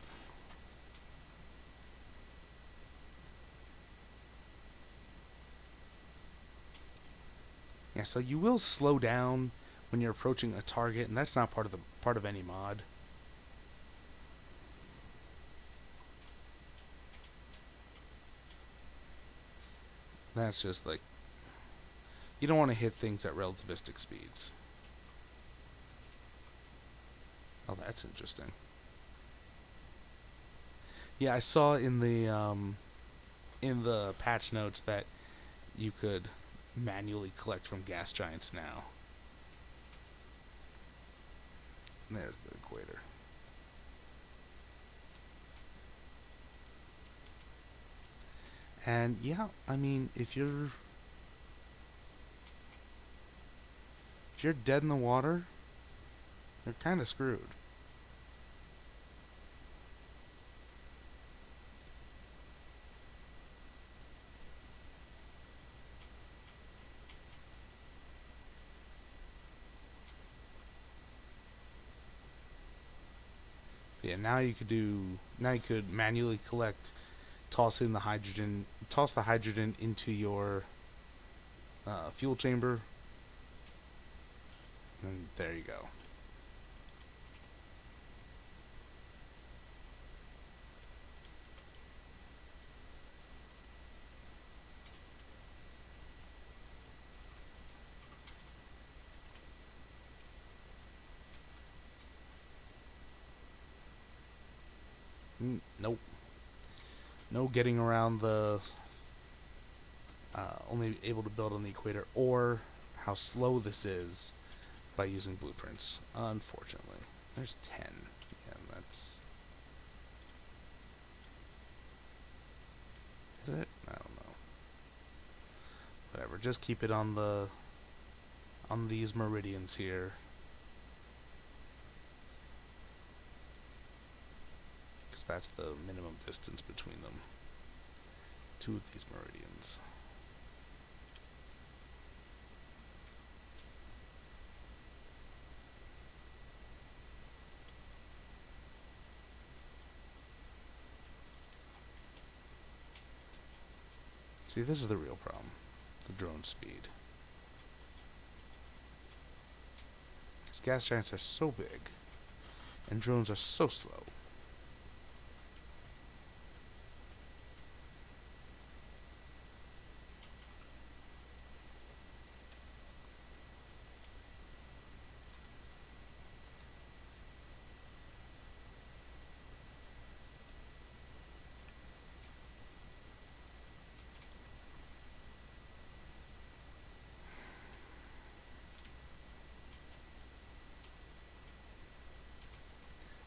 Yeah, so you will slow down when you're approaching a target, and that's not part of any mod. That's just like you don't want to hit things at relativistic speeds. Oh, that's interesting. Yeah, I saw in the patch notes that you could manually collect from gas giants now. There's the equator. And yeah, I mean, if you're dead in the water, you're kind of screwed. Yeah, now you could manually collect, toss the hydrogen into your fuel chamber, and there you go. Nope. No getting around the only able to build on the equator, or how slow this is by using blueprints. Unfortunately, there's 10. Yeah, that's is it. I don't know. Whatever. Just keep it on these meridians here, because that's the minimum distance between them. Two of these meridians. See, this is the real problem. The drone speed. Because gas giants are so big, and drones are so slow.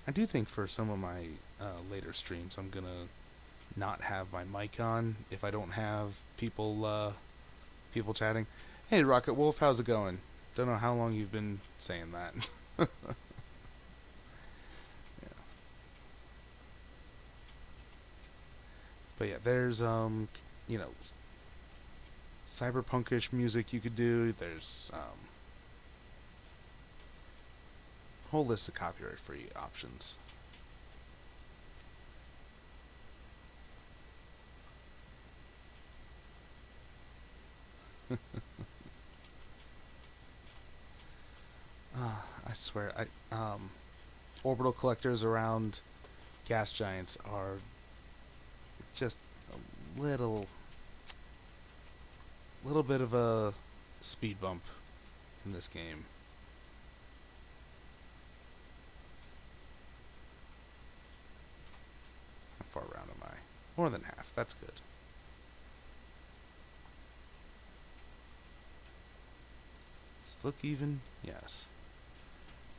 I do think for some of my later streams, I'm gonna not have my mic on if I don't have people chatting. Hey, Rocket Wolf, how's it going? Don't know how long you've been saying that. Yeah. But yeah, there's cyberpunkish music you could do. There's a whole list of copyright-free options. I swear, orbital collectors around gas giants are just a little bit of a speed bump in this game. How far around am I? More than half. That's good. Does it look even? Yes.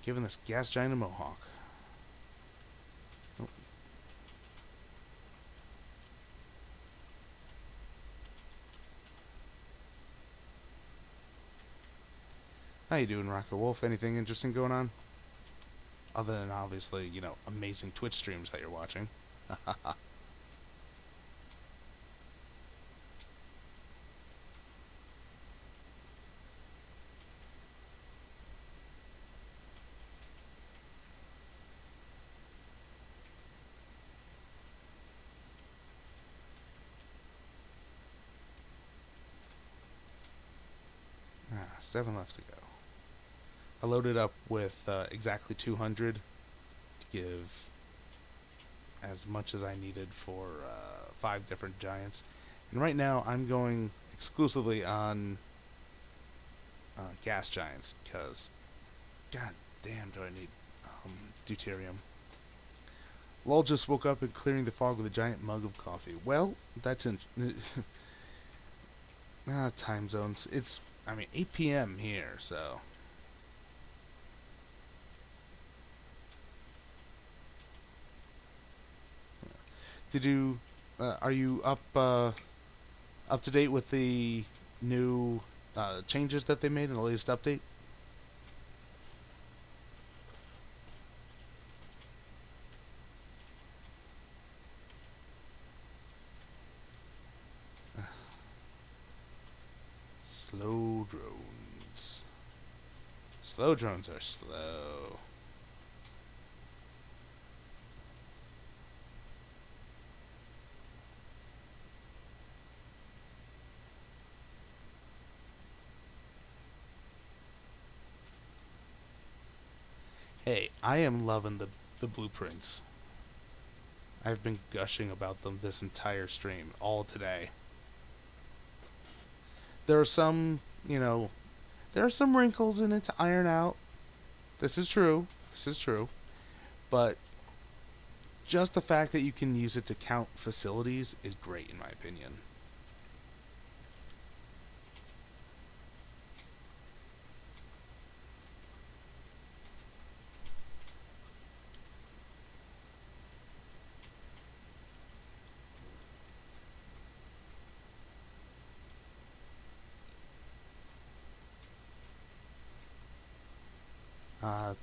Giving this gas giant a mohawk. Oh. How you doing, Rocket Wolf? Anything interesting going on? Other than obviously, amazing Twitch streams that you're watching. Ah, 7 left to go. I loaded up with exactly 200 to give as much as I needed for 5 different giants. And right now I'm going exclusively on gas giants because god damn do I need deuterium. Lol just woke up and clearing the fog with a giant mug of coffee. Well, that's in time zones. It's 8 p.m. here, so Did you? Are you up to date with the new changes that they made in the latest update? Slow drones. Slow drones are slow. Hey, I am loving the blueprints. I've been gushing about them this entire stream, all today. There are some, you know, there are some wrinkles in it to iron out. This is true. This is true. But just the fact that you can use it to count facilities is great, in my opinion. Uh,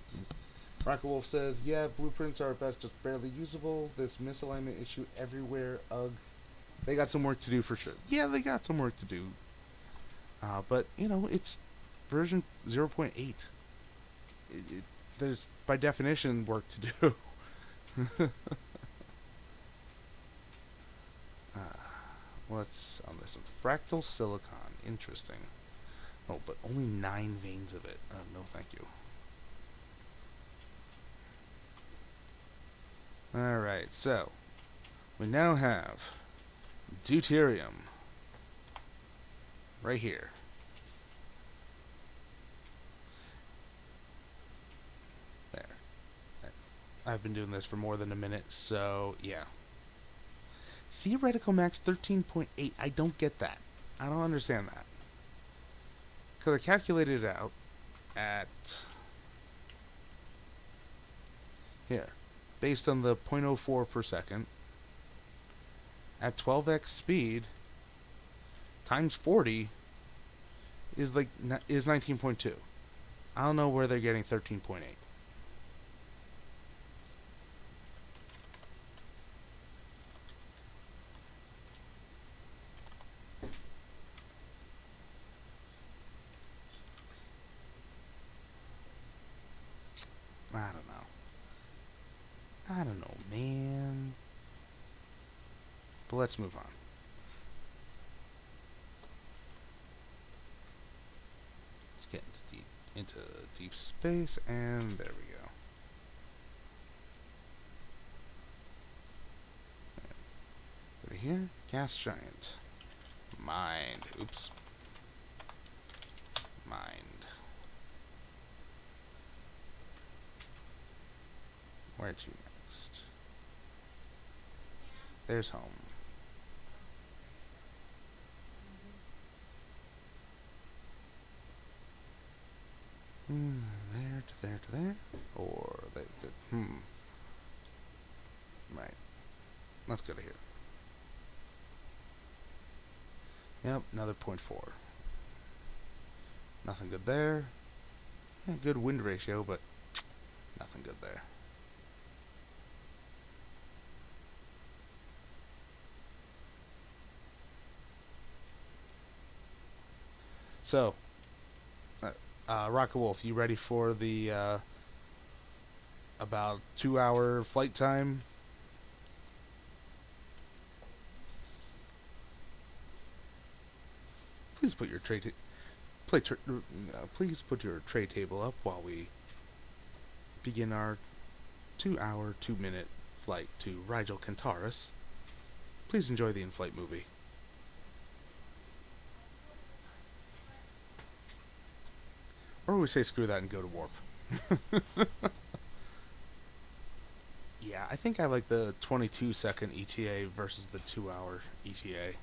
Rocket Wolf says, yeah, blueprints are at best just barely usable. This misalignment issue everywhere. Ugh. They got some work to do for sure. Yeah, they got some work to do. But, it's version 0.8. There's, by definition, work to do. What's on this one? Fractal silicon. Interesting. Oh, but only 9 veins of it. No, thank you. Alright, so we now have deuterium right here. There. I've been doing this for more than a minute, so yeah. Theoretical max 13.8. I don't get that. I don't understand that. Because I calculated it out at here, based on the 0.04 per second, at 12x speed, times 40 is 19.2. I don't know where they're getting 13.8. I don't know. I don't know, man. But let's move on. Let's get into deep space, and there we go. Over here, gas giant. Mind. Oops. Mind. Where to next? There's home. There to there to there. Or Right. Let's go to here. Yep, another 0.4. Nothing good there. Yeah, good wind ratio, but nothing good there. So, Rocket Wolf, you ready for the about 2-hour flight time? Please put your please put your tray table up while we begin our 2-hour, 2-minute flight to Rigel Kentaurus. Please enjoy the in-flight movie. Or we say screw that and go to warp. Yeah, I think I like the 22-second ETA versus the 2-hour ETA.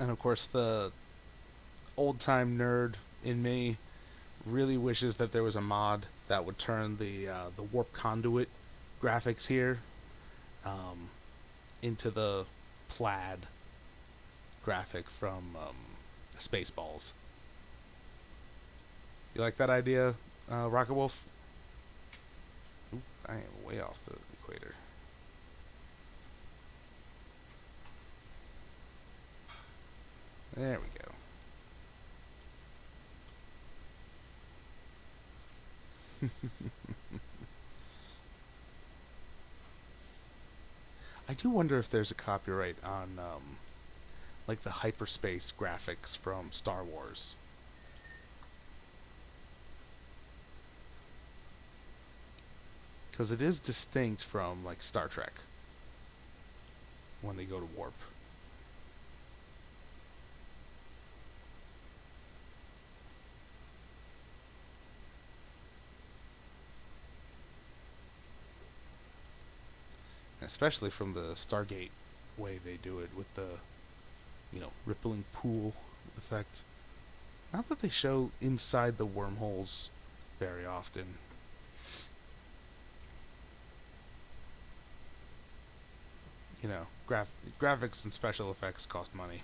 And of course, the old time nerd in me really wishes that there was a mod that would turn the warp conduit graphics here um, into the plaid graphic from Spaceballs. You like that idea, Rocket Wolf? Oop, I am way off the equator. There we go. I do wonder if there's a copyright on like the hyperspace graphics from Star Wars, because it is distinct from like Star Trek when they go to warp. Especially from the Stargate way they do it with the rippling pool effect. Not that they show inside the wormholes very often. Graphics and special effects cost money.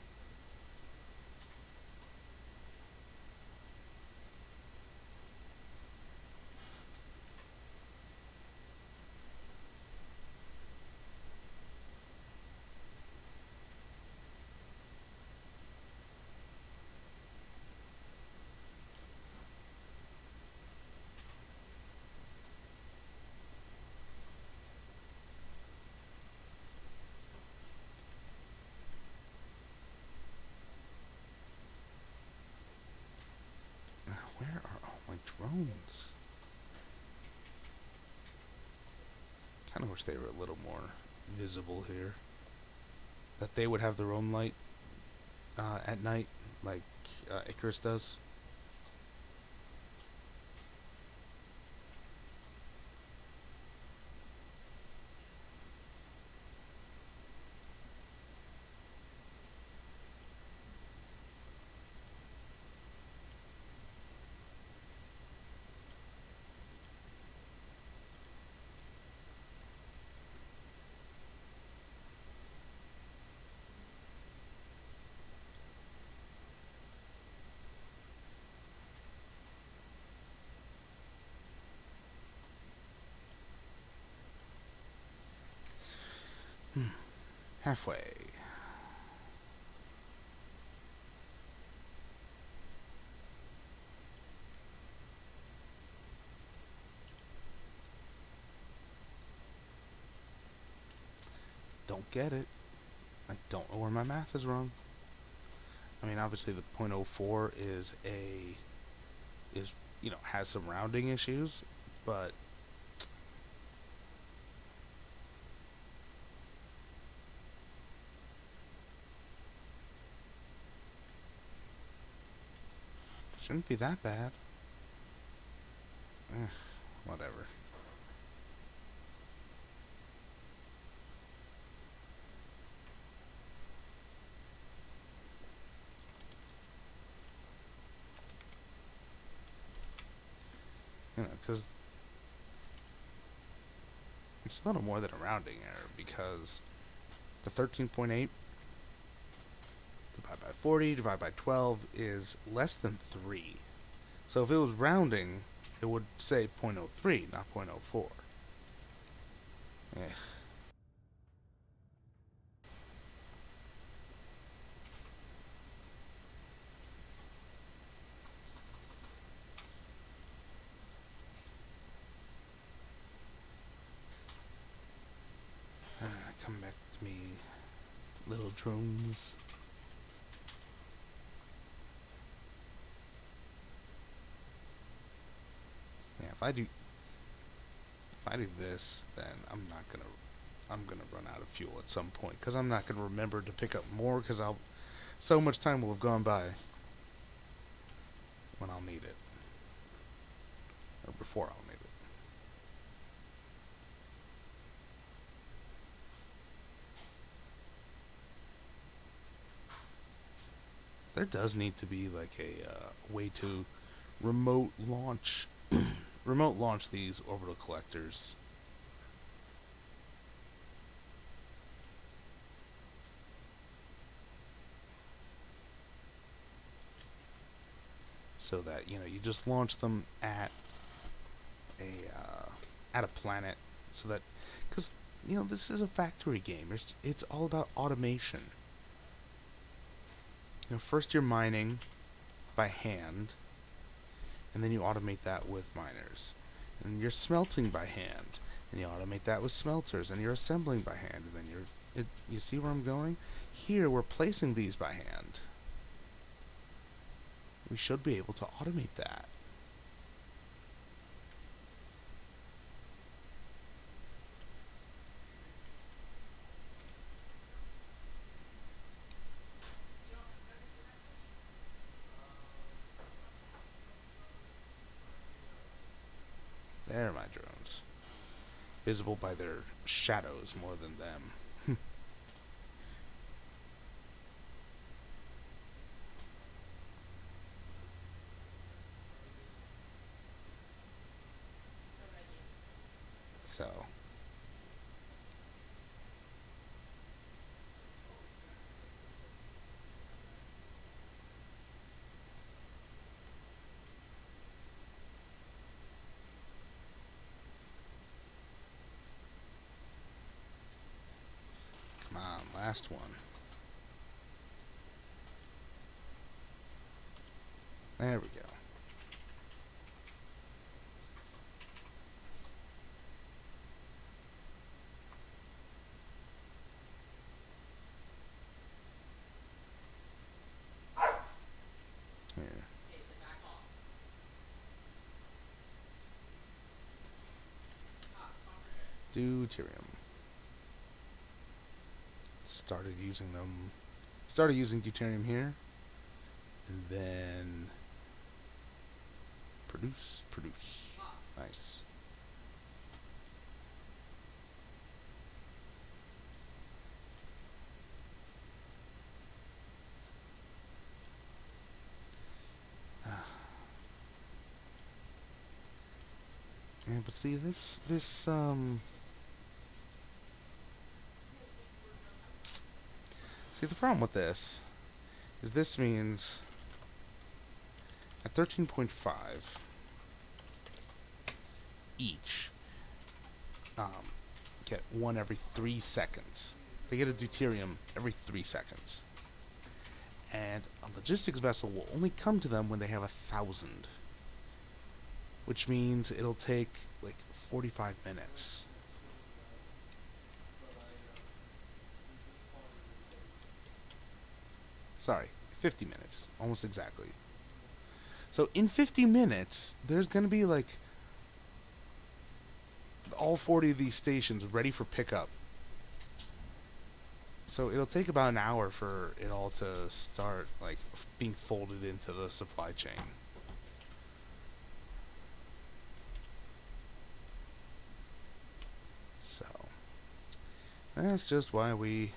Where are all my drones? Kind of wish they were a little more visible here. That they would have their own light at night, like Icarus does. Halfway. Don't get it. I don't know where my math is wrong. I mean, obviously the .04 is has some rounding issues, but shouldn't be that bad. Ugh, whatever. Because it's a little more than a rounding error, because the 13.8 divided by 40 divided by 12 is less than 3. So if it was rounding, it would say .03, not .04. Eh. Come back to me, little drones. Yeah, if I do this, then I'm gonna run out of fuel at some point, because I'm not gonna remember to pick up more, because so much time will have gone by when I'll need it, or before I'll need it. there does need to be like a way to remote launch remote launch these orbital collectors. So that you just launch them at a planet, so that because this is a factory game. It's all about automation. First you're mining by hand, and then you automate that with miners. And you're smelting by hand, and you automate that with smelters, and you're assembling by hand, and then you see where I'm going? Here we're placing these by hand. We should be able to automate that. There, my drones. Visible by their shadows more than them. So, come on, last one. There we go. Here. Deuterium. Started using them. Started using deuterium here, and then produce. Nice. Yeah, but see see the problem with this means at 13.5 each get one every 3 seconds. They get a deuterium every 3 seconds. And a logistics vessel will only come to them when they have 1,000. Which means it'll take like 45 minutes. Sorry, 50 minutes. Almost exactly. So in 50 minutes, there's going to be like all 40 of these stations ready for pickup. So it'll take about an hour for it all to start like being folded into the supply chain. So that's just why we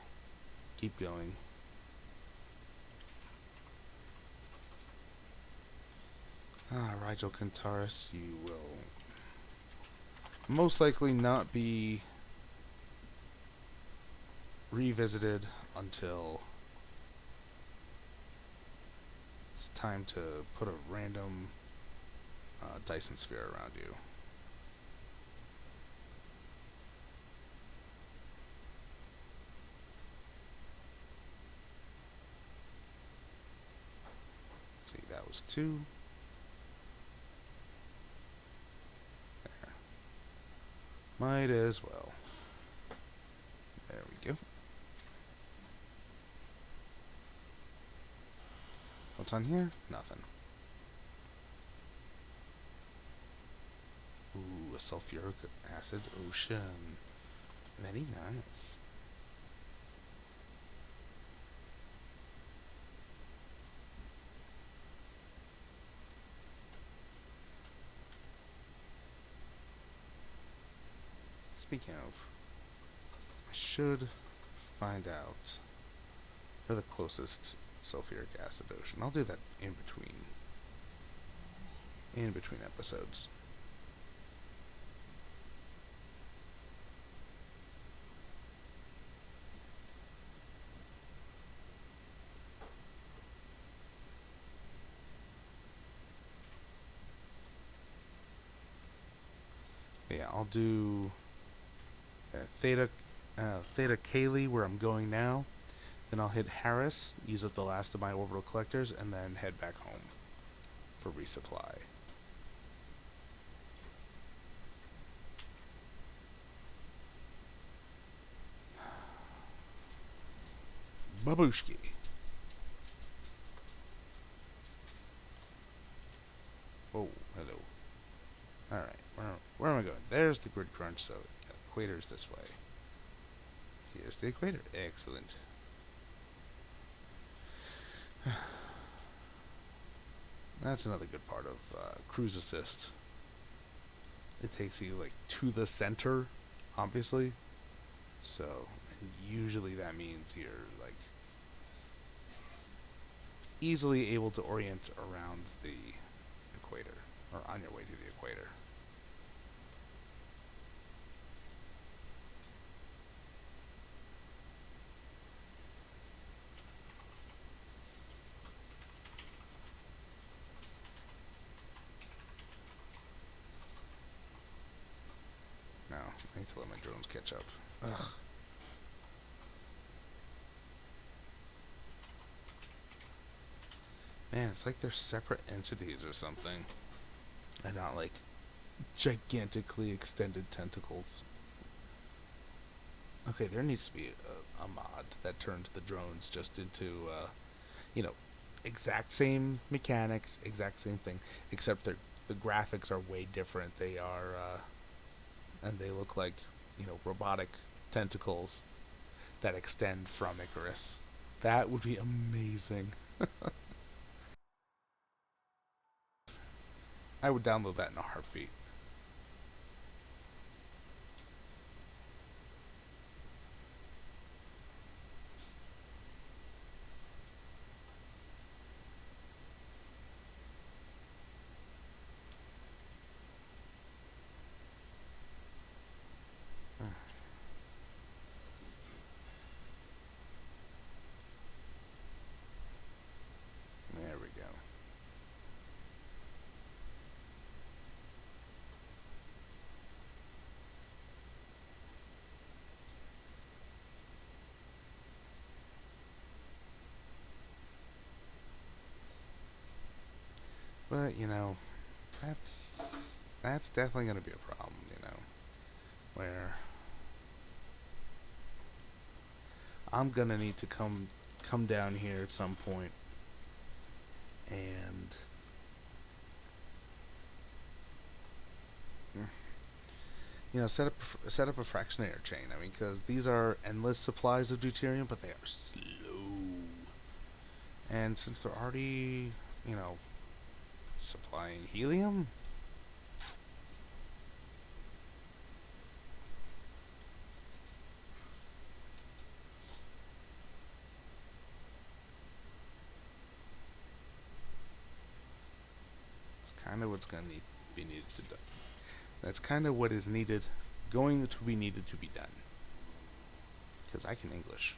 keep going. Rigel Cantaris, you will most likely not be revisited until it's time to put a random Dyson sphere around you. See, that was 2. There. Might as well. There we go. What's on here? Nothing. Ooh, a sulfuric acid ocean. Very nice. Speaking of, I should find out where the closest sulfuric acid ocean. I'll do that in between episodes. Yeah, I'll do Theta Theta Cayley where I'm going now. Then I'll hit Harris, use up the last of my orbital collectors, and then head back home for resupply. Babushki. Oh, hello. Alright, where am I going? There's the grid crunch, so yeah, equator's this way. Here's the equator. Excellent. That's another good part of cruise assist. It takes you like to the center, obviously. So usually that means you're like easily able to orient around the equator or on your way to the equator. Now, I need to let my drones catch up. Ugh. Man, it's like they're separate entities or something. And not like gigantically extended tentacles. Okay, there needs to be a mod that turns the drones just into, you know, exact same mechanics, exact same thing, except the graphics are way different. They are, and they look like, robotic tentacles that extend from Icarus. That would be amazing. I would download that in a heartbeat. There we go. But that's that's definitely going to be a problem. Where I'm gonna need to come down here at some point and set up a fractionator chain. I mean, because these are endless supplies of deuterium, but they are slow. And since they're already supplying helium, it's kind of what's gonna be needed to do. That's kind of what is needed, going to be needed to be done. Because I can English.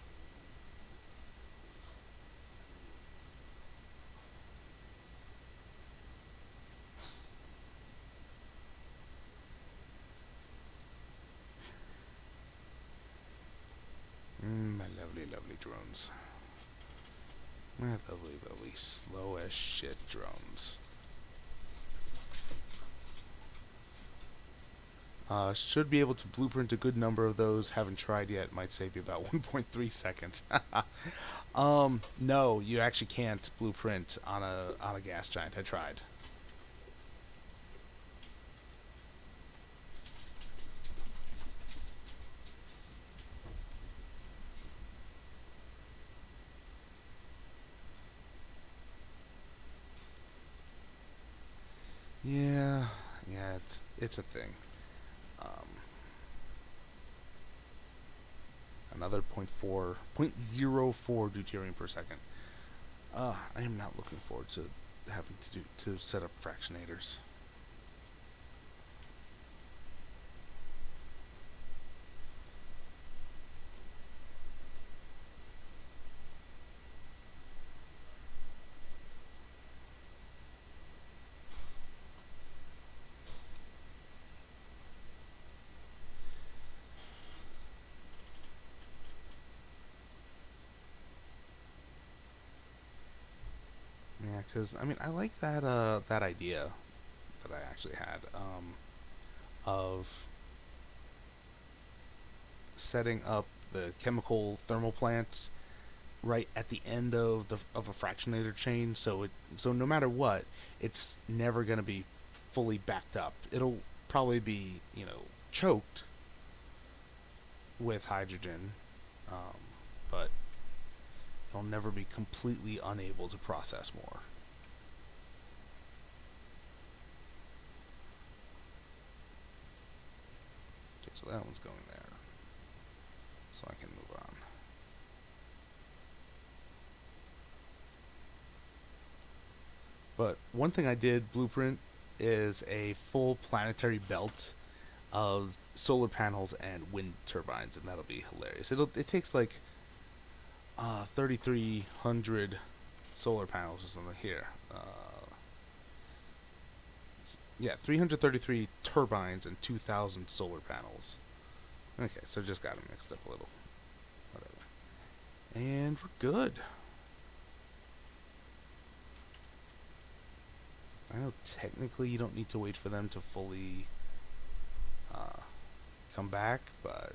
My lovely, lovely drones. My lovely, lovely, slow as shit drones. Should be able to blueprint a good number of those. Haven't tried yet. Might save you about 1.3 seconds. No, you actually can't blueprint on a gas giant. I tried. Yeah, yeah, it's a thing. Um, Another 0.04 deuterium per second. I am not looking forward to having to set up fractionators. Yeah, because I mean, I like that idea that I actually had of setting up the chemical thermal plants right at the end of a fractionator chain, so no matter what, it's never gonna be fully backed up. It'll probably be choked with hydrogen, um, but it'll never be completely unable to process more. Okay, so that one's going there, so I can move on. But one thing I did blueprint is a full planetary belt of solar panels and wind turbines, and that'll be hilarious. It takes like 3,300 solar panels or something here. Yeah, 333 turbines and 2,000 solar panels. Okay, so just got them mixed up a little. Whatever. And we're good. I know technically you don't need to wait for them to fully uh, come back, but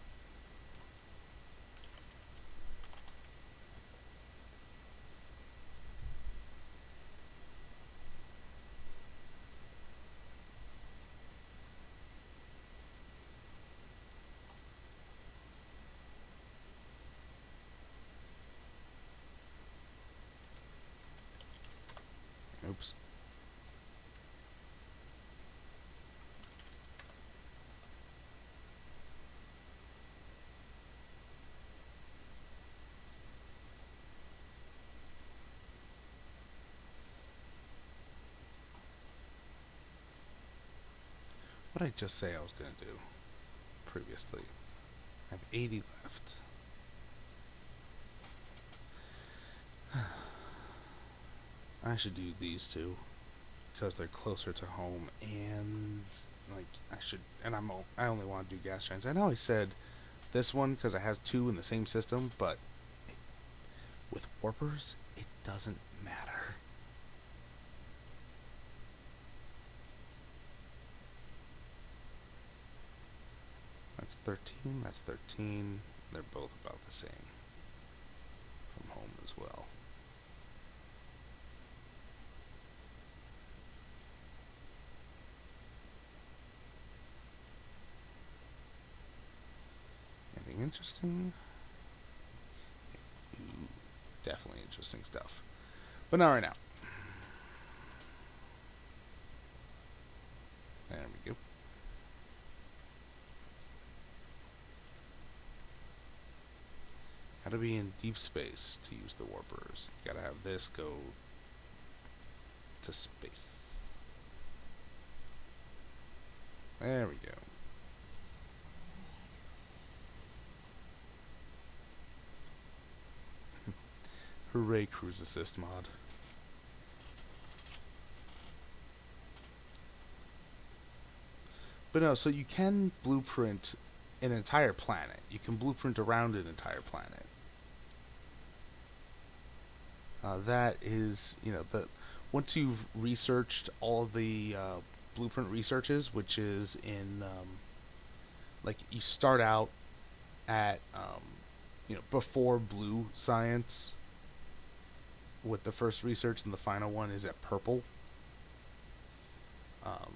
oops. What did I just say I was gonna do previously? I have 80 left. I should do these two because they're closer to home, and like I only want to do gas giants. I know I said this one because it has two in the same system, but with warpers, it doesn't matter. That's 13. That's 13. They're both about the same from home as well. Anything interesting? Ooh, definitely interesting stuff. But not right now. There we go. How to be in deep space to use the warpers. Gotta have this go to space. There we go. Hooray, cruise assist mod. But no, so you can blueprint an entire planet. You can blueprint around an entire planet. That is, the once you've researched all of the blueprint researches, which is in like you start out at before blue science with the first research, and the final one is at purple. Um,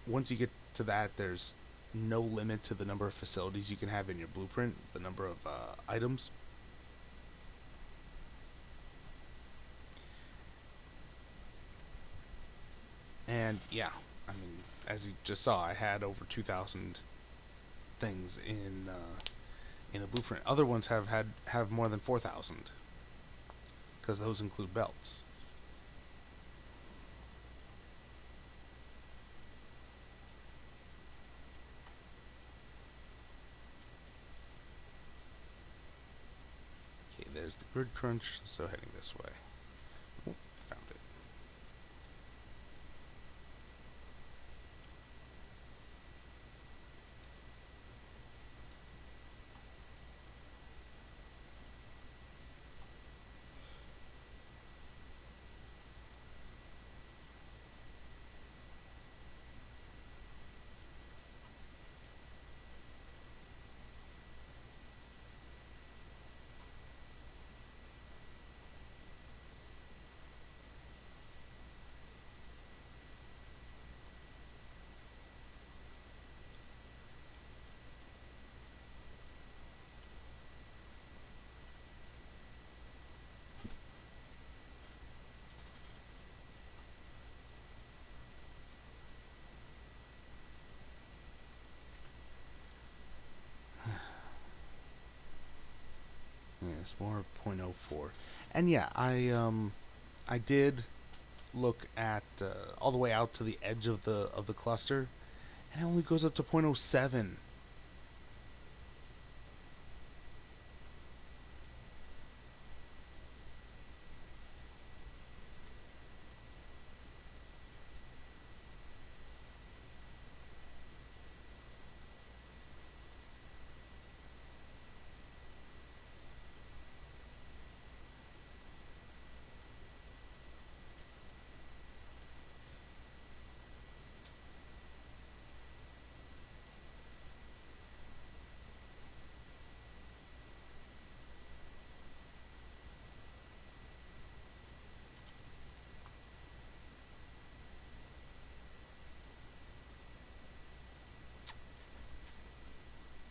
Once you get to that, there's no limit to the number of facilities you can have in your blueprint, the number of items. And yeah, I mean, as you just saw, I had over 2,000 things in a blueprint. Other ones have more than 4,000 because those include belts. Okay, there's the grid crunch, so heading this way. Oh, found it. Yes, more .04. And yeah, I did look at all the way out to the edge of the cluster, and it only goes up to .07.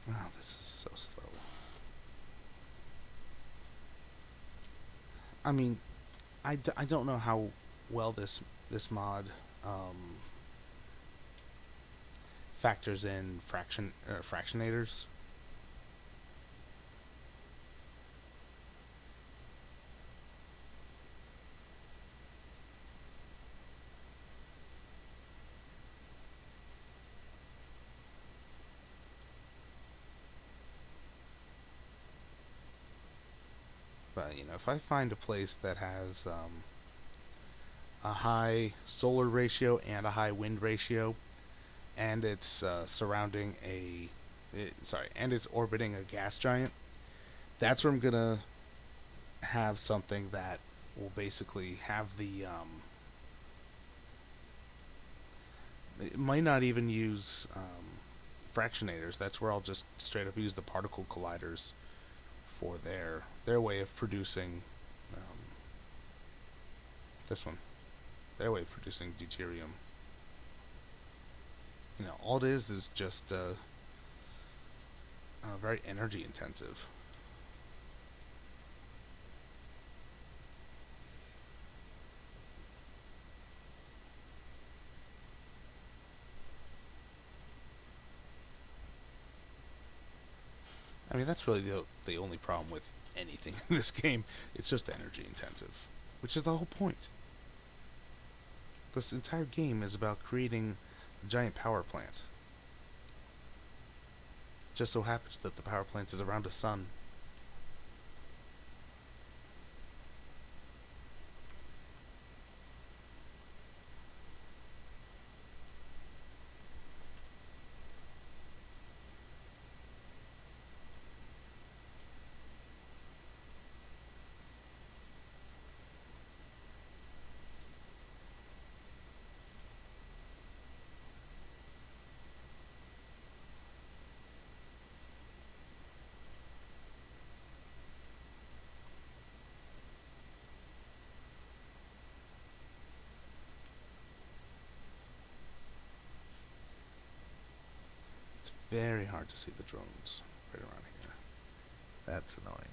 Wow, this is so slow. I mean, I don't know how well this mod um, factors in fractionators. But if I find a place that has a high solar ratio and a high wind ratio, and it's and it's orbiting a gas giant, that's where I'm gonna have something that will basically have it might not even use fractionators. That's where I'll just straight up use the particle colliders for their way of producing um, this one. Their way of producing deuterium. All it is just very energy intensive. I mean, that's really the only problem with anything in this game. It's just energy intensive, which is the whole point. This entire game is about creating a giant power plant. Just so happens that the power plant is around a sun. It's very hard to see the drones right around here. That's annoying.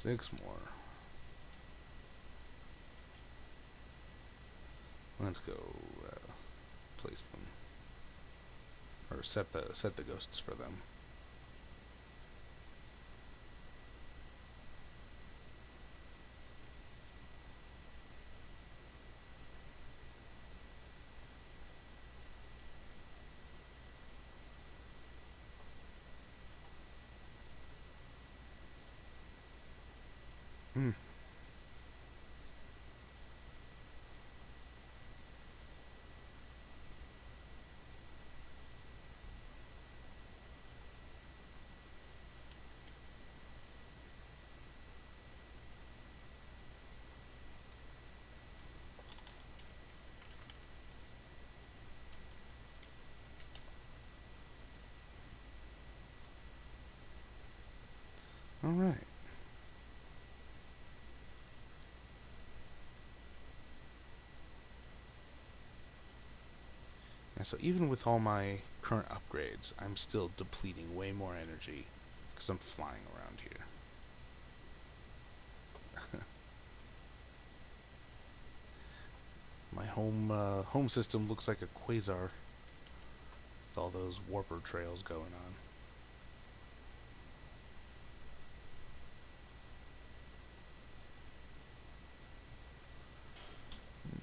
6 more. Let's go place them. Or set the ghosts for them. Hmm. All right. And so even with all my current upgrades, I'm still depleting way more energy because I'm flying around here. My home system looks like a quasar with all those warper trails going on.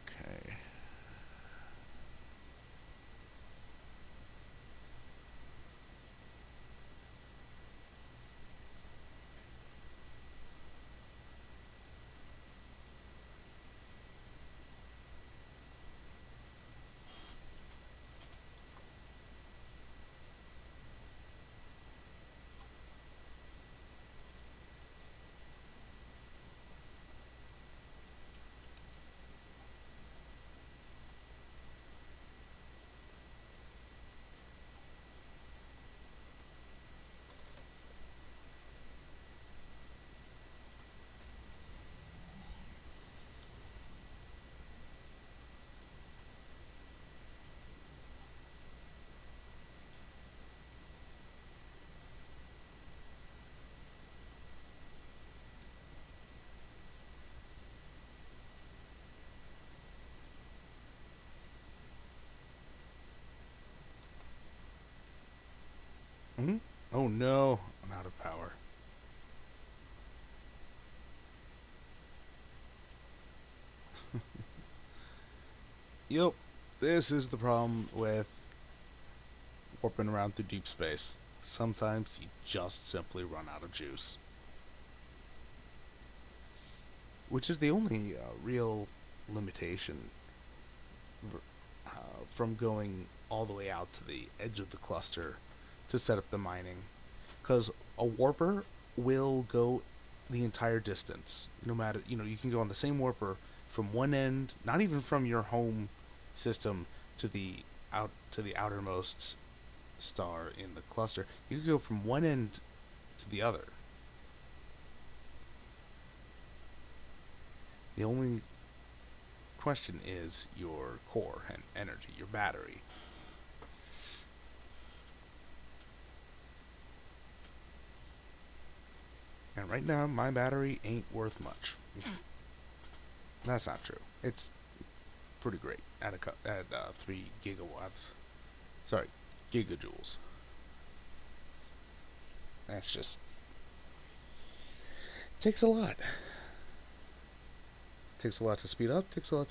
Okay. Hmm? Oh no, I'm out of power. Yup, this is the problem with warping around through deep space. Sometimes you just simply run out of juice. Which is the only real limitation from going all the way out to the edge of the cluster to set up the mining. Because a warper will go the entire distance. No matter, you can go on the same warper from one end, not even from your home system to the outermost star in the cluster. You can go from one end to the other. The only question is your core and energy, your battery. And right now, my battery ain't worth much. That's not true. It's pretty great at 3 gigawatts. Sorry, gigajoules. That's just takes a lot. Takes a lot to speed up. Takes a lot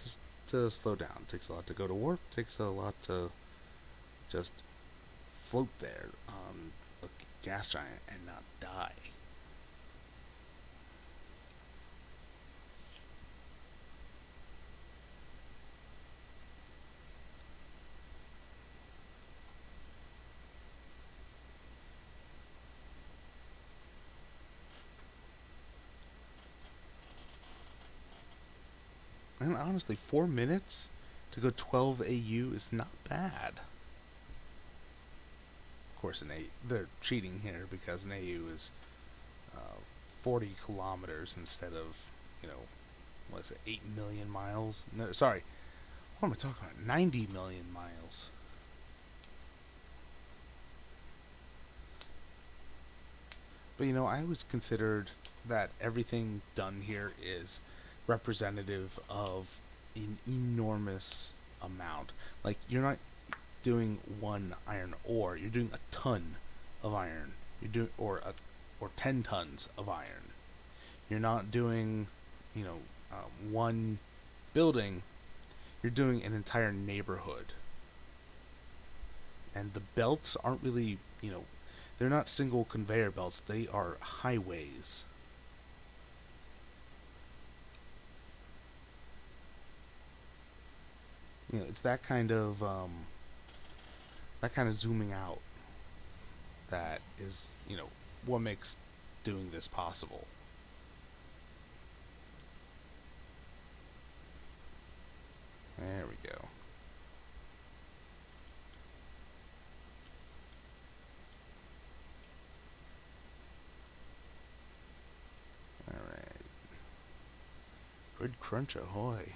to slow down. Takes a lot to go to warp. Takes a lot to just float there on a gas giant and not die. And honestly, 4 minutes to go 12 AU is not bad. Of course, they're cheating here because an AU is 40 kilometers instead of, you know, what is it, 8 million miles? No, sorry, what am I talking about? 90 million miles. But I always considered that everything done here is representative of an enormous amount. Like, you're not doing one iron ore, you're doing a ton of iron. You're doing or 10 tons of iron. You're not doing, you know, one building. You're doing an entire neighborhood. And the belts aren't really, they're not single conveyor belts. They are highways. It's that kind of zooming out that is, what makes doing this possible. There we go. All right. Good crunch, ahoy.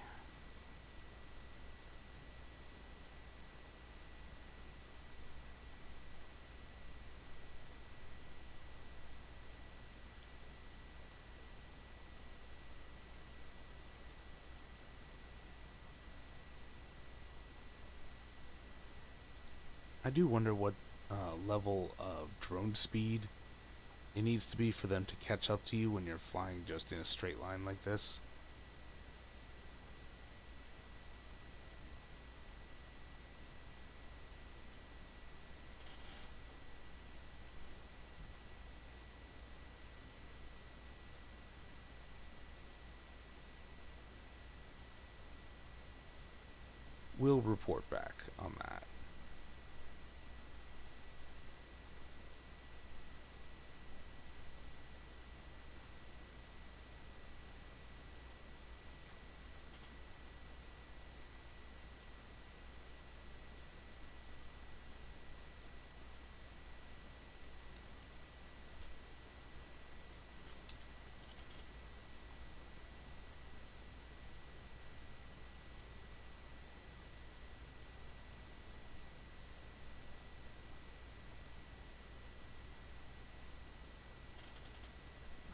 I do wonder what level of drone speed it needs to be for them to catch up to you when you're flying just in a straight line like this. We'll report back on that.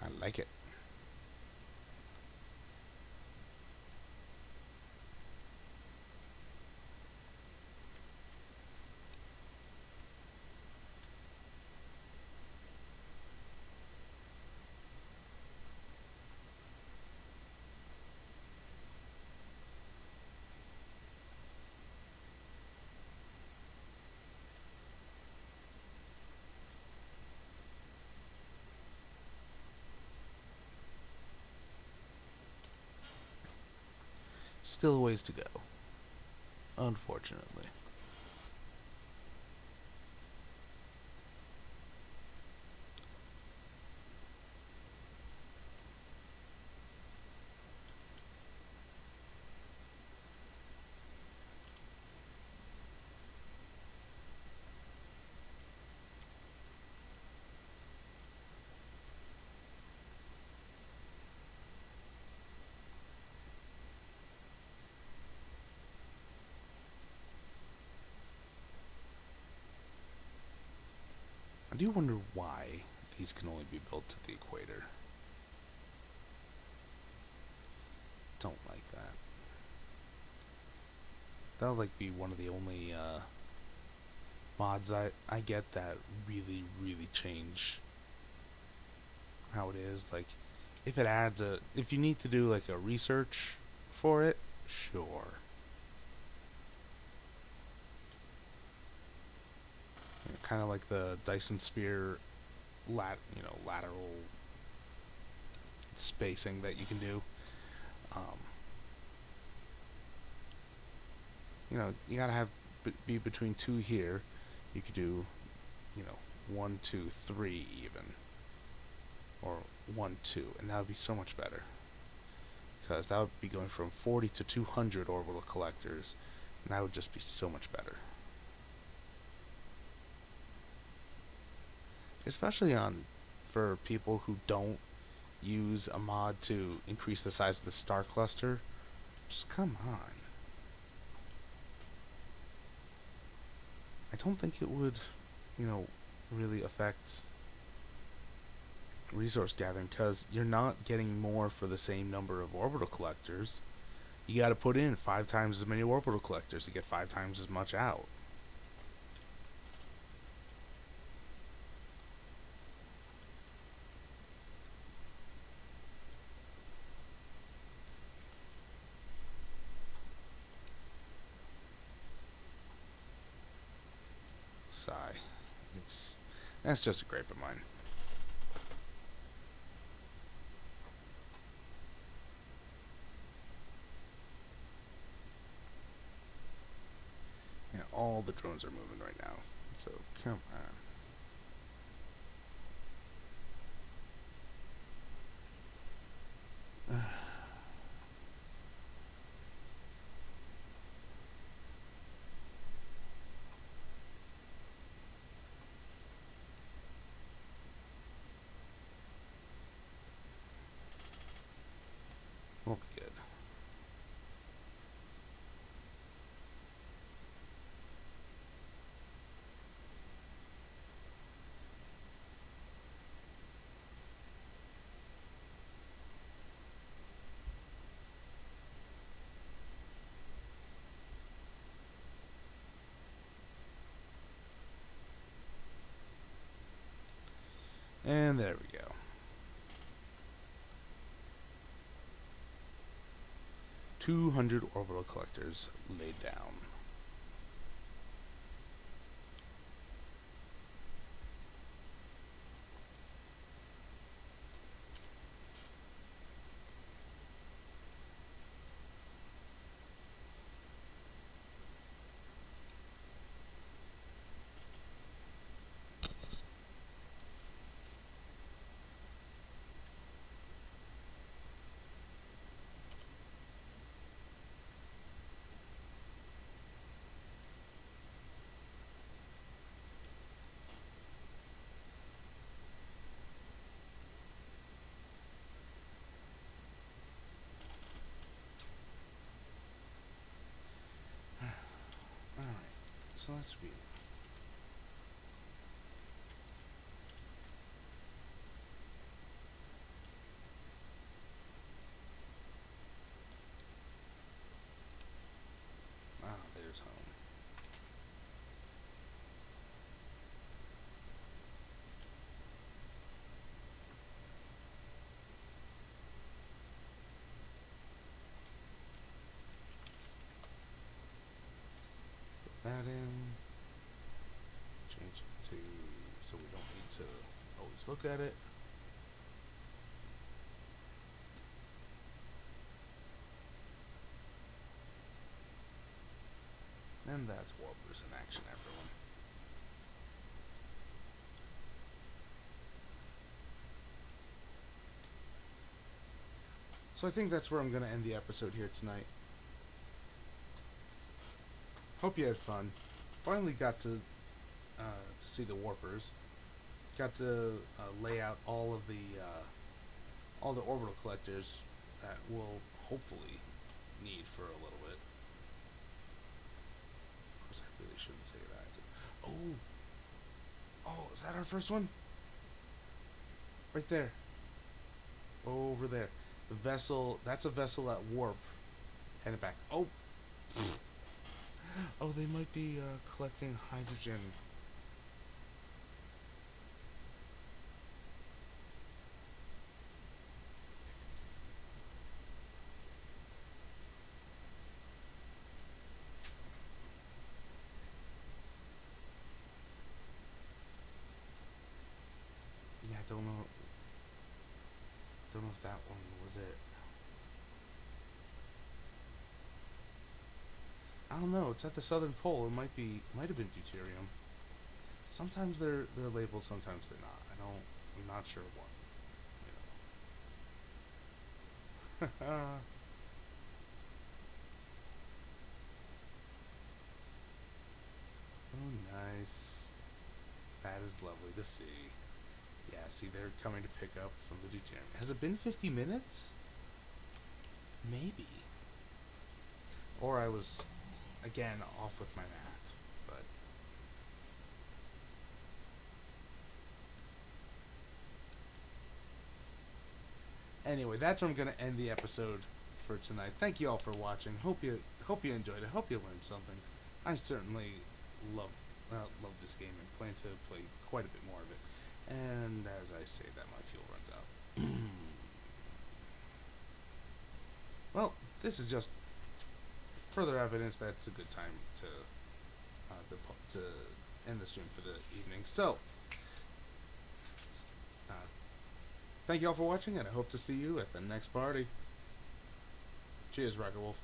I like it. Still a ways to go, unfortunately. I do wonder why these can only be built to the equator. Don't like that. That'll like be one of the only mods I get that really change how it is. Like, if you need to do like a research for it, sure. Kind of like the Dyson sphere lateral spacing that you can do. Um, you gotta have be between two here. You could do, 1, 2, 3 even, or 1, 2, and that would be so much better. Because that would be going from 40 to 200 orbital collectors, and that would just be so much better. Especially for people who don't use a mod to increase the size of the star cluster. Just come on. I don't think it would, really affect resource gathering because you're not getting more for the same number of orbital collectors. You got to put in 5 times as many orbital collectors to get 5 times as much out. Sigh. That's just a gripe of mine. Yeah, all the drones are moving right now. So come on. Won't be good. And there we go. 200 orbital collectors laid down. Alright, so let's read. Ah, there's home. Put that in. Change it to so we don't need to always look at it. And that's warpers in action, everyone. So I think that's where I'm going to end the episode here tonight. Hope you had fun. Finally got to see the warpers. Got to lay out all the orbital collectors that we'll hopefully need for a little bit. Of course, I really shouldn't say that. Oh, is that our first one? Right there. Over there. The vessel, that's a vessel at warp. Headed back. Oh! Oh, they might be collecting hydrogen. Yeah, I don't know. Don't know if that one was it. I don't know. It's at the southern pole. It might have been deuterium. Sometimes they're labeled, sometimes they're not. I'm not sure what. You know. Oh, nice. That is lovely to see. Yeah, see, they're coming to pick up from the deuterium. Has it been 50 minutes? Maybe. Or I was, again, off with my math. But Anyway, that's where I'm gonna end the episode for tonight. Thank you all for watching. Hope you enjoyed it. Hope you learned something. I certainly love love this game and plan to play quite a bit more of it. And as I say that, my fuel runs out. Well, this is just further evidence that it's a good time to end the stream for the evening. So, uh, thank you all for watching, and I hope to see you at the next party. Cheers, Rocket Wolf.